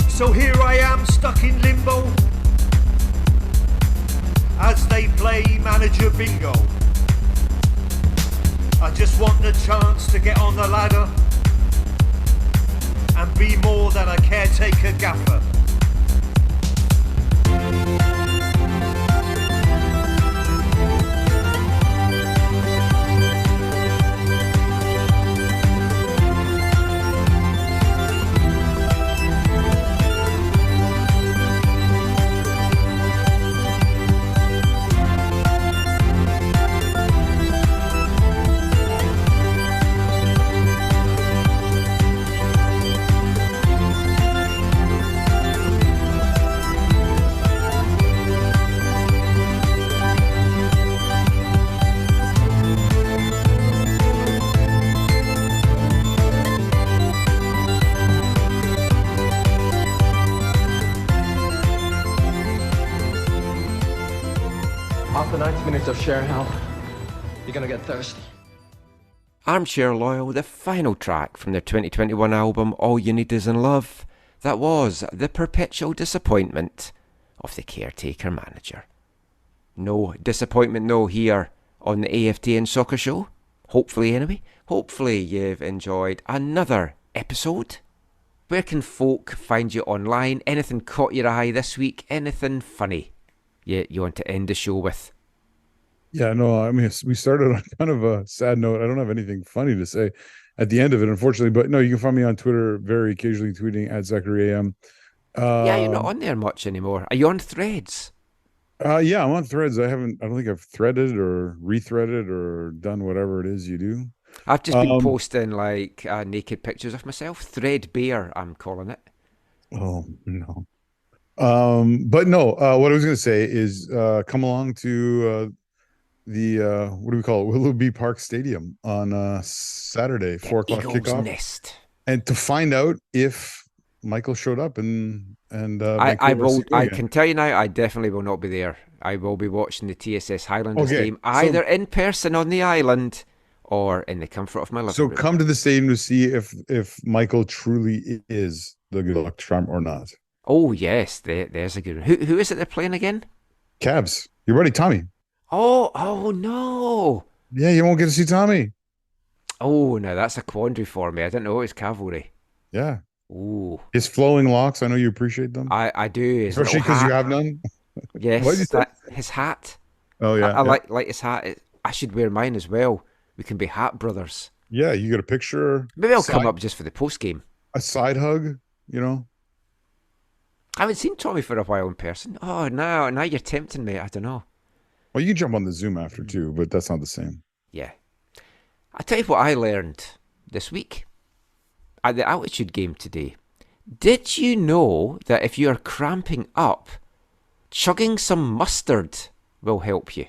So here goal. I just want the chance to get on the ladder and be more than a caretaker gaffer. After 90 minutes of sheer hell, you're gonna get thirsty. Armchair Loyal, the final track from their 2021 album All You Need Is in Love, that was the perpetual disappointment of the caretaker manager. No disappointment, no, here on the AFTN Soccer Show. Hopefully, anyway. Hopefully you've enjoyed another episode. Where can folk find you online? Anything caught your eye this week? Anything funny you want to end the show with? Yeah, no, I mean, we started on kind of a sad note. I don't have anything funny to say at the end of it, unfortunately. But no, you can find me on Twitter, very occasionally tweeting at Zachary AM. Yeah, you're not on there much anymore. Are you on Threads? Yeah, I'm on Threads. I don't think I've threaded or rethreaded or done whatever it is you do. I've just been posting like naked pictures of myself. Threadbare, I'm calling it. Oh, no. But no, what I was going to say is come along to the what do we call it, Willoughby Park Stadium on Saturday, 4 o'clock kickoff, Nest. and to find out if Michael showed up and I will. I can tell you now, I definitely will not be there. I will be watching the TSS Highlanders game either in person on the island or in the comfort of my living room. So come to the stadium to see if Michael truly is the good luck charm or not. Oh yes, there's a good one. Who is it they're playing again? Cavs. Your buddy Tommy. Oh no. Yeah, you won't get to see Tommy. Oh, no, that's a quandary for me. I didn't know it was Cavalry. Yeah. Ooh. His flowing locks, I know you appreciate them. I do. Especially because you have none. Yes. What did you say? His hat. Oh, yeah. I like his hat. I should wear mine as well. We can be hat brothers. Yeah, you get a picture. Maybe I'll come up just for the post game. A side hug, you know. I haven't seen Tommy for a while in person. Oh, now you're tempting me. I don't know. Well, you can jump on the Zoom after too, but that's not the same. Yeah. I'll tell you what I learned this week at the altitude game today. Did you know that if you are cramping up, chugging some mustard will help you?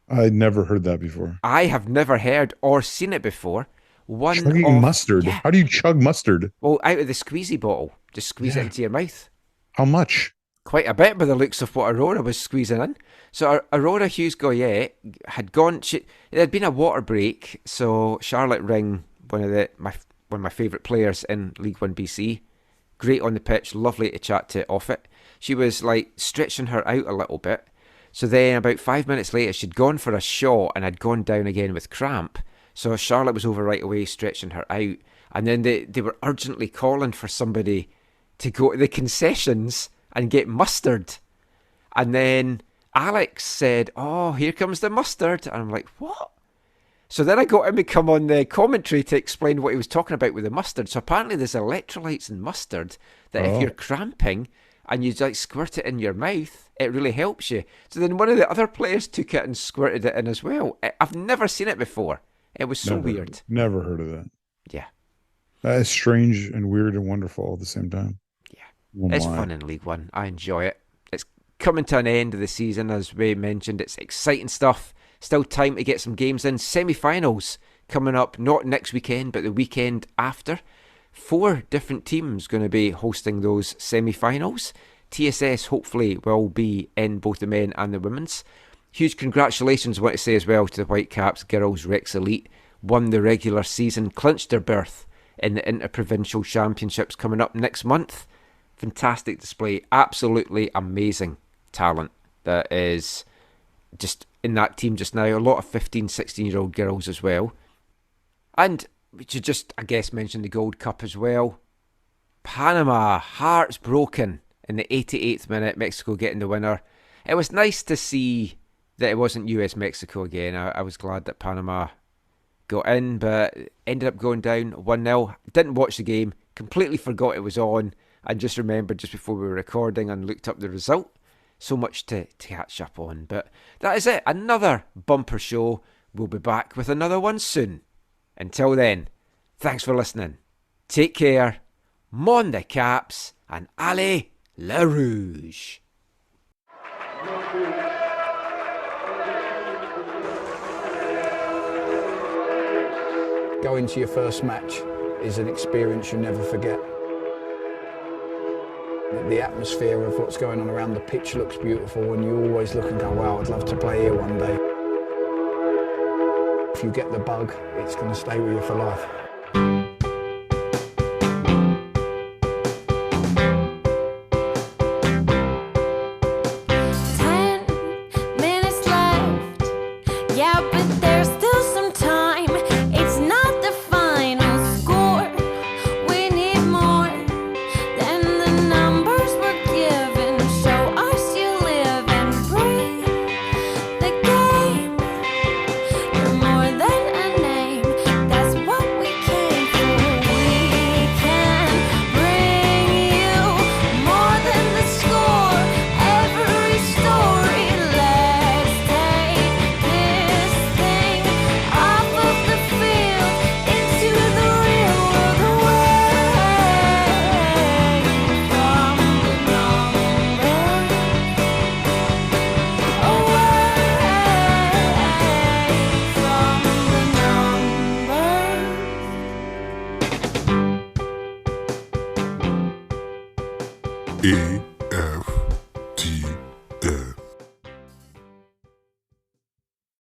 I'd never heard that before. I have never heard or seen it before. Chugging mustard? Yeah. How do you chug mustard? Well, out of the squeezy bottle. Just squeeze it into your mouth. How much? Quite a bit by the looks of what Aurora was squeezing in. So Aurora Hughes-Goyette had gone. It had been a water break, so Charlotte Ring, one of my favourite players in League One BC, great on the pitch, lovely to chat to off it. She was like stretching her out a little bit. So then about 5 minutes later, she'd gone for a shot and had gone down again with cramp. So Charlotte was over right away, stretching her out. And then they were urgently calling for somebody to go to the concessions and get mustard. And then Alex said, "Oh, here comes the mustard." And I'm like, what? So then I got him to come on the commentary to explain what he was talking about with the mustard. So apparently there's electrolytes in mustard that if you're cramping and you like squirt it in your mouth, it really helps you. So then one of the other players took it and squirted it in as well. I've never seen it before. It was so weird. Never heard of that. Yeah. That is strange and weird and wonderful all at the same time. Yeah. It's fun in League One. I enjoy it. It's coming to an end of the season, as we mentioned. It's exciting stuff. Still time to get some games in. Semi-finals coming up, not next weekend, but the weekend after. 4 different teams going to be hosting those semi-finals. TSS hopefully will be in both the men and the women's. Huge congratulations, I want to say as well, to the Whitecaps Girls Rex Elite. Won the regular season, clinched their berth in the Interprovincial Championships coming up next month. Fantastic display, absolutely amazing talent that is just in that team just now. A lot of 15, 16-year-old girls as well. And we should just, I guess, mention the Gold Cup as well. Panama, hearts broken in the 88th minute, Mexico getting the winner. It was nice to see that it wasn't US-Mexico again. I was glad that Panama got in, but ended up going down 1-0. Didn't watch the game, completely forgot it was on, and just remembered just before we were recording and looked up the result. So much to catch up on. But that is it. Another bumper show. We'll be back with another one soon. Until then, thanks for listening. Take care. Mon the Caps and Allez Le Rouge. Going to your first match is an experience you never forget. The atmosphere of what's going on around the pitch looks beautiful, and you always look and go, wow, I'd love to play here one day. If you get the bug, it's going to stay with you for life. 10 minutes left. Yeah, but there's still some time. It's not the final score. We need more than the numbers we're given. Show us you live and breathe the game. You're more than a name. That's what we came for. We can bring you more than the score. Every story. Let's take this thing off of the field into the real world, away from the numbers, away from the numbers.